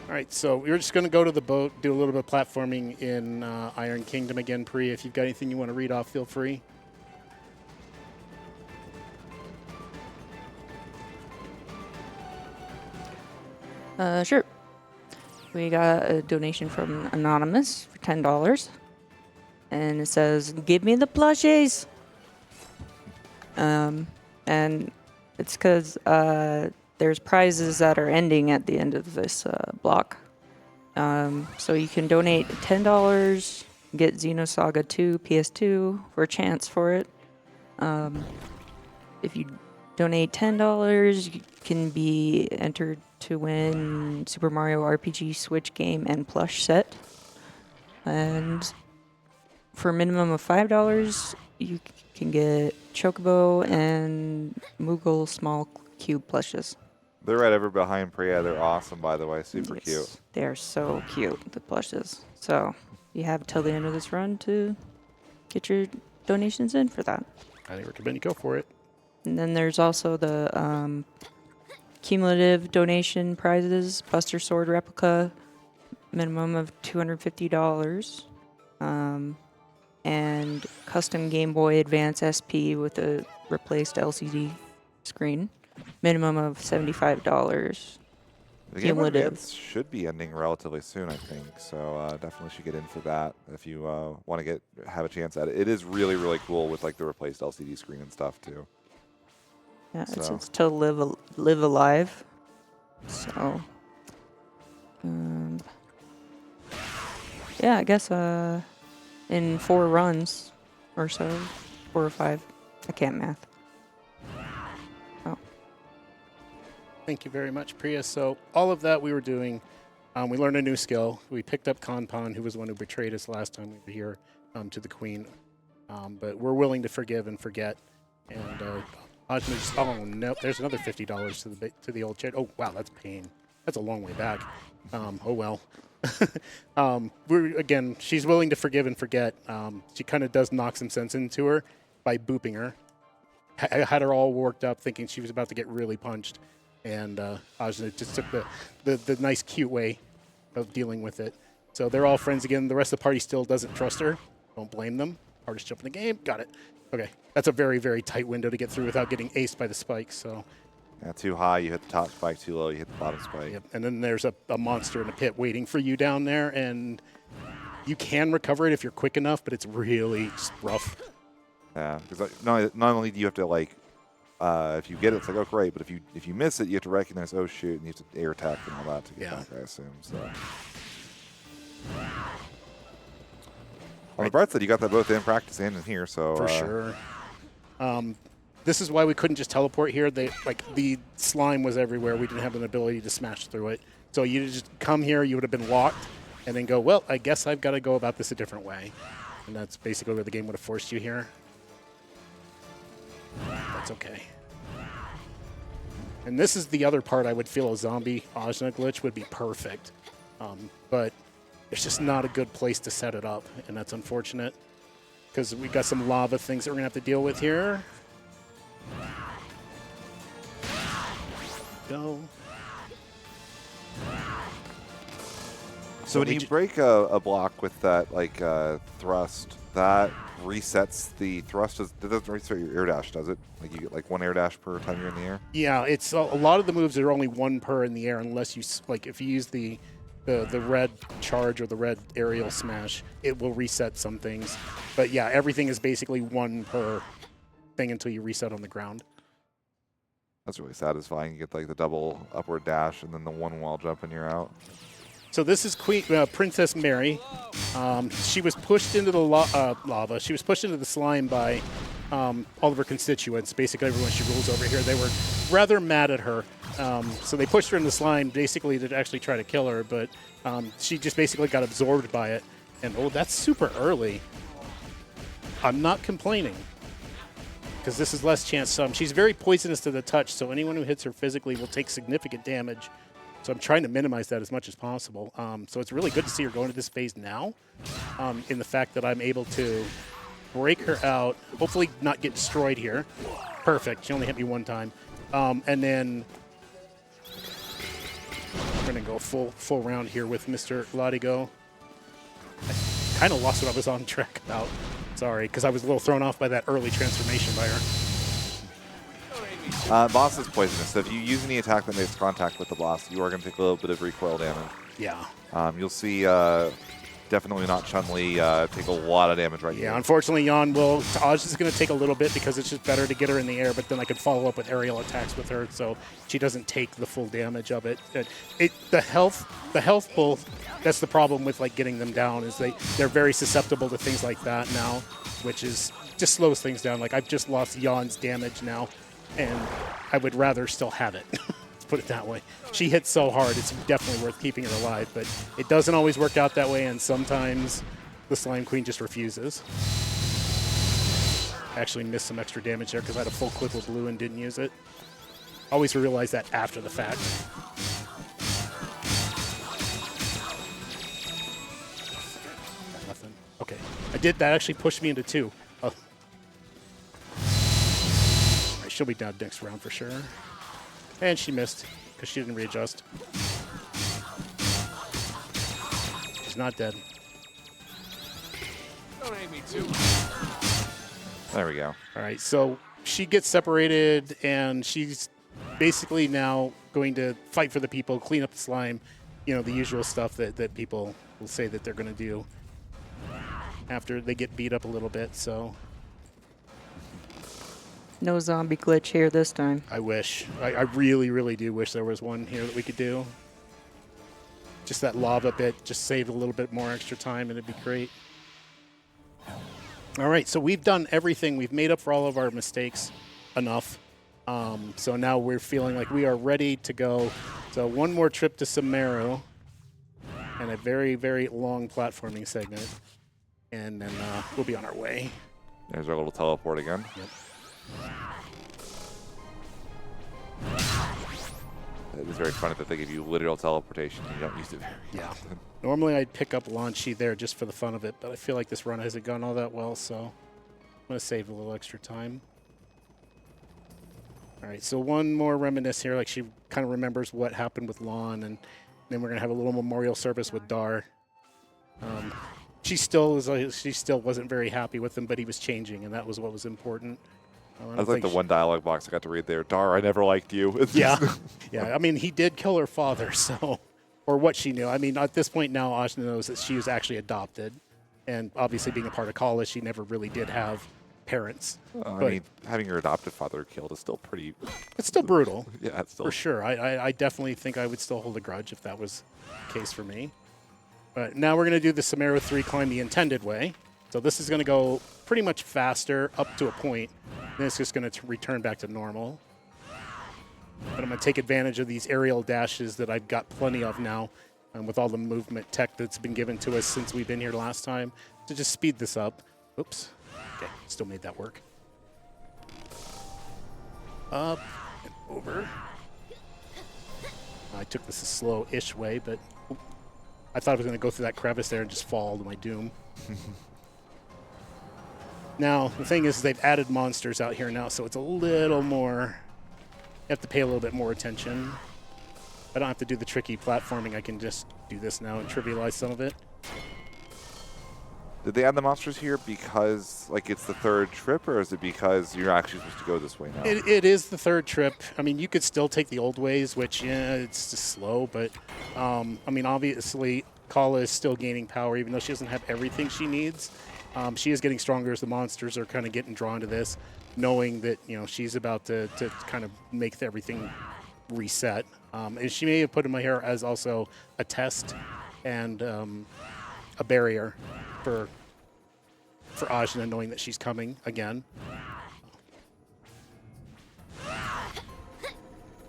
All right, so we're just going to go to the boat, do a little bit of platforming in Iron Kingdom again. Pri, if you've got anything you want to read off, feel free. Sure. We got a donation from Anonymous for $10. And it says, "Give me the plushies." And it's because there's prizes that are ending at the end of this block. So you can donate $10, get Xenosaga 2 PS2 for a chance for it. If you donate $10, you can be entered to win Super Mario RPG Switch game and plush set. And for a minimum of $5, you can get Chocobo and Moogle small cube plushes. They're right over behind Priya. They're awesome, by the way. Super cute. They are so cute, the plushes. So you have till the end of this run to get your donations in for that. I recommend you go for it. And then there's also the cumulative donation prizes, Buster Sword replica, minimum of $250. And custom Game Boy Advance SP with a replaced LCD screen, minimum of $75. The Game Boy Cumulative. Advance should be ending relatively soon, I think. So definitely should get in for that if you want to have a chance at it. It is really, really cool with like the replaced LCD screen and stuff too. Yeah, So. it's to live alive. So, yeah, I guess in 4 runs or so, 4 or 5. I can't math. Oh, Thank you very much, Priya. So all of that we were doing, we learned a new skill. We picked up Kanpan, who was the one who betrayed us last time we were here, to the Queen. But we're willing to forgive and forget. And Ajna just, oh no, there's another $50 to the old chat. Oh wow, that's pain. That's a long way back. Oh well. She's willing to forgive and forget. She kind of does knock some sense into her by booping her. I had her all worked up, thinking she was about to get really punched, and Ajna just took the nice, cute way of dealing with it. So they're all friends again. The rest of the party still doesn't trust her. Don't blame them. Hardest jump in the game. Got it. Okay, that's a very, very tight window to get through without getting aced by the spikes. So. Yeah, too high, you hit the top spike. Too low, you hit the bottom spike. Yep. And then there's a monster in a pit waiting for you down there, and You can recover it if you're quick enough, but it's really just rough. Yeah, because not only do you have to like, if you get it, it's like, oh great, but if you miss it, you have to recognize, oh shoot, and you have to air attack and all that to get back, I assume. So. On the bright side, you got that both in practice and in here, so For sure. This is why we couldn't just teleport here. The slime was everywhere. We didn't have an ability to smash through it. So you just come here, you would have been locked, and then go, well, I guess I've got to go about this a different way. And that's basically where the game would have forced you here. That's okay. And this is the other part I would feel a zombie Ajna glitch would be perfect. But it's just not a good place to set it up, and that's unfortunate. Because we got some lava things that we're going to have to deal with here. Go. So when you break a block with that like thrust, that resets the thrust. That doesn't reset your air dash, does it? Like you get like 1 air dash per time you're in the air. Yeah, it's a lot of the moves are only 1 per in the air, unless you like if you use the red charge or the red aerial smash, it will reset some things. But yeah, everything is basically 1 per thing until you reset on the ground. That's really satisfying. You get like the double upward dash and then the 1 wall jump and you're out. So this is Princess Mary. She was pushed into the lava. She was pushed into the slime by all of her constituents. Basically, everyone she rules over here. They were rather mad at her. So they pushed her in the slime basically to actually try to kill her, but she just basically got absorbed by it. And oh, that's super early. I'm not complaining because this is less chance. She's very poisonous to the touch, so anyone who hits her physically will take significant damage. So I'm trying to minimize that as much as possible. So it's really good to see her going to this phase now in the fact that I'm able to break her out, hopefully not get destroyed here. Perfect. She only hit me 1 time. And then we're going to go full round here with Mr. Latigo. I kind of lost what I was on track about. Sorry, because I was a little thrown off by that early transformation by her. Boss is poisonous, so if you use any attack that makes contact with the boss, you are going to take a little bit of recoil damage. Yeah. You'll see definitely not Chun-Li take a lot of damage right here. Yeah, unfortunately, Yan will. Taj is going to take a little bit because it's just better to get her in the air, but then I could follow up with aerial attacks with her, so she doesn't take the full damage of it. The health pull, that's the problem with like getting them down, is they're very susceptible to things like that now, which is just slows things down. Like I've just lost Yan's damage now, and I would rather still have it. Put it that way. She hits so hard, it's definitely worth keeping her alive, but it doesn't always work out that way, and sometimes the Slime Queen just refuses. I actually missed some extra damage there because I had a full clip of blue and didn't use it. Always realize that after the fact. Nothing. Okay. That actually pushed me into 2. Oh. All right, she'll be down next round for sure. And she missed because she didn't readjust. She's not dead. Don't aim me too. There we go. All right, so she gets separated, and she's basically now going to fight for the people, clean up the slime, the usual stuff that people will say that they're going to do after they get beat up a little bit, so... No zombie glitch here this time. I wish. I really, really do wish there was one here that we could do. Just that lava bit, just save a little bit more extra time, and it'd be great. All right, so we've done everything. We've made up for all of our mistakes enough. So now we're feeling like we are ready to go. So one more trip to Sumeru and a very, very long platforming segment. And then we'll be on our way. There's our little teleport again. Yep. It is very funny that they give you literal teleportation and you don't use it very often. Normally I'd pick up Lanchi there just for the fun of it, but I feel like this run hasn't gone all that well, so I'm going to save a little extra time. All right, so one more reminisce here, like she kind of remembers what happened with Lon, and then we're going to have a little memorial service with Dar. She still wasn't very happy with him, but he was changing, and that was what was important. I was like the one dialogue box I got to read there. Dar, I never liked you. Yeah. Yeah. I mean, he did kill her father, so or what she knew. I mean, at this point now, Ashna knows that she was actually adopted. And obviously being a part of college, she never really did have parents. I But mean, having your adoptive father killed is still pretty. it's still brutal. Yeah, it's still For sure. I definitely think I would still hold a grudge if that was the case for me. But now we're going to do the Samaro 3 climb the intended way. So this is going to go pretty much faster up to a point. Then it's just going to return back to normal. But I'm going to take advantage of these aerial dashes that I've got plenty of now, with all the movement tech that's been given to us since we've been here last time, to just speed this up. Oops. Okay, still made that work. Up and over. I took this a slow-ish way, but I thought I was going to go through that crevice there and just fall to my doom. Now, the thing is they've added monsters out here now, so it's a little more... You have to pay a little bit more attention. I don't have to do the tricky platforming. I can just do this now and trivialize some of it. Did they add the monsters here because like it's the third trip, or is it because you're actually supposed to go this way now? It is the third trip. I mean, you could still take the old ways, which, yeah, it's just slow. But, I mean, obviously, Kala is still gaining power, even though she doesn't have everything she needs. She is getting stronger as the monsters are kind of getting drawn to this, knowing that, you know, she's about to kind of make everything reset. And she may have put in my hair as also a test and a barrier for Ajna, knowing that she's coming again.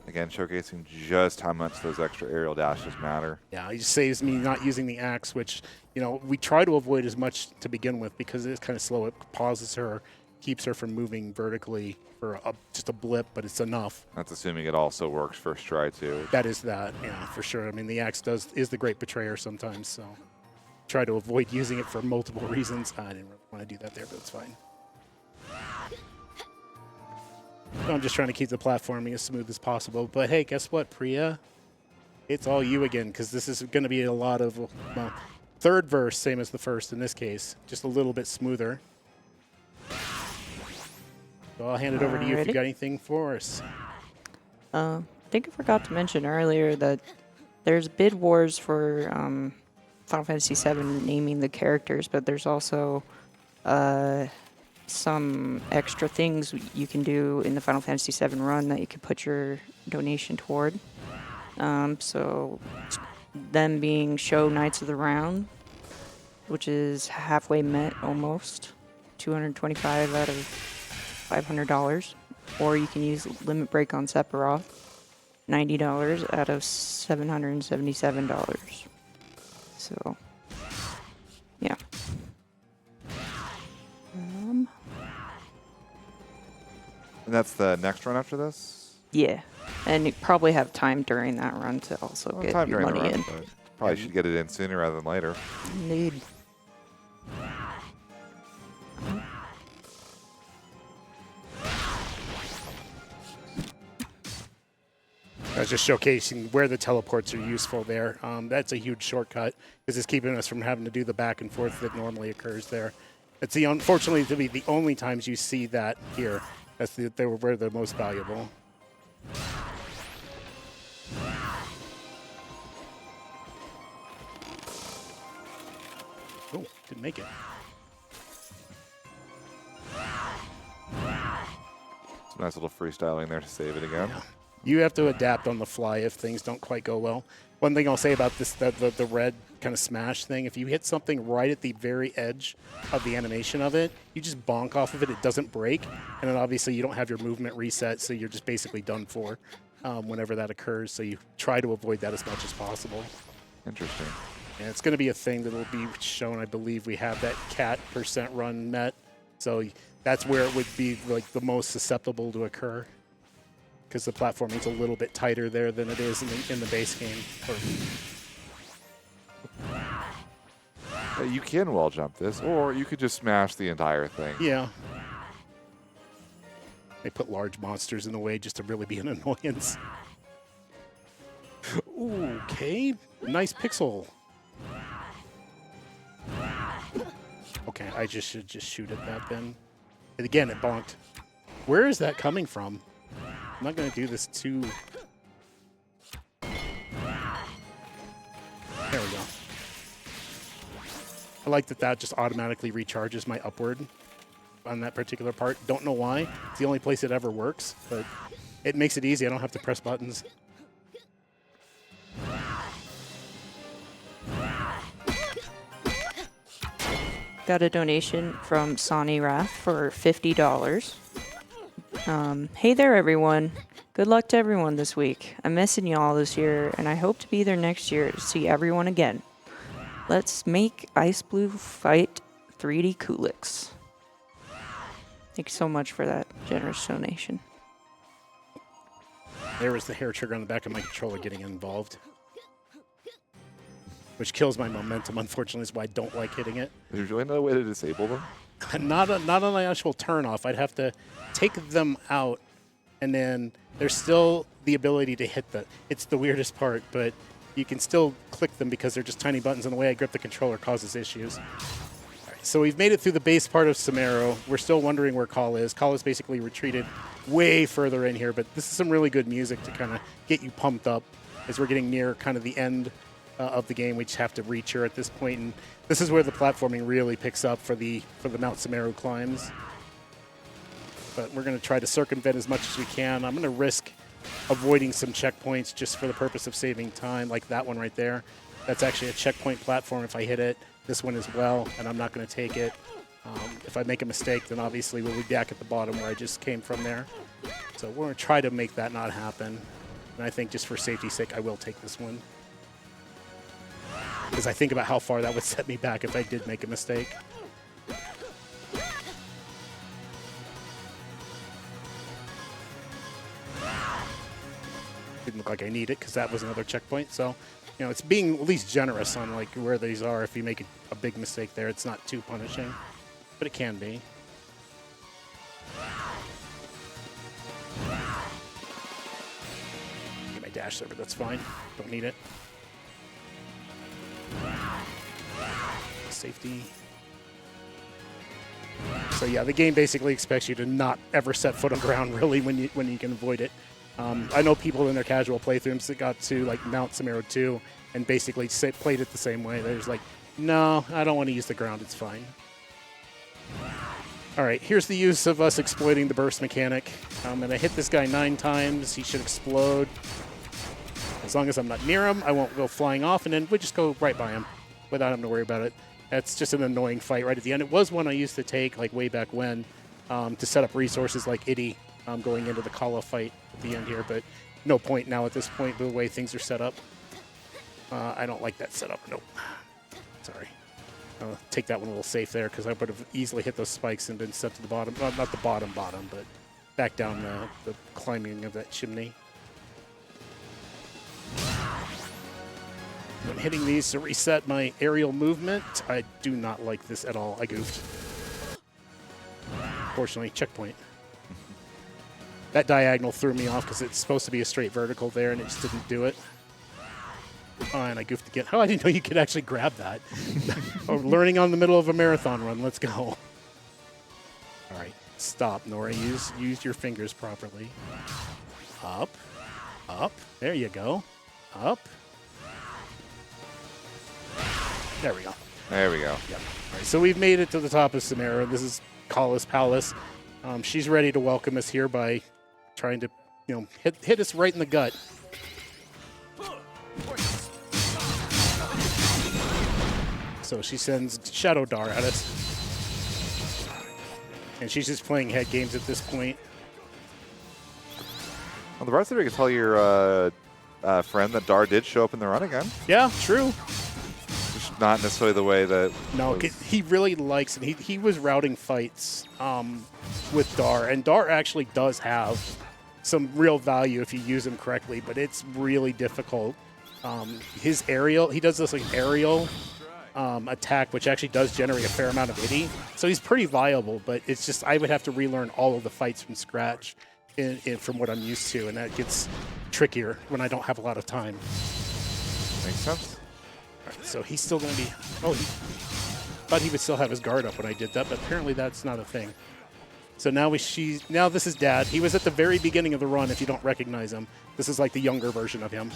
Again, showcasing just how much those extra aerial dashes matter. Yeah, it just saves me not using the axe, which, you know, we try to avoid as much to begin with because it is kind of slow. It pauses her, keeps her from moving vertically for just a blip, but it's enough. That's assuming it also works first try too. That is that, yeah, for sure. I mean, the axe is the great betrayer sometimes, so try to avoid using it for multiple reasons. I didn't really want to do that there, but it's fine. I'm just trying to keep the platforming as smooth as possible. But hey, guess what, Priya? It's all you again, because this is going to be a lot of, well, third verse, same as the first in this case, just a little bit smoother. So I'll hand it over to you if you got anything for us. I think I forgot to mention earlier that there's bid wars for Final Fantasy VII naming the characters, but there's also some extra things you can do in the Final Fantasy VII run that you can put your donation toward. So them being show Knights of the Round, which is halfway met almost, $225 out of $500, or you can use Limit Break on Sephiroth, $90 out of $777. So, yeah. And that's the next run after this? Yeah, and you probably have time during that run to also Well, get time your during the money run, in. but probably should get it in sooner rather than later. Indeed. I was just showcasing where the teleports are useful there. That's a huge shortcut because it's keeping us from having to do the back and forth that normally occurs there. It's unfortunately to be the only times you see that here. That's where they're most valuable. Oh, didn't make it. Some nice little freestyling there to save it again. Yeah. You have to adapt on the fly if things don't quite go well. One thing I'll say about this, the red kind of smash thing, if you hit something right at the very edge of the animation of it, you just bonk off of it, it doesn't break, and then obviously you don't have your movement reset, so you're just basically done for whenever that occurs, so you try to avoid that as much as possible. Interesting. And it's going to be a thing that will be shown. I believe we have that cat % run met, so that's where it would be like the most susceptible to occur, because the platforming's a little bit tighter there than it is in the base game. You can wall jump this, or you could just smash the entire thing. Yeah. They put large monsters in the way just to really be an annoyance. Ooh, okay, nice pixel. Okay, I should just shoot at that then. And again, it bonked. Where is that coming from? I'm not going to do this too... I like that that just automatically recharges my upward on that particular part. Don't know why. It's the only place it ever works, but it makes it easy. I don't have to press buttons. Got a donation from Sonny Rath for $50. Hey there, everyone. Good luck to everyone this week. I'm missing y'all this year, and I hope to be there next year to see everyone again. Let's make Ice Blue fight 3D Kulix. Thank you so much for that generous donation. There was the hair trigger on the back of my controller getting involved, which kills my momentum, unfortunately, is why I don't like hitting it. There's really no way to disable them? Not on the actual turn off. I'd have to take them out, and then there's still the ability to hit them. It's the weirdest part, but you can still click them because they're just tiny buttons, and the way I grip the controller causes issues. All right, so we've made it through the base part of Samaro. We're still wondering where Call is. Call is basically retreated way further in here, but this is some really good music to kind of get you pumped up as we're getting near kind of the end of the game. We just have to reach her at this point, and this is where the platforming really picks up for the Mount Samaro climbs. But we're going to try to circumvent as much as we can. I'm going to risk avoiding some checkpoints just for the purpose of saving time, like that one right there. That's actually a checkpoint platform if I hit it. This one as well, and I'm not going to take it. If I make a mistake, then obviously we'll be back at the bottom where I just came from there. So we're going to try to make that not happen. And I think just for safety's sake, I will take this one, because I think about how far that would set me back if I did make a mistake. Didn't look like I need it because that was another checkpoint. So, you know, it's being at least generous on like where these are. If you make a big mistake there, it's not too punishing, but it can be. Get my dash there, but that's fine. Don't need it. Safety. So yeah, the game basically expects you to not ever set foot on ground really when you can avoid it. I know people in their casual playthroughs that got to like Mount Samaro 2 and basically played it the same way. They're just like, no, I don't want to use the ground. It's fine. All right, here's the use of us exploiting the burst mechanic. I'm going to hit this guy 9 times. He should explode. As long as I'm not near him, I won't go flying off, and then we just go right by him without having to worry about it. That's just an annoying fight right at the end. It was one I used to take like way back when to set up resources like Iddy going into the Kala fight at the end here, but no point now at this point the way things are set up. I don't like that setup. Nope. Sorry. I'll take that one a little safe there because I would have easily hit those spikes and been set to the bottom. Not the bottom, but back down the climbing of that chimney. When hitting these to reset my aerial movement, I do not like this at all. I goofed. Fortunately, checkpoint. That diagonal threw me off because it's supposed to be a straight vertical there, and it just didn't do it. Oh, and I goofed again. Oh, I didn't know you could actually grab that. Oh, learning on the middle of a marathon run. Let's go. All right, stop, Nora. Use your fingers properly. Up, up. There you go. Up. There we go. There we go. Yep. All right, so we've made it to the top of Samara. This is Kala's Palace. She's ready to welcome us here by trying to, you know, hit us right in the gut. So she sends Shadow Dar at us. And she's just playing head games at this point. On the bright side, we can tell your friend that Dar did show up in the run again. Yeah, true. Just not necessarily the way that... No, he really likes it. He was routing fights with Dar, and Dar actually does have some real value if you use him correctly, but it's really difficult. His aerial, he does this like aerial attack, which actually does generate a fair amount of Iddy. So he's pretty viable, but it's just I would have to relearn all of the fights from scratch from what I'm used to, and that gets trickier when I don't have a lot of time. Makes sense. All right, so he's still going to be... Oh, he thought he would still have his guard up when I did that, but apparently that's not a thing. So now now this is Dad. He was at the very beginning of the run, if you don't recognize him. This is like the younger version of him.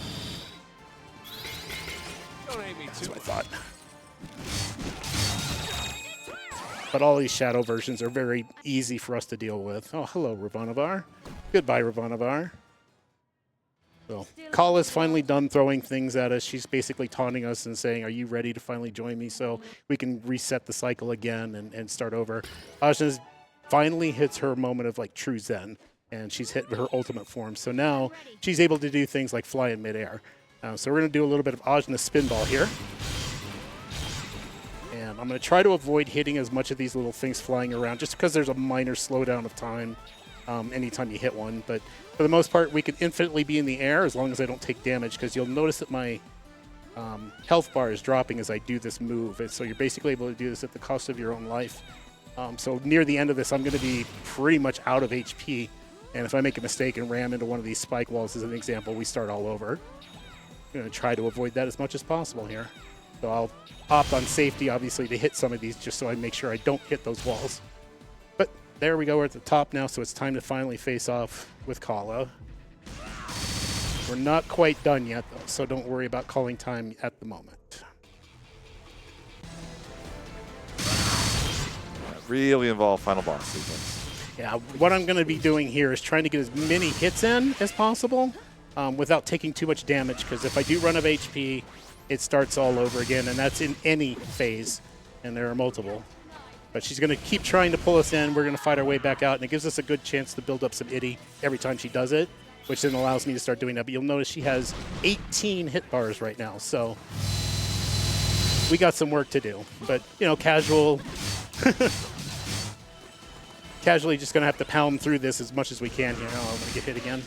Don't hate me That's too what I thought. But all these shadow versions are very easy for us to deal with. Oh, hello, Ravanavar. Goodbye, Ravanavar. So, Kala's finally done throwing things at us. She's basically taunting us and saying, are you ready to finally join me so we can reset the cycle again and start over. Ajna's finally hits her moment of like true zen, and she's hit her ultimate form. So now she's able to do things like fly in midair. So we're going to do a little bit of Ajna spinball here. And I'm going to try to avoid hitting as much of these little things flying around just because there's a minor slowdown of time anytime you hit one. But for the most part, we can infinitely be in the air as long as I don't take damage, because you'll notice that my health bar is dropping as I do this move. And so you're basically able to do this at the cost of your own life. So near the end of this, I'm going to be pretty much out of HP. And if I make a mistake and ram into one of these spike walls as an example, we start all over. I'm going to try to avoid that as much as possible here. So I'll opt on safety, obviously, to hit some of these just so I make sure I don't hit those walls. But there we go. We're at the top now, so it's time to finally face off with Kala. We're not quite done yet, though, so don't worry about calling time at the moment. Really involved final boss sequence. Yeah, what I'm going to be doing here is trying to get as many hits in as possible without taking too much damage, because if I do run out of HP, it starts all over again, and that's in any phase, and there are multiple. But she's going to keep trying to pull us in. We're going to fight our way back out, and it gives us a good chance to build up some itty every time she does it, which then allows me to start doing that. But you'll notice she has 18 hit bars right now, so we got some work to do. But, you know, casually just going to have to pound through this as much as we can here. Oh, I'm going to get hit again.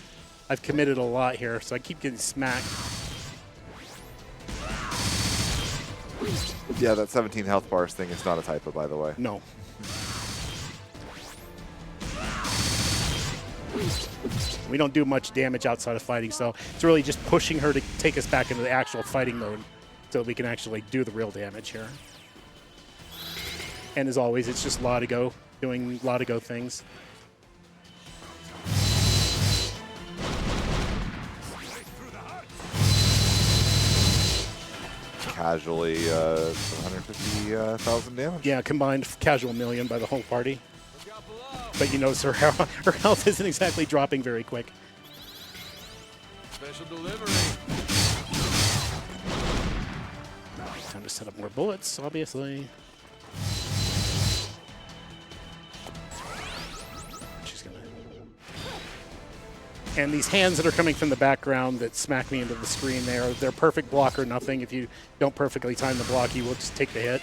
I've committed a lot here, so I keep getting smacked. Yeah, that 17 health bars thing is not a typo, by the way. No. We don't do much damage outside of fighting, so it's really just pushing her to take us back into the actual fighting mode so we can actually do the real damage here. And as always, it's just Latigo doing Latigo things. Casually 150,000 damage. Yeah, combined casual million by the whole party. But you notice her health isn't exactly dropping very quick. Special delivery. Time to set up more bullets, obviously. She's gonna. And these hands that are coming from the background that smack me into the screen there, they're perfect block or nothing. If you don't perfectly time the block, you will just take the hit.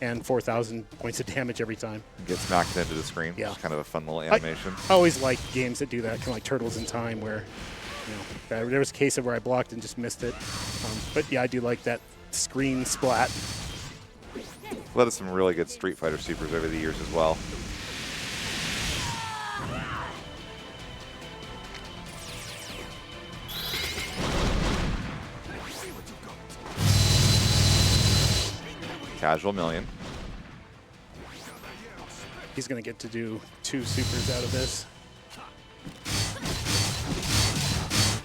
And 4,000 points of damage every time. Get smacked into the screen. Yeah. It's kind of a fun little animation. I always like games that do that, kind of like Turtles in Time, where there was a case of where I blocked and just missed it. But yeah, I do like that screen splat. Led us some really good Street Fighter supers over the years as well. Casual million. He's going to get to do 2 supers out of this.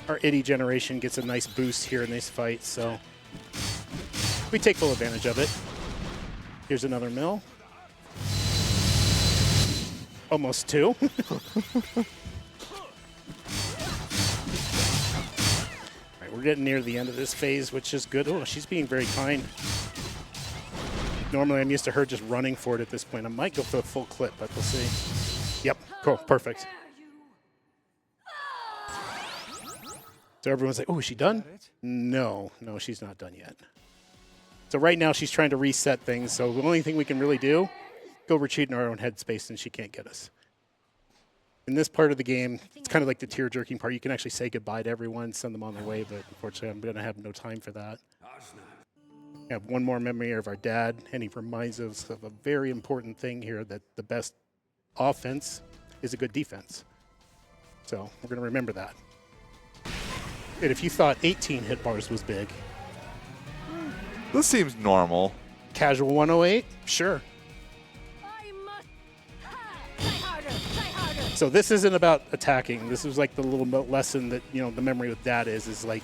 Our itty generation gets a nice boost here in this fight, so we take full advantage of it. Here's another mill. Almost 2. Right, we're getting near the end of this phase, which is good. Oh, she's being very kind. Normally, I'm used to her just running for it at this point. I might go for a full clip, but we'll see. Yep, cool, perfect. So everyone's like, oh, is she done? No, she's not done yet. So right now, she's trying to reset things. So the only thing we can really do, go retreat in our own headspace, and she can't get us. In this part of the game, it's kind of like the tear-jerking part. You can actually say goodbye to everyone, send them on their way, but unfortunately, I'm going to have no time for that. We have one more memory of our dad, and he reminds us of a very important thing here, that the best offense is a good defense. So we're going to remember that. And if you thought 18 hit bars was big, This seems normal. casual 108, sure. I must. Try harder. Try harder. So this isn't about attacking. This is like the little lesson that, you know, the memory with dad is like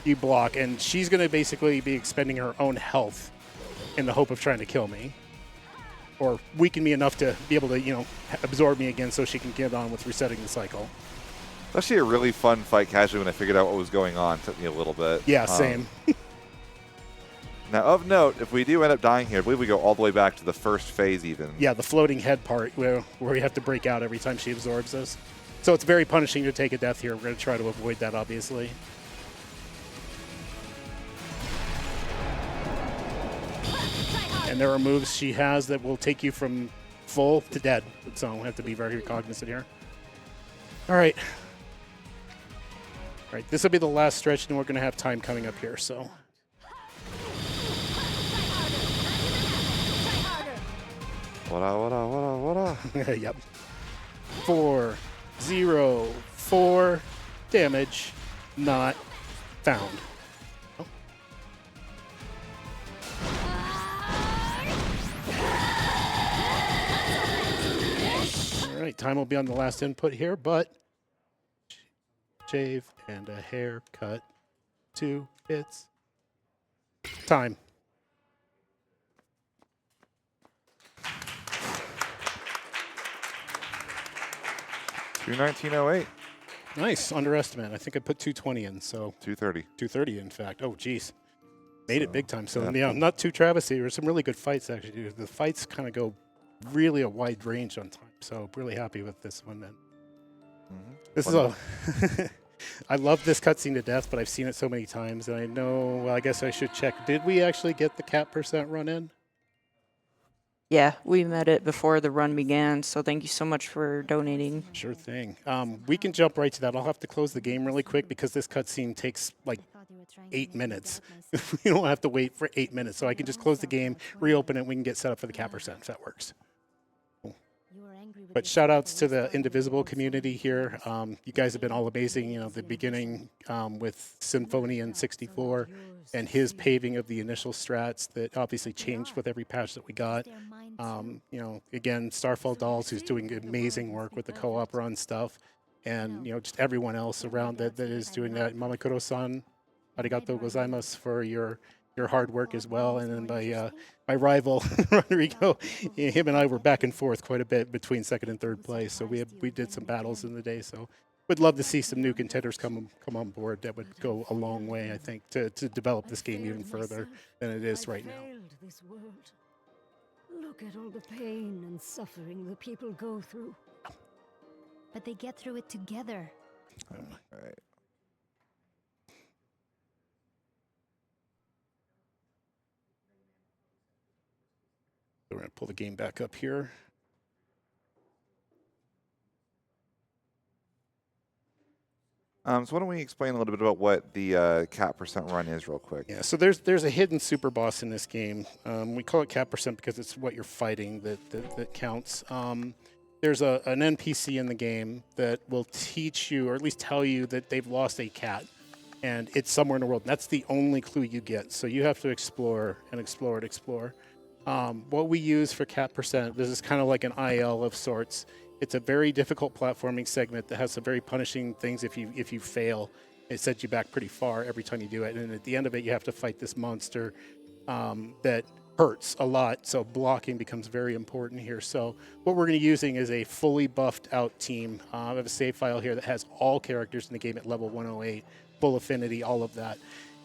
you block, and she's going to basically be expending her own health in the hope of trying to kill me. or weaken me enough to be able to, you know, absorb me again so she can get on with resetting the cycle. It's actually a really fun fight casually when I figured out what was going on. It took me a little bit. Yeah, same. Now, of note, if we do end up dying here, I believe we go all the way back to the first phase even. Yeah, the floating head part where we have to break out every time she absorbs us. So it's very punishing to take a death here. We're going to try to avoid that, obviously. And there are moves she has that will take you from full to dead. So we have to be very cognizant here. All right. All right, this will be the last stretch, and we're going to have time coming up here, so. What Yep. 4, 0, 4, damage not found. Oh. All right, time will be on the last input here, but shave and a haircut. 2 hits. Time. 1908. Nice, underestimate. I think I put 220 in, so 230. 230 in fact. Oh, geez. Made it big time. So, yeah. yeah, not too travesty. There were some really good fights, actually. Dude. The fights kind of go really a wide range on time, so really happy with this one, then. This is a... I love this cutscene to death, but I've seen it so many times, and I know, well, I guess I should check. Did we actually get the Cat % run in? Yeah, we met it before the run began, so thank you so much for donating. Sure thing. We can jump right to that. I'll have to close the game really quick because this cutscene takes like 8 minutes. We don't have to wait for 8 minutes, so I can just close the game, reopen it, and we can get set up for the Cat % if that works. But shout outs to the Indivisible community here. You guys have been all amazing. You know, the beginning with Symphony and 64 and his paving of the initial strats that obviously changed with every patch that we got. You know, again, Starfall Dolls, who's doing amazing work with the co-op run stuff. And, you know, just everyone else around that is doing that. Mamakuro-san, arigatou gozaimasu for your hard work as well. And then my rival, Rodrigo, him and I were back and forth quite a bit between second and third place. So we did some battles in the day. So would love to see some new contenders come on board. That would go a long way, I think, to develop this game even further than it is right now. This world. Look at all the pain and suffering the people go through. But they get through it together. All right. So we're going to pull the game back up here. So why don't we explain a little bit about what the Cat % run is real quick? Yeah, so there's a hidden super boss in this game. We call it Cat % because it's what you're fighting that counts. There's an NPC in the game that will teach you, or at least tell you, that they've lost a cat. And it's somewhere in the world. And that's the only clue you get. So you have to explore and explore and explore. What we use for Cat %, this is kind of like an IL of sorts. It's a very difficult platforming segment that has some very punishing things. If you fail, it sets you back pretty far every time you do it. And at the end of it, you have to fight this monster that hurts a lot. So blocking becomes very important here. So what we're going to be using is a fully buffed out team. I have a save file here that has all characters in the game at level 108, full affinity, all of that.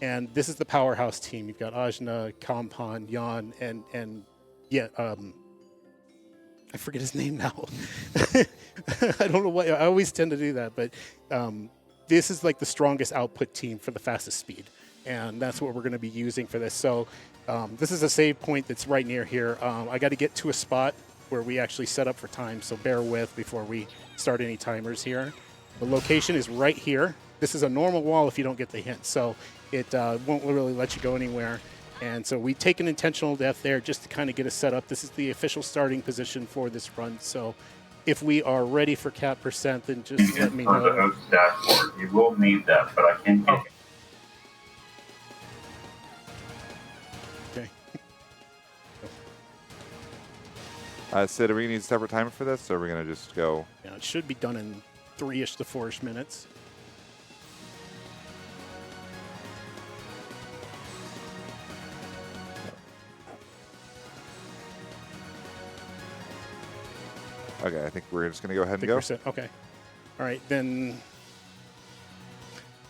And this is the powerhouse team. You've got Ajna, Kampan, Jan, and yeah, I forget his name now. I don't know why. I always tend to do that, but this is like the strongest output team for the fastest speed, and that's what we're going to be using for this. So this is a save point that's right near here. I got to get to a spot where we actually set up for time, so bear with before we start any timers here. The location is right here. This is a normal wall if you don't get the hint, so it won't really let you go anywhere. And so we take an intentional death there just to kind of get us set up. This is the official starting position for this run. So if we are ready for Cat %, then just let me For the know. host dashboard, you will need that, but I can't get Okay. Sid, are we going to need a separate timer for this, or are we going to just go? Yeah, it should be done in 3-ish to 4-ish minutes. Okay, I think we're just going to go ahead and go. Okay. All right, then.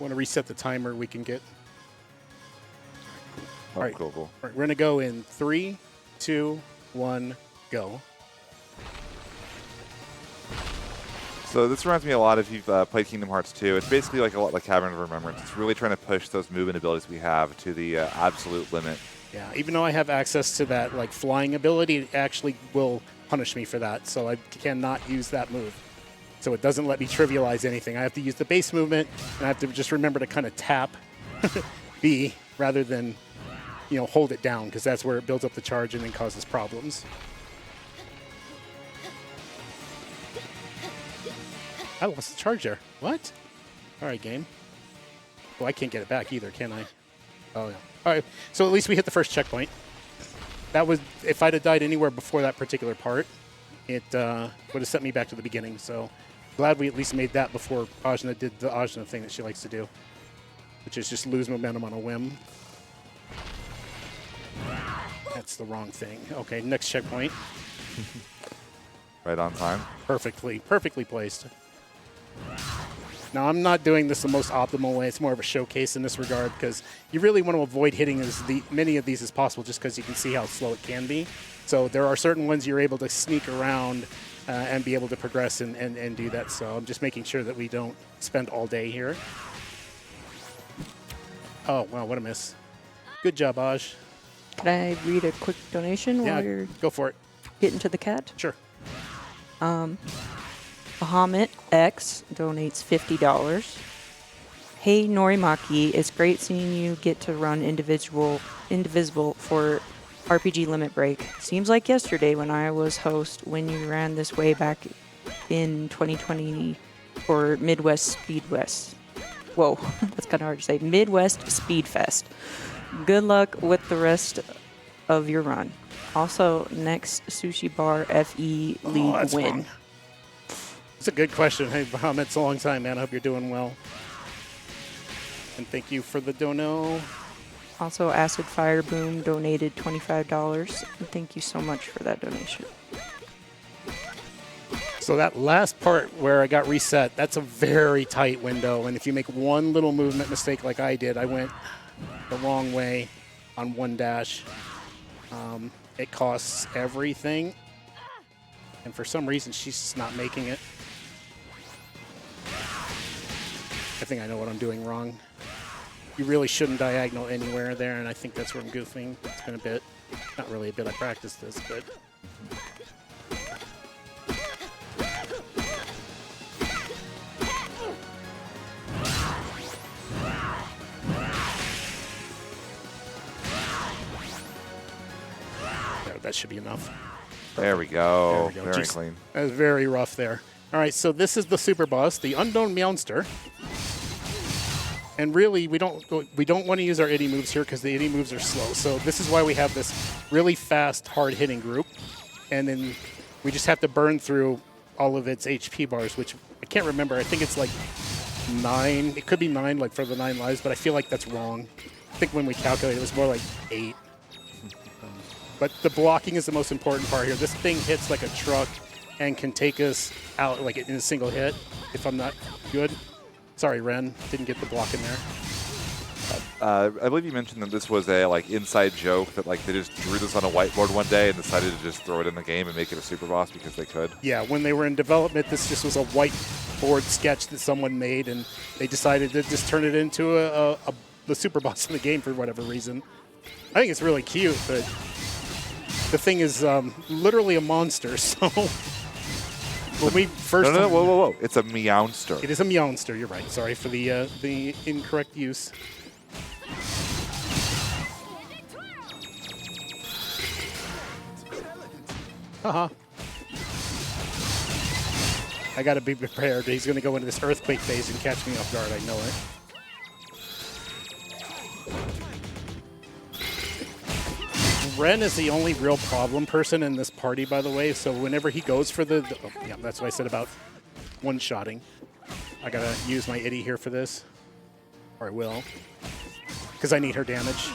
Want to reset the timer? We can get. Oh, All right. cool. All right, we're gonna go in 3, 2, 1, go. So this reminds me a lot if you've played Kingdom Hearts 2. It's basically like a lot like Cavern of Remembrance. It's really trying to push those movement abilities we have to the absolute limit. Yeah, even though I have access to that like flying ability, it actually will punish me for that. So I cannot use that move. So it doesn't let me trivialize anything. I have to use the base movement, and I have to just remember to kind of tap B rather than, hold it down, because that's where it builds up the charge and then causes problems. I lost the charge there. What? All right, game. Well, I can't get it back either, can I? Oh, yeah. All right, so at least we hit the first checkpoint. That was, if I'd have died anywhere before that particular part, it would have sent me back to the beginning. So glad we at least made that before Ajna did the Ajna thing that she likes to do, which is just lose momentum on a whim. That's the wrong thing. Okay, next checkpoint. Right on time. Perfectly placed. Now, I'm not doing this the most optimal way. It's more of a showcase in this regard, because you really want to avoid hitting as many of these as possible, just because you can see how slow it can be. So there are certain ones you're able to sneak around and be able to progress and do that. So I'm just making sure that we don't spend all day here. Oh, wow, what a miss. Good job, Aj. Can I read a quick donation while you're go for it. getting to the cat? Sure. Bahamut X donates $50. Hey Norimaki, it's great seeing you get to run Indivisible for RPG Limit Break. Seems like yesterday when I was host when you ran this way back in 2020 for Midwest Speed West. Whoa, that's kind of hard to say. Midwest Speed Fest. Good luck with the rest of your run. Also, next Sushi Bar FE League win. Wrong. It's a good question. Hey, Bahamut, it's a long time, man. I hope you're doing well. And thank you for the dono. Also, Acid Fire Boom donated $25. And thank you so much for that donation. So that last part where I got reset, that's a very tight window. And if you make one little movement mistake like I did, I went the wrong way on one dash. It costs everything. And for some reason, she's just not making it. I think I know what I'm doing wrong. You really shouldn't diagonal anywhere there, and I think that's where I'm goofing. It's been a bit, not really a bit, I practiced this, but. That should be enough. There we go. There we go. Very Jeez. clean. That was very rough there. All right, so this is the super boss, the unknown Meowster. And really, we don't want to use our itty moves here because the itty moves are slow. So this is why we have this really fast, hard-hitting group. And then we just have to burn through all of its HP bars, which I can't remember. I think it's like 9. It could be 9, like for the 9 lives, but I feel like that's wrong. I think when we calculated, it was more like 8. But the blocking is the most important part here. This thing hits like a truck and can take us out like in a single hit if I'm not good. Sorry, Ren. Didn't get the block in there. I believe you mentioned that this was a inside joke that they just drew this on a whiteboard one day and decided to just throw it in the game and make it a super boss because they could. Yeah, when they were in development, this just was a whiteboard sketch that someone made, and they decided to just turn it into the super boss in the game for whatever reason. I think it's really cute, but the thing is literally a monster, so when we first... No, whoa. It's a Meowster. It is a Meowster, you're right. Sorry for the incorrect use. Haha. I gotta be prepared. He's gonna go into this earthquake phase and catch me off guard, I know it. Ren is the only real problem person in this party, by the way, so whenever he goes for yeah, that's what I said about one-shotting. I gotta use my itty here for this, or I will, because I need her damage.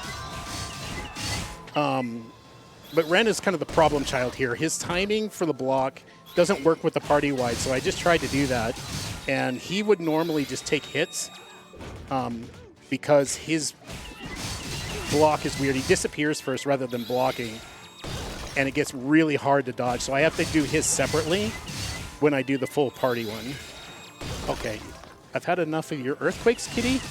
But Ren is kind of the problem child here. His timing for the block doesn't work with the party wide. So I just tried to do that, and he would normally just take hits because his block is weird. He disappears first rather than blocking, and it gets really hard to dodge. So I have to do his separately when I do the full party one. Okay, I've had enough of your earthquakes, kitty.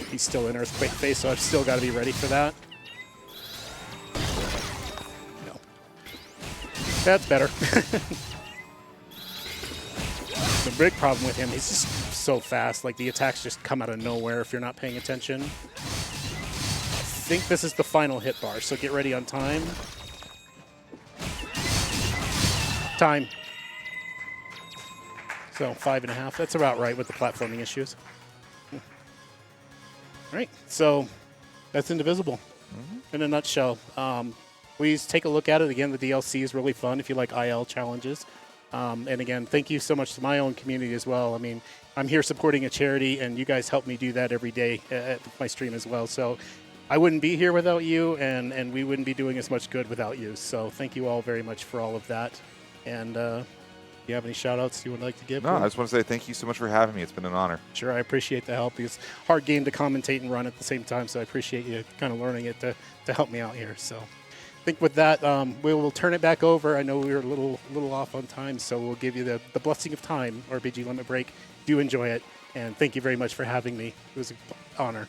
He's still in earthquake phase, so I've still got to be ready for that. No. That's better. The big problem with him, he's just so fast. Like, the attacks just come out of nowhere if you're not paying attention. I think this is the final hit bar, so get ready on time. Time. So 5.5. That's about right with the platforming issues. All right, so that's Indivisible in a nutshell. Please take a look at it. Again, the DLC is really fun if you like IL challenges. And again, thank you so much to my own community as well. I mean, I'm here supporting a charity, and you guys help me do that every day at my stream as well. So I wouldn't be here without you, and we wouldn't be doing as much good without you. So thank you all very much for all of that. And do you have any shout-outs you would like to give? No, I just want to say thank you so much for having me. It's been an honor. Sure, I appreciate the help. It's a hard game to commentate and run at the same time, so I appreciate you kind of learning it to help me out here. So I think with that, we will turn it back over. I know we were a little off on time, so we'll give you the blessing of time, RPG Limit Break. Do enjoy it, and thank you very much for having me. It was an honor.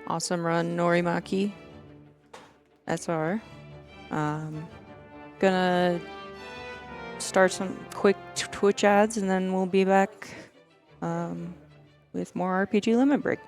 Awesome run, Norimaki. SR. Gonna start some quick Twitch ads, and then we'll be back with more RPG Limit Break.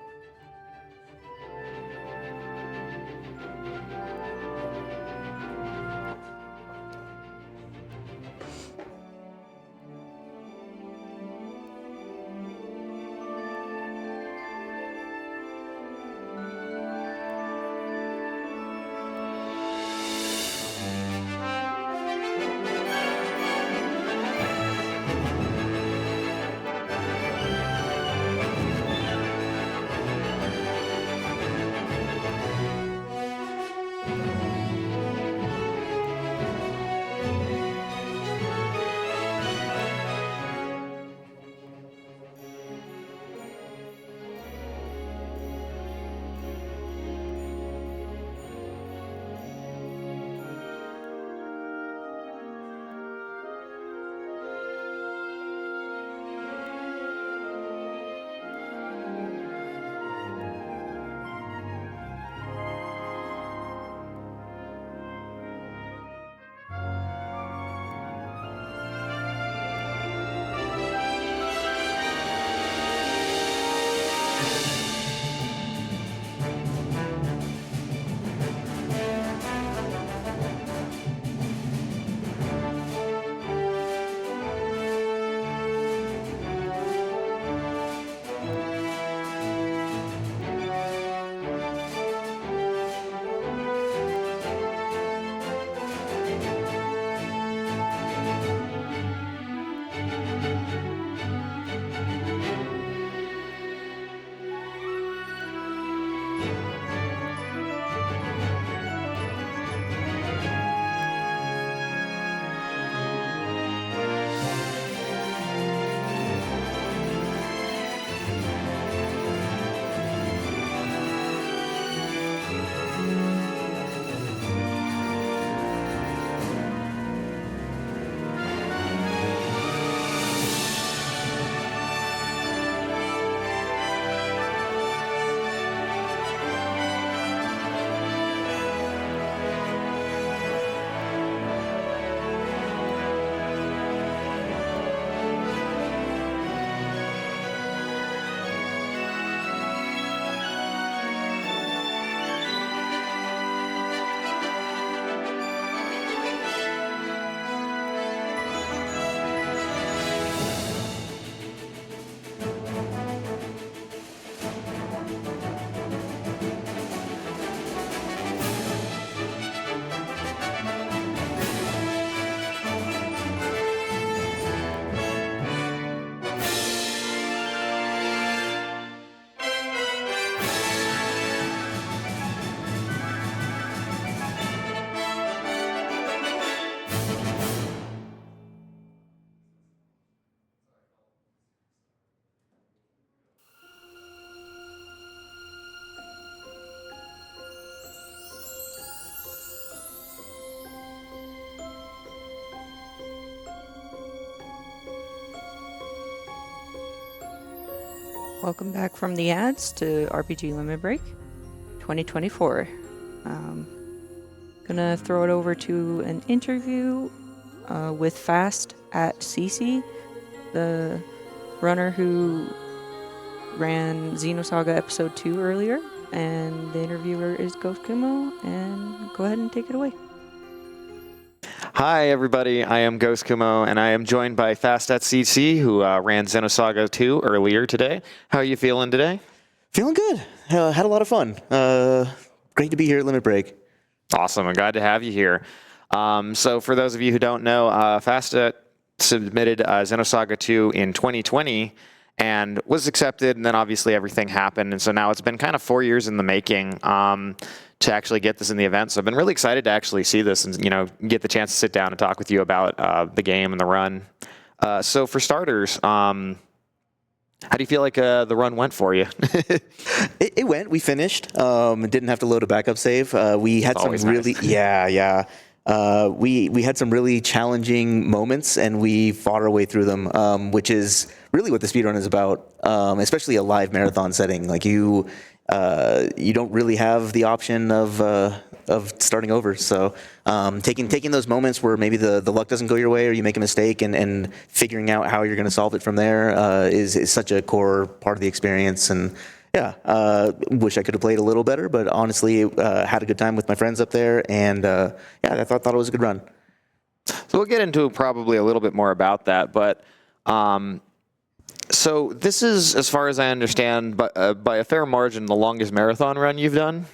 Welcome back from the ads to RPG Limit Break 2024. Gonna throw it over to an interview with fastatcc, the runner who ran Xenosaga Episode 2 earlier, and the interviewer is Ghost Kumo, and go ahead and take it away. Hi everybody, I am Ghost Kumo, and I am joined by fastatcc, who ran Xenosaga 2 earlier today. How are you feeling today? Feeling good. Had a lot of fun. Great to be here at Limit Break. Awesome, I'm glad to have you here. So for those of you who don't know, Fastat submitted Xenosaga 2 in 2020 and was accepted, and then obviously everything happened, and so now it's been kind of 4 years in the making to actually get this in the event. So I've been really excited to actually see this and, get the chance to sit down and talk with you about the game and the run. So for starters, how do you feel like the run went for you? It went. We finished. Didn't have to load a backup save. We had some really, nice. yeah. We had some really challenging moments, and we fought our way through them, which is really what the speedrun is about, especially a live marathon setting. Like you don't really have the option of starting over. So taking those moments where maybe the luck doesn't go your way or you make a mistake and figuring out how you're going to solve it from there is such a core part of the experience. And yeah, wish I could have played a little better, but honestly, had a good time with my friends up there, and yeah, I thought it was a good run. So we'll get into probably a little bit more about that, but so this is, as far as I understand, by a fair margin, the longest marathon run you've done.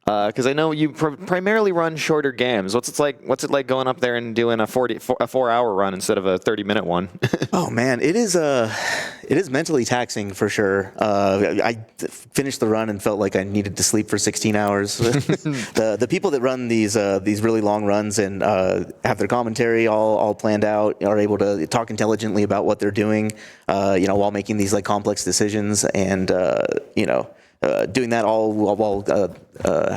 Because I know you primarily run shorter games. What's it like going up there and doing a 4-hour run instead of a 30-minute one? Oh man, it is mentally taxing for sure. I finished the run and felt like I needed to sleep for 16 hours. The people that run these really long runs and have their commentary all planned out are able to talk intelligently about what they're doing, while making these like complex decisions, and doing that all while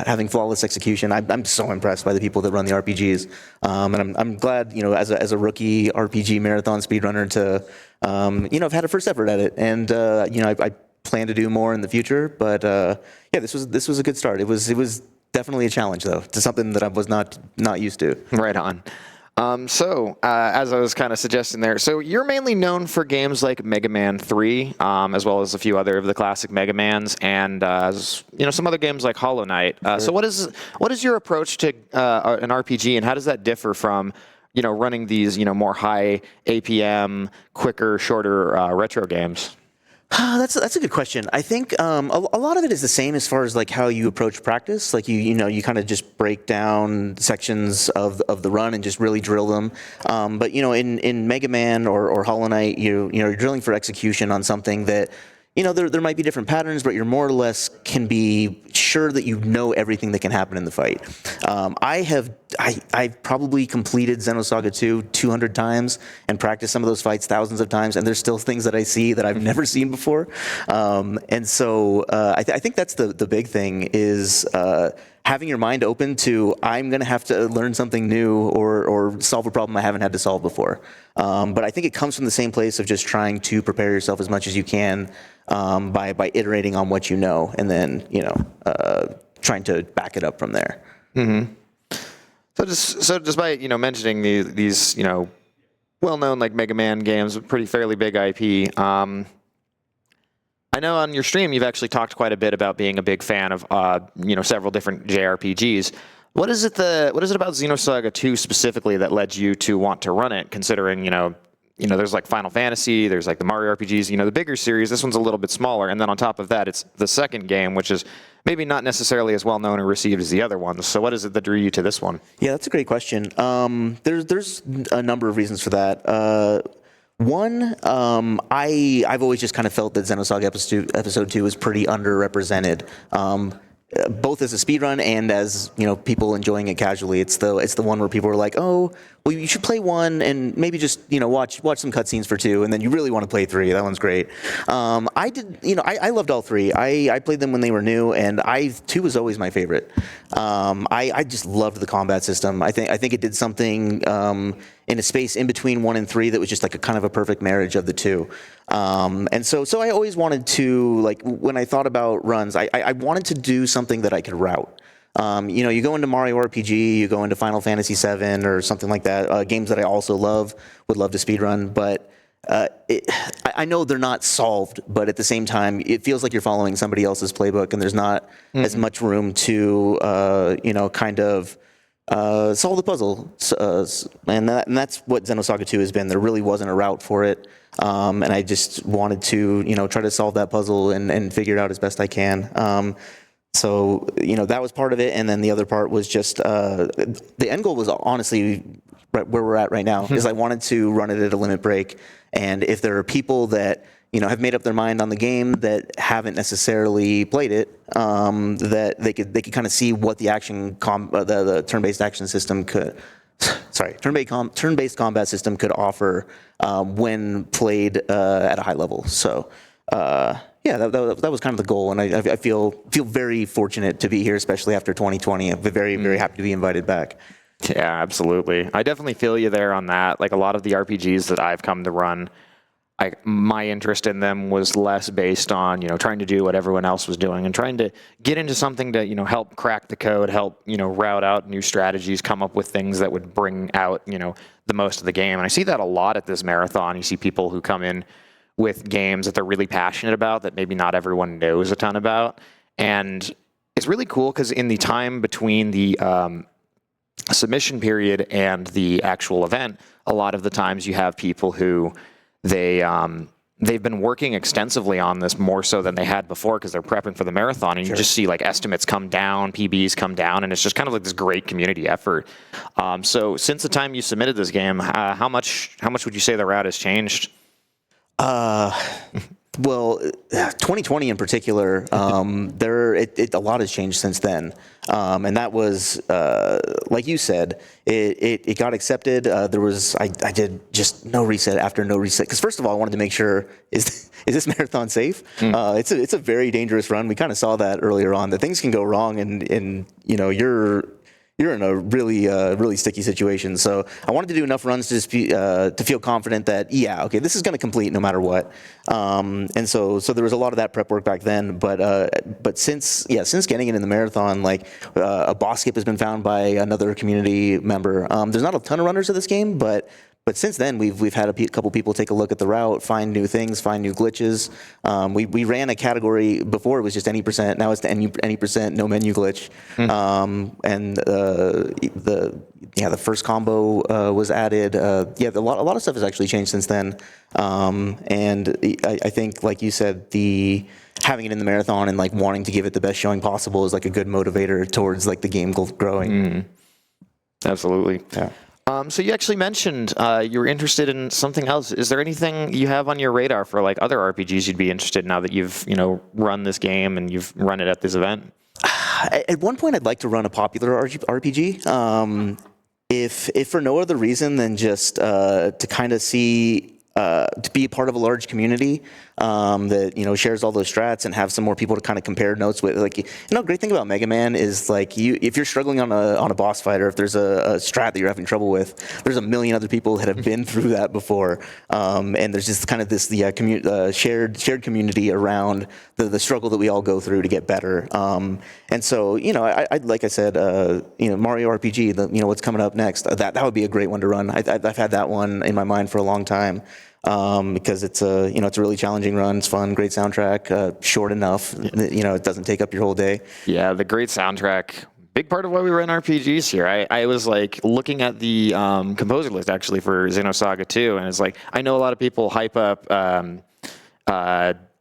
having flawless execution. I'm so impressed by the people that run the RPGs, and I'm glad, as a rookie RPG marathon speedrunner to, I've had a first effort at it, and I plan to do more in the future. But yeah, this was a good start. It was definitely a challenge though, to something that I was not used to. Right on. So, as I was kind of suggesting there, so you're mainly known for games like Mega Man 3, as well as a few other of the classic Mega Mans, and some other games like Hollow Knight. Sure. So, what is your approach to an RPG, and how does that differ from running these more high APM, quicker, shorter retro games? That's a good question. I think a lot of it is the same as far as like how you approach practice. Like you kind of just break down sections of the run and just really drill them. But in Mega Man or Hollow Knight, you're drilling for execution on something that there might be different patterns, but you're more or less can be sure that you know everything that can happen in the fight. I've probably completed Xenosaga 2 200 times and practiced some of those fights thousands of times, and there's still things that I see that I've never seen before. And so I think that's the big thing is having your mind open to, I'm going to have to learn something new or solve a problem I haven't had to solve before. But I think it comes from the same place of just trying to prepare yourself as much as you can by iterating on what you know, and then trying to back it up from there. Mm-hmm. So just by mentioning these well-known like Mega Man games, pretty fairly big IP. I know on your stream you've actually talked quite a bit about being a big fan of several different JRPGs. What is it about Xenosaga 2 specifically that led you to want to run it? Considering there's like Final Fantasy, there's like the Mario RPGs, the bigger series. This one's a little bit smaller, and then on top of that, it's the second game, which is maybe not necessarily as well known or received as the other ones. So what is it that drew you to this one? Yeah, that's a great question. There's a number of reasons for that. One, I've always just kind of felt that Xenosaga Episode 2 is pretty underrepresented, both as a speedrun and as people enjoying it casually. It's the one where people are like, oh, well, you should play 1 and maybe just watch some cutscenes for 2, and then you really want to play 3. That one's great. I loved all 3. I played them when they were new, and 2 was always my favorite. I just loved the combat system. I think it did something in a space in between 1 and 3 that was just like a kind of a perfect marriage of the two. And so I always wanted to, like, when I thought about runs, I wanted to do something that I could route. You go into Mario RPG, you go into Final Fantasy VII or something like that, games that I also would love to speedrun, but I know they're not solved, but at the same time, it feels like you're following somebody else's playbook, and there's not as much room to, kind of solve the puzzle. And that's what Xenosaga 2 has been. There really wasn't a route for it, and I just wanted to, try to solve that puzzle and figure it out as best I can. So, that was part of it, and then the other part was just the end goal was honestly right where we're at right now. Is I wanted to run it at a limit break, and if there are people that have made up their mind on the game that haven't necessarily played it, that they could kind of see what the the turn-based action system could. Sorry, turn-based combat system could offer when played at a high level. So. Yeah, that was kind of the goal, and I feel very fortunate to be here, especially after 2020. I'm very, very happy to be invited back. Yeah, absolutely. I definitely feel you there on that. Like a lot of the RPGs that I've come to run, my interest in them was less based on, trying to do what everyone else was doing and trying to get into something to, help crack the code, help, route out new strategies, come up with things that would bring out, the most of the game. And I see that a lot at this marathon. You see people who come in with games that they're really passionate about that maybe not everyone knows a ton about. And it's really cool because in the time between the submission period and the actual event, a lot of the times you have people who they've been working extensively on this more so than they had before because they're prepping for the marathon, and you just see like estimates come down, PBs come down, and it's just kind of like this great community effort. So since the time you submitted this game, how much would you say the route has changed? Well, 2020 in particular, a lot has changed since then, and that was like you said, it got accepted. I did just no reset after no reset because first of all, I wanted to make sure is this marathon safe? It's a very dangerous run. We kind of saw that earlier on that things can go wrong, and you're in a really sticky situation. So I wanted to do enough runs to just to feel confident that, this is going to complete no matter what. And so there was a lot of that prep work back then. But since getting it in the marathon, like a boss skip has been found by another community member. There's not a ton of runners of this game, but since then, we've had a couple people take a look at the route, find new things, find new glitches. We ran a category before, it was just any percent. Now it's the any percent no menu glitch. And the first combo was added. A lot of stuff has actually changed since then. And I think, like you said, having it in the marathon and like wanting to give it the best showing possible is like a good motivator towards like the game growing. Absolutely. Yeah. So you actually mentioned you were interested in something else. Is there anything you have on your radar for like other RPGs you'd be interested in now that you've run this game and you've run it at this event? At one point, I'd like to run a popular RPG. If for no other reason than just to kind of see. To be a part of a large community that shares all those strats and have some more people to kind of compare notes with. Like great thing about Mega Man is like if you're struggling on a boss fight or if there's a strat that you're having trouble with, there's a million other people that have been through that before, and there's just kind of this shared community around the struggle that we all go through to get better. And so I like I said, Mario RPG, what's coming up next, that would be a great one to run. I've had that one in my mind for a long time. Because it's a really challenging run. It's fun, great soundtrack, short enough. It doesn't take up your whole day. Yeah, the great soundtrack. Big part of why we run RPGs here. I was like looking at the composer list actually for Xenosaga 2, and it's like I know a lot of people hype up Yasunori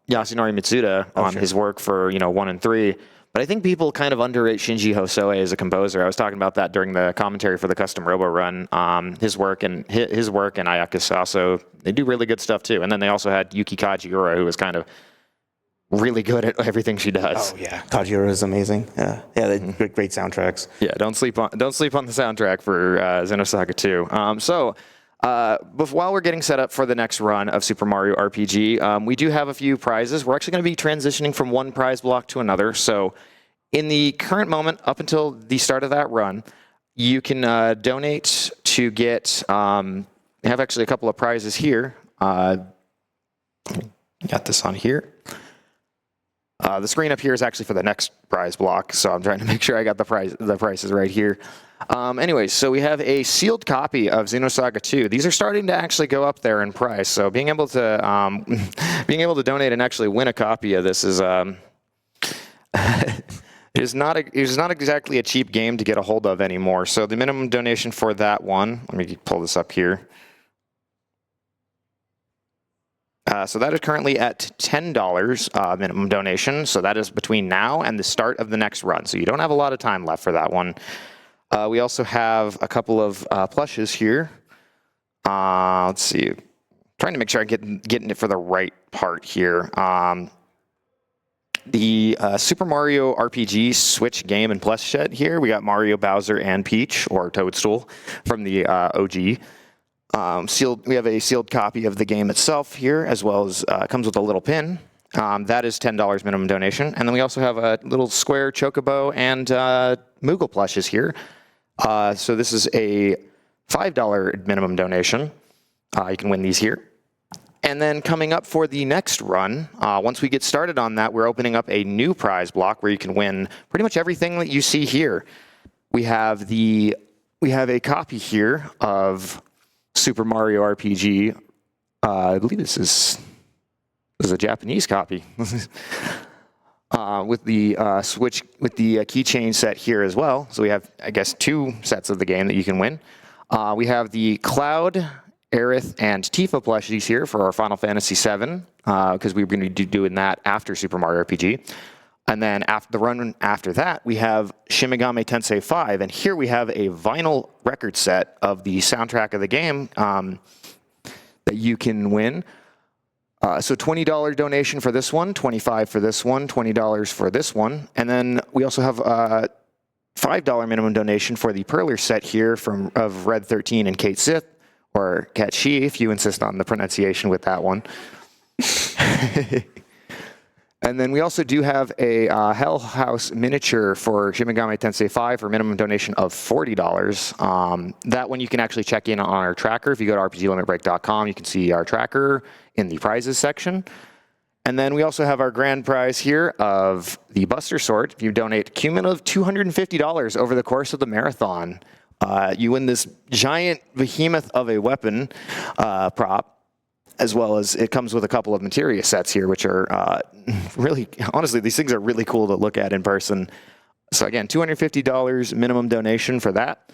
Mitsuda on his work for 1 and 3. But I think people kind of underrate Shinji Hosoe as a composer. I was talking about that during the commentary for the Custom Robo run. His work and Ayaka Saso, they do really good stuff too. And then they also had Yuki Kajiura, who was kind of really good at everything she does. Oh yeah, Kajiura is amazing. Great soundtracks. Yeah, don't sleep on the soundtrack for Xenosaga 2. While we're getting set up for the next run of Super Mario RPG, we do have a few prizes. We're actually going to be transitioning from one prize block to another. So in the current moment, up until the start of that run, you can donate to get, we have actually a couple of prizes here. Got this on here. The screen up here is actually for the next prize block, so I'm trying to make sure I got the prices right here. Anyways, so we have a sealed copy of Xenosaga 2. These are starting to actually go up there in price, so being able to donate and actually win a copy of this is is not exactly a cheap game to get a hold of anymore. So the minimum donation for that one, let me pull this up here. So that is currently at $10 minimum donation. So that is between now and the start of the next run. So you don't have a lot of time left for that one. We also have a couple of plushes here. Let's see. I'm trying to make sure I getting it for the right part here. The Super Mario RPG Switch game and plush set here. We got Mario, Bowser, and Peach, or Toadstool, from the OG. We have a sealed copy of the game itself here, as well as comes with a little pin. That is $10 minimum donation. And then we also have a little square Chocobo and Moogle plushes here. So this is a $5 minimum donation. You can win these here. And then coming up for the next run, once we get started on that, we're opening up a new prize block where you can win pretty much everything that you see here. We have a copy here of Super Mario RPG. I believe this is a Japanese copy. With the Switch, with the keychain set here as well. So we have, I guess, 2 sets of the game that you can win. We have the Cloud, Aerith, and Tifa plushies here for our Final Fantasy VII, because we're going to be doing that after Super Mario RPG. And then after the run after that, we have Shin Megami Tensei 5, and here we have a vinyl record set of the soundtrack of the game that you can win. So $20 donation for this one, $25 for this one, $20 for this one, and then we also have a $5 minimum donation for the Perler set here of Red 13 and Kate Sith, or Cat She, if you insist on the pronunciation with that one. And then we also do have a Hell House miniature for Shin Megami Tensei 5 for a minimum donation of $40. That one you can actually check in on our tracker. If you go to rpglimitbreak.com, you can see our tracker in the prizes section. And then we also have our grand prize here of the Buster Sword. If you donate cumulative $250 over the course of the marathon, you win this giant behemoth of a weapon prop, as well as it comes with a couple of materia sets here, which are really, honestly, these things are really cool to look at in person. So again, $250 minimum donation for that.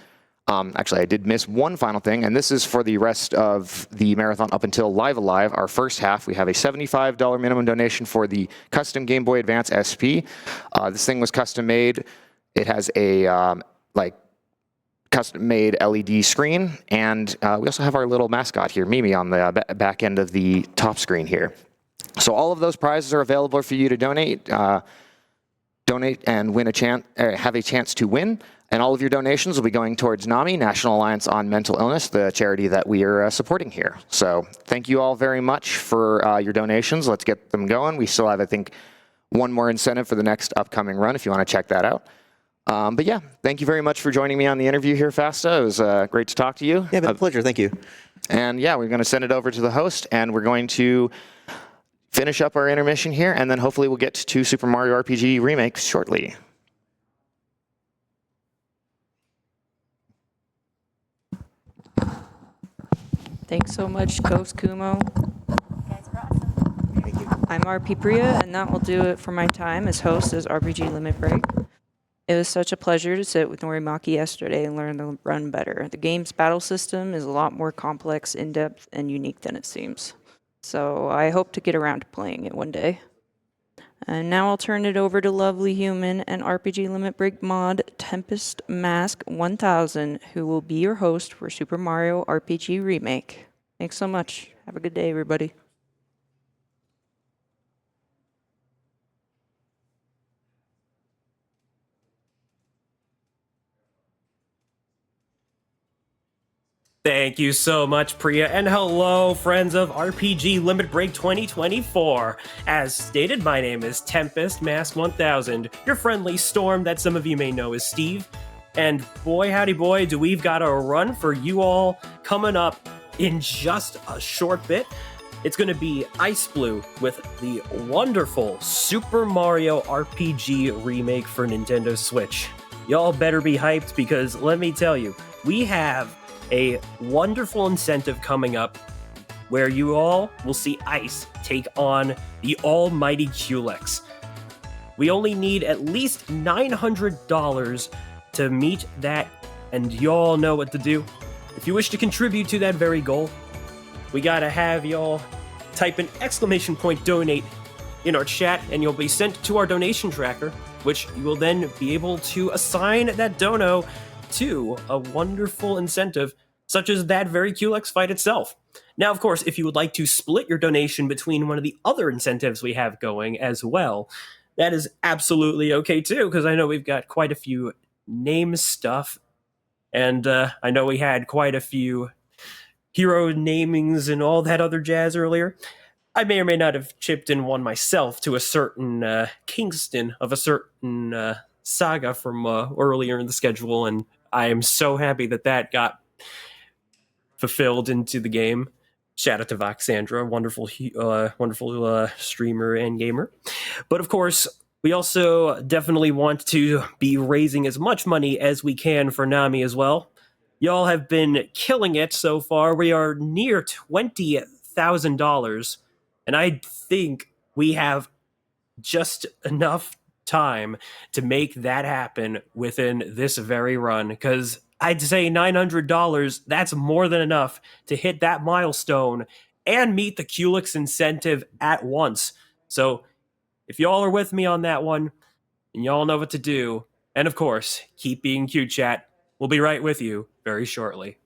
Actually, I did miss one final thing, and this is for the rest of the marathon up until Live Alive, our first half. We have a $75 minimum donation for the custom Game Boy Advance SP. This thing was custom made. It has a custom-made LED screen, and we also have our little mascot here, Mimi, on the back end of the top screen here. So all of those prizes are available for you to donate and win have a chance to win. And all of your donations will be going towards NAMI, National Alliance on Mental Illness, the charity that we are supporting here. So thank you all very much for your donations. Let's get them going. We still have, I think, one more incentive for the next upcoming run if you want to check that out. But yeah, thank you very much for joining me on the interview here, Fasta. It was great to talk to you. Yeah, been a pleasure. Thank you. And yeah, we're going to send it over to the host, and we're going to finish up our intermission here, and then hopefully we'll get to Super Mario RPG remakes shortly. Thanks so much, Ghost Kumo. Thank you. I'm RP Priya, and that will do it for my time as host as RPG Limit Break. It was such a pleasure to sit with Norimaki yesterday and learn the run better. The game's battle system is a lot more complex, in-depth, and unique than it seems. So I hope to get around to playing it one day. And now I'll turn it over to lovely human and RPG Limit Break mod Tempest Mask 1000, who will be your host for Super Mario RPG Remake. Thanks so much. Have a good day, everybody. Thank you so much, Priya, and hello, friends of RPG Limit Break 2024. As stated, my name is Tempest Mask 1000, your friendly storm that some of you may know as Steve. And boy, howdy boy, do we've got a run for you all coming up in just a short bit. It's going to be Ice Blue with the wonderful Super Mario RPG remake for Nintendo Switch. Y'all better be hyped because let me tell you, we have a wonderful incentive coming up where you all will see Ice take on the almighty Culex. We only need at least $900 to meet that, and y'all know what to do. If you wish to contribute to that very goal, we gotta have y'all type an exclamation point donate in our chat, and you'll be sent to our donation tracker, which you will then be able to assign that dono to a wonderful incentive, such as that very Culex fight itself. Now, of course, if you would like to split your donation between one of the other incentives we have going as well, that is absolutely okay too, because I know we've got quite a few name stuff, and I know we had quite a few hero namings and all that other jazz earlier. I may or may not have chipped in one myself to a certain Kingston of a certain saga from earlier in the schedule, and I am so happy that that got fulfilled into the game. Shout out to Voxandra, wonderful streamer and gamer. But of course, we also definitely want to be raising as much money as we can for Nami as well. Y'all have been killing it so far. We are near $20,000, and I think we have just enough time to make that happen within this very run, because I'd say $900, that's more than enough to hit that milestone and meet the Culex incentive at once. So if y'all are with me on that one, and y'all know what to do, and of course, keep being cute, chat, we'll be right with you very shortly.